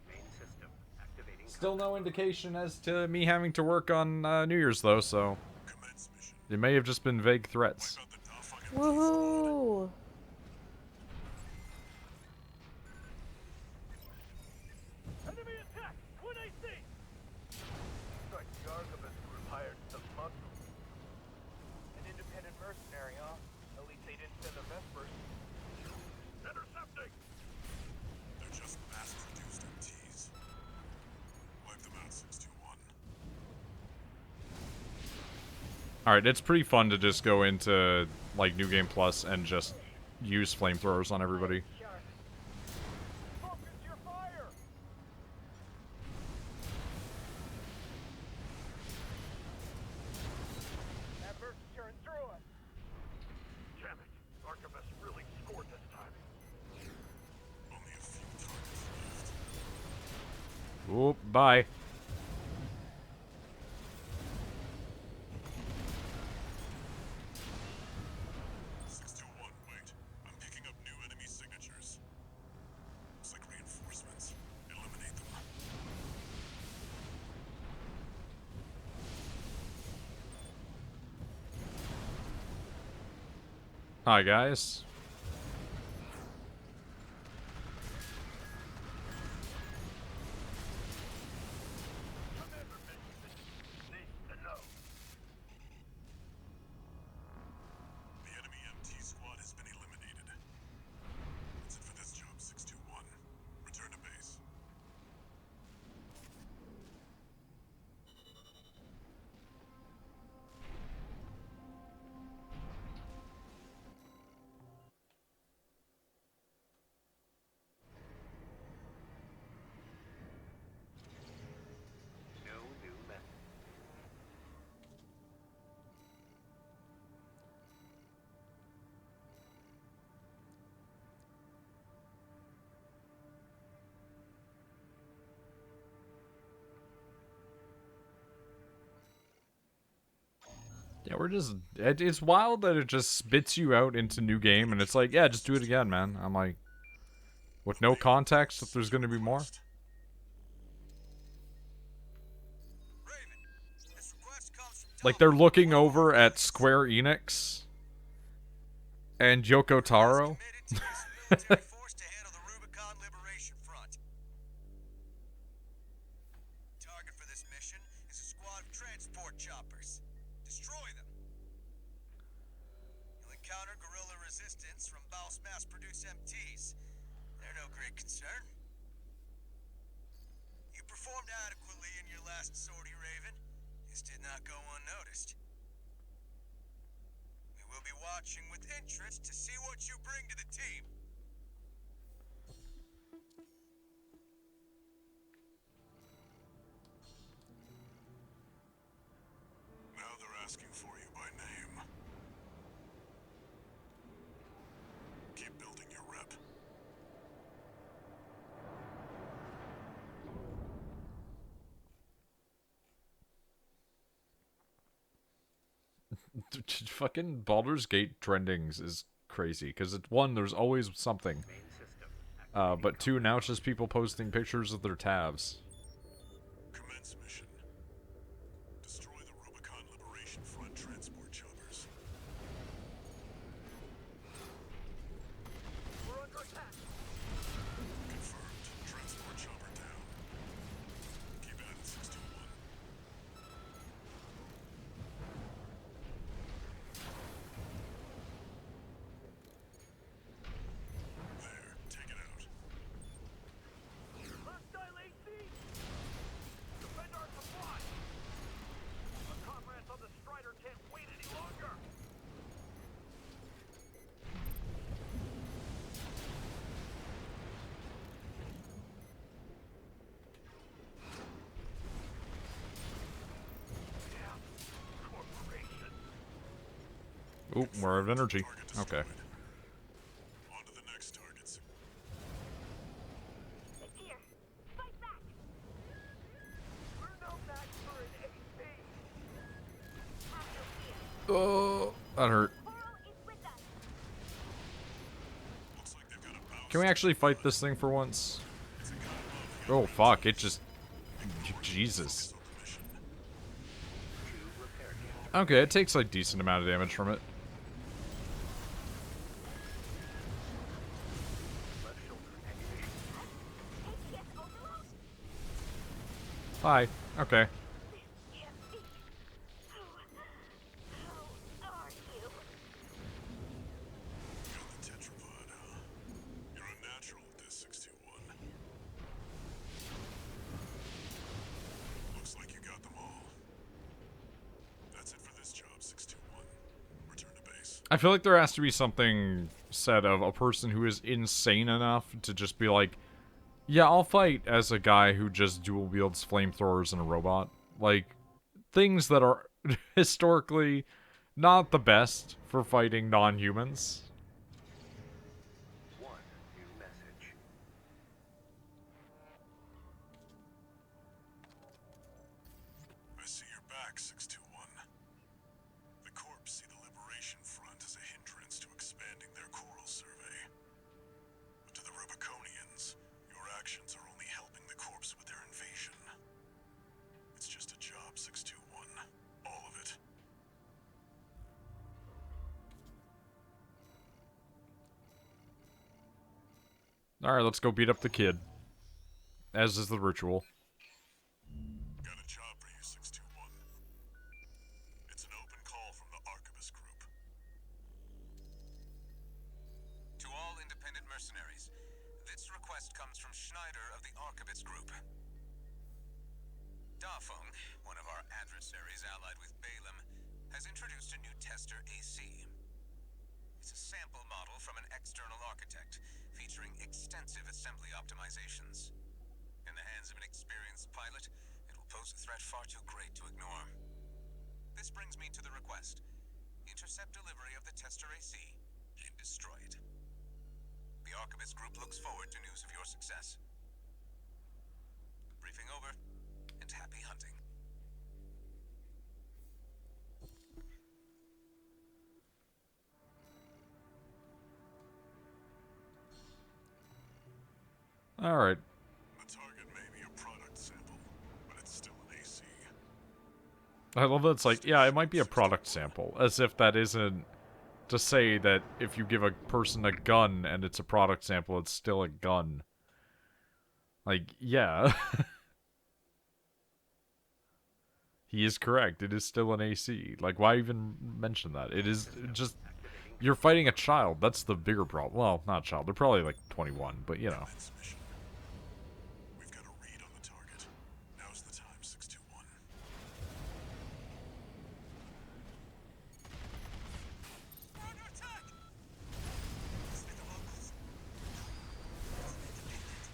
Main system activating. Still no indication as to me having to work on New Year's though, so Commence mission. it may have just been vague threats. Wipe out the Dafeng Woohoo! Enemy attack! Twin AC! Looks like the Archibus Group hired some muscle. Alright, it's pretty fun to just go into, like, New Game Plus and just use flamethrowers on everybody. Focus your fire! That bird's tearing through us. Damn it. Archivist really scored this time. Only a few targets left. Oop, bye. Wait. I'm picking up new enemy signatures. Looks like reinforcements. Eliminate them. Hi, guys. The enemy MT squad has been eliminated. That's it for this job, 621. Return to base. No new method. Yeah, we're just... It's wild that it just spits you out into new game, and it's like, yeah, just do it again, man. I'm like... With no context, if there's gonna be more. Like, they're looking over at Square Enix and Yoko Taro. Force to handle the Rubicon Liberation Front. Target for this mission is a squad of transport choppers. Destroy them. You'll encounter guerrilla resistance from Baus mass-produced MTs. They're no great concern. You performed adequately in your last sortie, Raven. This did not go unnoticed. We will be watching with interest to see what you bring to the team. Now they're asking for you by name. Keep building your rep. Fucking Baldur's Gate trendings is crazy, because it's one, there's always something. Main system. But two, now it's just people posting pictures of their tabs. Commence mission. Destroy the Rubicon Liberation Front transport choppers. We're under attack. Confirmed. Transport chopper down. Keep at it, 621. There, take it out. Hostile AC! Defend our supply! Our comrades on the Strider can't wait any longer! Corporation. Oop, we're out of energy. Okay. On to the next targets. Here, fight back! We're no match for an AP! Have no fear. Oh, that hurt. Coral is with us. Looks like they've got a bounce. Can we actually fight this thing for once? Oh, fuck, it just... Jesus. On the mission. Two repair kits. Okay, it takes, like, decent amount of damage from it. Left shoulder ammunition. ATS overload? Hi. Okay. EMP. Who are you? Got the tetrapod, huh? You're unnatural at this, 621. Looks like you got them all. That's it for this job, 621. I feel like there has to be something said of a person who is insane enough to just be like, yeah, I'll fight as a guy who just dual wields flamethrowers and a robot. Like, things that are historically not the best for fighting non-humans. One new message. I see you're back, 621. The Corps see the Liberation Front as a hindrance to expanding their coral survey. But to the Rubiconians, your actions are only helping the Corps with their invasion. It's just a job, 621. All of it. Alright, let's go beat up the kid. As is the ritual. Got a job for you, 621. It's an open call from the Archivist Group. To all independent mercenaries, this request comes from Schneider of the Archivist Group. Dafeng, one of our adversaries allied with Balaam, has introduced a new tester AC. It's a sample model from an external architect, featuring extensive assembly optimizations. In the hands of an experienced pilot, it will pose a threat far too great to ignore. This brings me to the request. Intercept delivery of the tester AC and destroy it. The Archivist Group looks forward to news of your success. Briefing over, and happy hunting. Alright. The target may be a product sample, but it's still an AC. I love that it's like, yeah, it might be a product sample. As if that isn't to say that if you give a person a gun and it's a product sample, it's still a gun. Like, yeah. He is correct. It is still an AC. Like, why even mention that? It is just... You're fighting a child. That's the bigger problem. Well, not a child. They're probably like 21, but you know. Commence mission. We've got a read on the target. Now's the time, 621. We're under attack! It's with the locals. It's independent.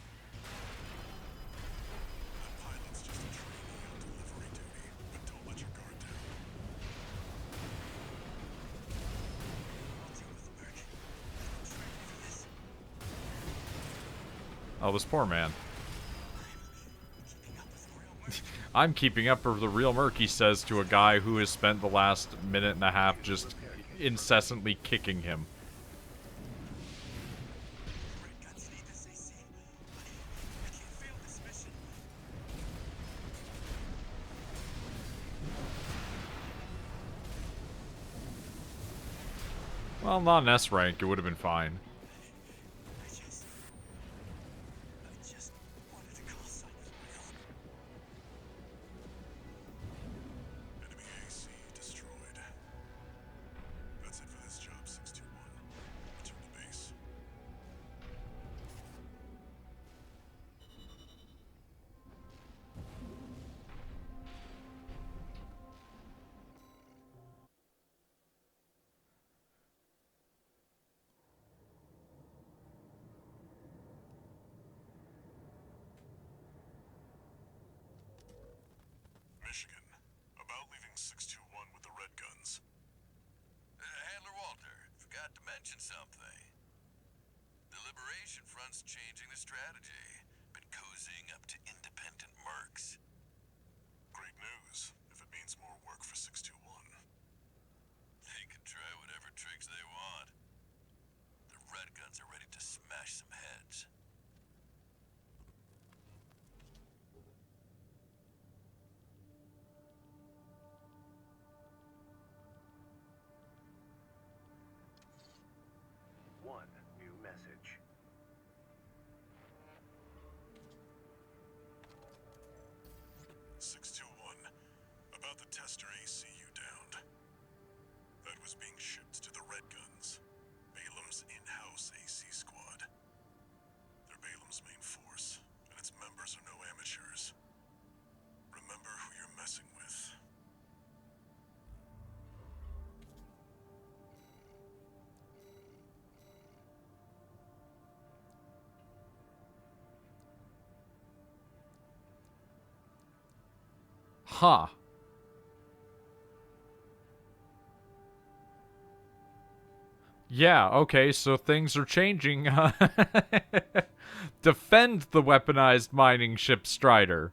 That pilot's just a trainee on delivery duty, but don't let your guard down. I'll deal with the merc. I'm not ready for this. Oh, this poor man. Keeping up with the real merc. I'm keeping up with the real merc, he says to a guy who has spent the last minute and a half just incessantly kicking him. Red guns need this AC. I can't fail this mission. Well, not an S rank, it would have been fine. I just wanted to call sign of my own. Enemy AC destroyed. That's it for this job, 621. Return to base. Michigan. About leaving 621 with the red guns. Handler Walter, forgot to mention something. The Liberation Front's changing the strategy. Been cozying up to independent mercs. Great news, if it means more work for 621. They can try whatever tricks they want. The red guns are ready to smash some heads. One new message. Huh. Yeah, okay, so things are changing. Defend the weaponized mining ship Strider.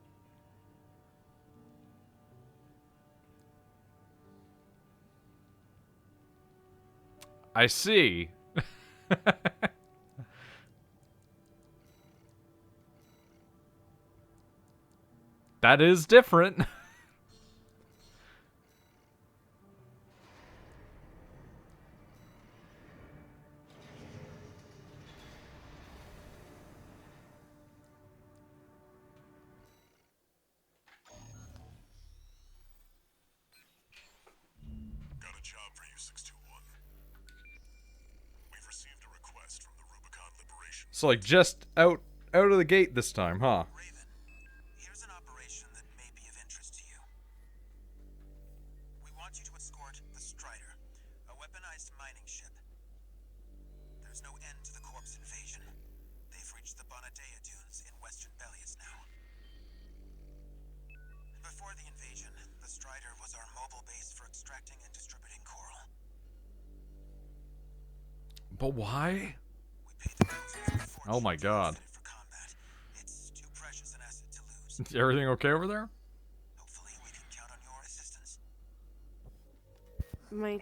I see. That is different. Got a job for you, 621. We've received a request from the Rubicon Liberation. So like just out of the gate this time, huh? Raven, here's an operation that may be of interest to you. We want you to escort the Strider, a weaponized mining ship. There's no end to the Corp's invasion. They've reached the Bonadea Dunes in western Belius now. Before the invasion, the Strider was our mobile base for extracting and distributing coral. But why? We paid the Coasters a fortune Oh my to god. outfit it for combat. It's too precious an asset to lose. Everything okay over there? Hopefully we can count on your assistance. My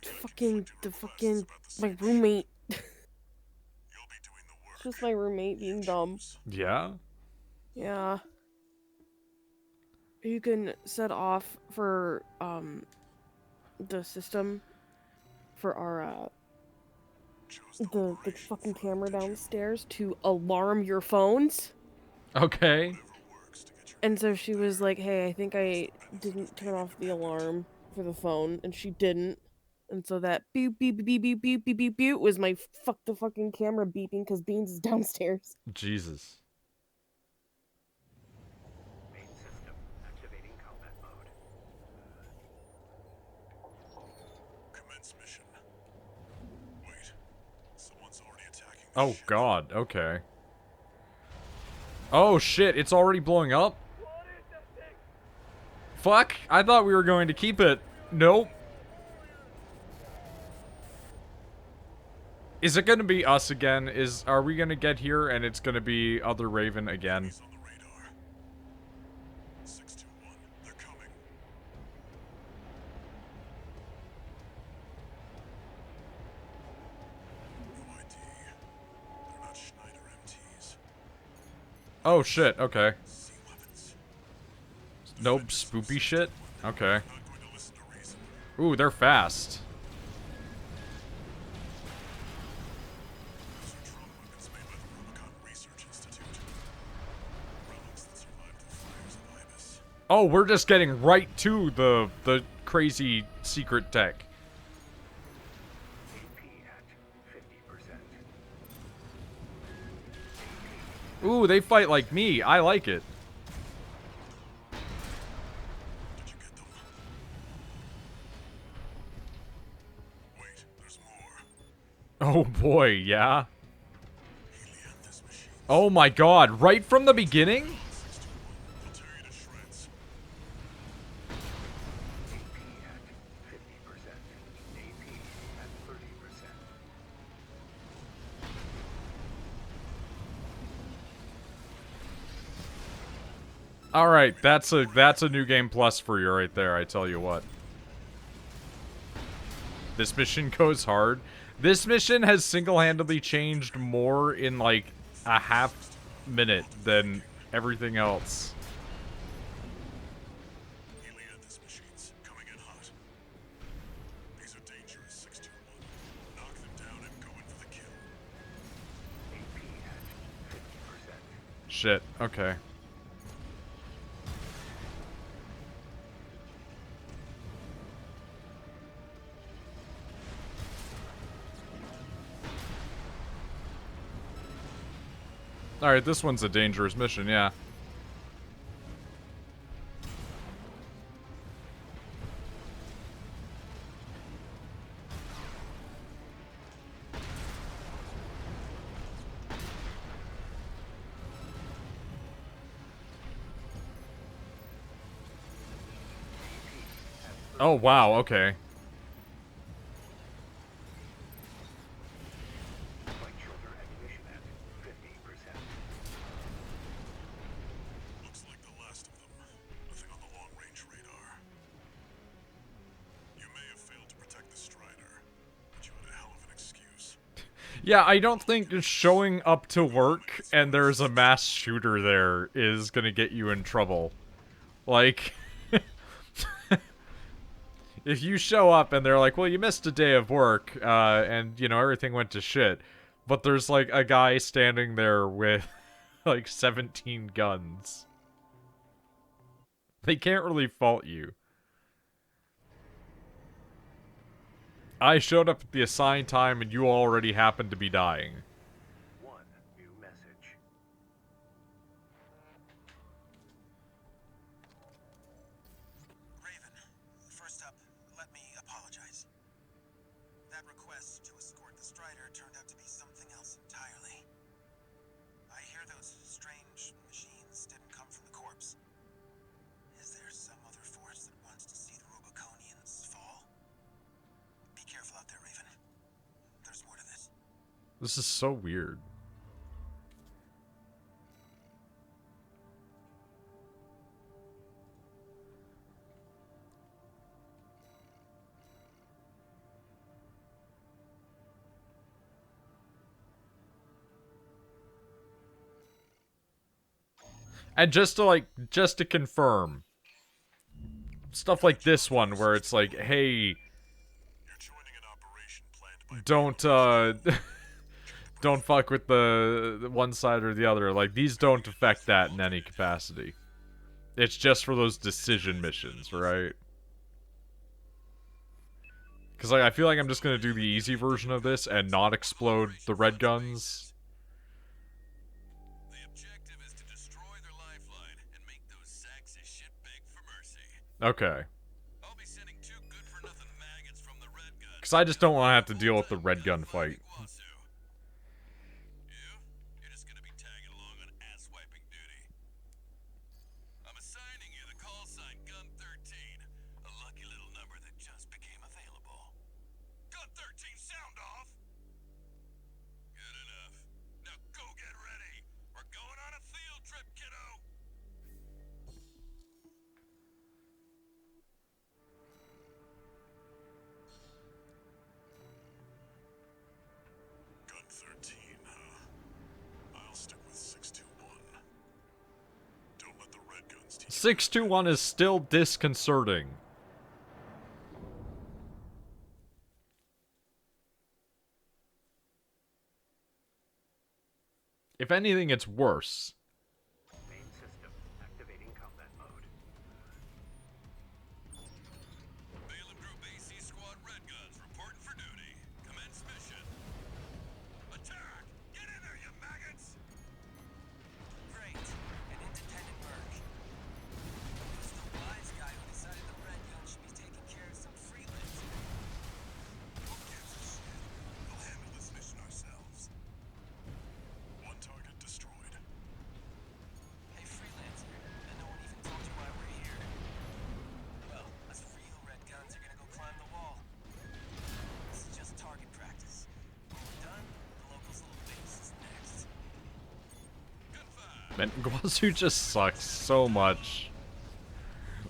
Conflicting my roommate. You'll be doing the work. It's just my roommate being dumb. Yeah. Yeah. You can set off for the system for our the fucking camera downstairs to alarm your phones. Okay. And so she was like, "Hey, I think I didn't turn off the alarm for the phone," and she didn't. And so that beep beep beep beep beep beep beep beep was my the fucking camera beeping because Beans is downstairs. Jesus. Main system activating combat mode. Commence mission. Wait. Someone's already attacking the Oh ship. god, okay. Oh shit, it's already blowing up? Fuck, I thought we were going to keep it. Nope. Is it gonna be us again? Are we gonna get here and it's gonna be other Raven again? He's on the radar. 621. They're coming. No ID. They're not Schneider MTs. Oh shit, okay. Sea weapons. Nope, spoopy shit? Okay. Not going to listen to reason. Ooh, they're fast. Those are drone weapons made by the Rubicon Research Institute. Relics that survived the fires of Ibis. Oh, we're just getting right to the crazy secret tech. AP at 50%. Ooh, they fight like me. I like it. Did you get them? Wait, there's more. Oh boy, yeah. Helianthus machines. Oh my god, right from the beginning? 621. They'll tear you to shreds. AP at 50%. AP at 30%. Alright, that's a new game plus for you right there, I tell you what. This mission goes hard. This mission has single-handedly changed more in like a half minute than everything else. Helianthus machines coming in hot. These are dangerous, 621. Knock them down and go in for the kill. AP at 50%. Shit, okay. Alright, this one's a dangerous mission, yeah. Oh, wow, okay. Light shoulder ammunition at 50%. Looks like the last of them. Nothing on the long-range radar. You may have failed to protect the Strider, but you had a hell of an excuse. Yeah, I don't think just showing up to work and there's a mass shooter there is gonna get you in trouble. Like, if you show up and they're like, well, you missed a day of work, and, you know, everything went to shit, but there's, like, a guy standing there with, like, 17 guns. They can't really fault you. I showed up at the assigned time and you already happened to be dying. One new message. Raven, first up, let me apologize. That request to escort the Strider turned out to be something else entirely. I hear those strange machines didn't come from the corpse. Is there some other force that wants to see the Rubiconians fall? Be careful out there, Raven. There's more to this. This is so weird. And just to confirm, stuff like this one where it's like, hey, You're joining an operation planned by don't, don't fuck with the one side or the other. Like, these don't affect that in any capacity. It's just for those decision missions, right? Because, like, I feel like I'm just gonna do the easy version of this and not explode the red guns. The objective is to destroy their lifeline and make those sacks of shit beg for mercy. Okay. I'll be sending 2 good-for-nothing maggots from the red gun. Because I just don't want to have to deal with the red gun fight. You're just gonna be tagging along on ass-wiping duty. I'm assigning you the call sign Gun 13, a lucky little number that just became available. Gun 13, sound off! Good enough. Now go get ready. We're going on a field trip, kiddo. Gun 13, huh? I'll stick with 621. Don't let the red guns teach 621 is still disconcerting. If anything, it's worse. Main system activating combat mode. Balaam Group AC Squad Red Guns reporting for duty. Commence mission. Attack! Get in there, you maggots! Great. An independent merc. Who's the wise guy who decided the red gun should be taking care of some freelancing? Who gives a shit? We'll handle this mission ourselves. one target destroyed. Hey, freelancer. And no one even told you why we're here. Well, us real red guns are gonna go climb the wall. This is just target practice. When we're done, the locals' little base is next. Man, Iguazu just sucks so much.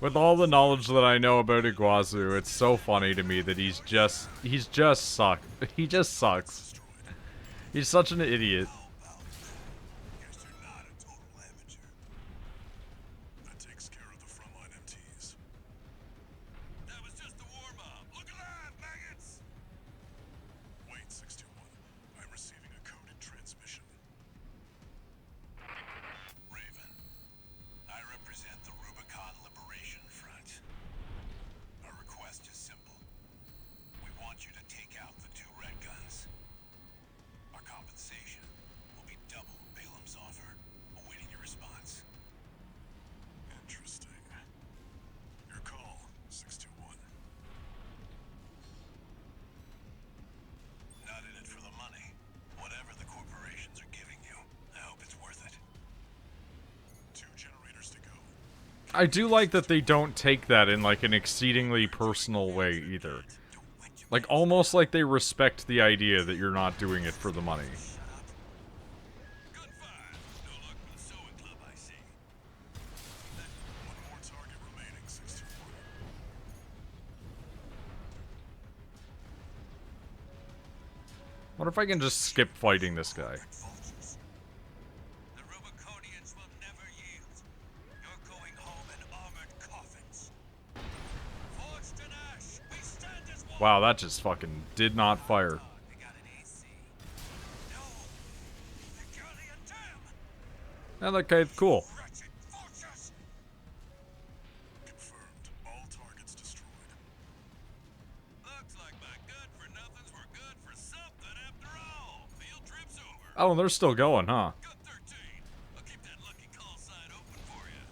With all the knowledge that I know about Iguazu, it's so funny to me that he's just suck. He just sucks. He's such an idiot. Guess you're not a total amateur. That takes care of the frontline MTs. That was just the warm-up. Look alive, maggots! Wait, 621. I'm receiving a coded transmission. Raven, I represent the Rubicon Liberation Front. Our request is simple. We want you to take out the 2 red guns. Our compensation I do like that they don't take that in, like, an exceedingly personal way, either. Like, almost like they respect the idea that you're not doing it for the money. Good find. No luck with the sewing club, I see. One more target remaining, 621. What if I can just skip fighting this guy? The Rubiconians will never yield. You're going home in armored coffins. Forged in ash, we stand as one. Wow, that just fucking did not fire. They got an AC. No. The Gurlian Dam. Yeah, okay, cool. Wretched fortress. Confirmed. All targets destroyed. Looks like my good-for-nothings were good for something after all. Field trip's over. Oh, they're still going, huh? Got 13. I'll keep that lucky call sign open for you.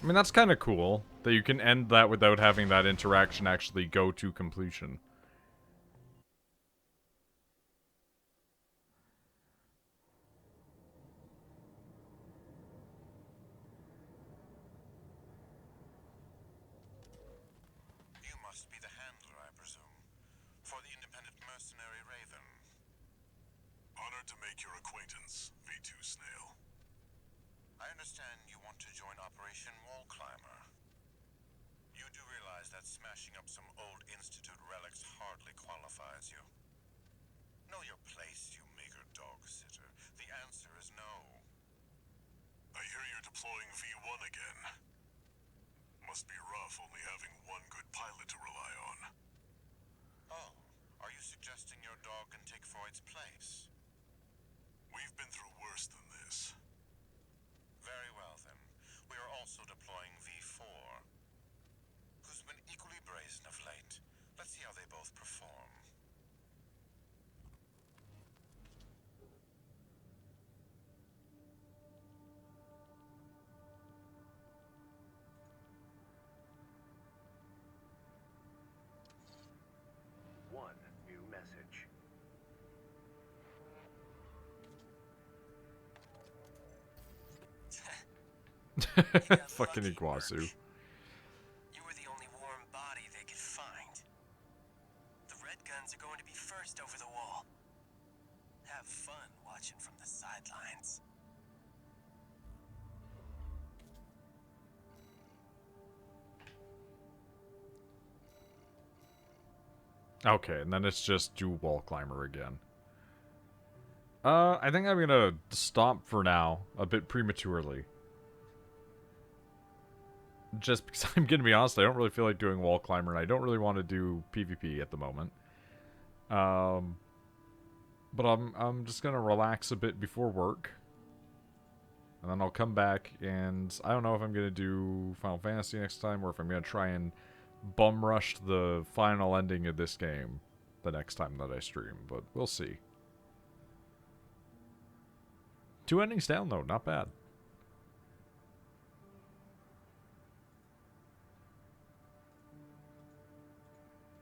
I mean, that's kind of cool, that you can end that without having that interaction actually go to completion. You must be the handler, I presume, for the independent mercenary Raven. Honored to make your acquaintance, V2 Snail. I understand you want to join Operation Wall Climber. You do realize that smashing up some old Institute relics hardly qualifies you. Know your place, you meager dog sitter. The answer is no. I hear you're deploying V1 again. Must be rough only having one good pilot to rely on. Oh, are you suggesting your dog can take Freud's place? We've been through worse than this. Very well, then. We are also deploying V4, who's been equally brazen of late. Let's see how they both perform. One new message. Fucking Iguazu. You were the only warm body they could find. The red guns are going to be first over the wall. Have fun watching from the sidelines. Okay, and then it's just do wall climber again. I think I'm gonna stop for now, a bit prematurely. Just because I'm gonna be honest, I don't really feel like doing wall climber, and I don't really want to do PvP at the moment. But I'm just gonna relax a bit before work. And then I'll come back, and I don't know if I'm gonna do Final Fantasy next time, or if I'm gonna try and bum rush the final ending of this game the next time that I stream, but we'll see. 2 endings down, though. Not bad.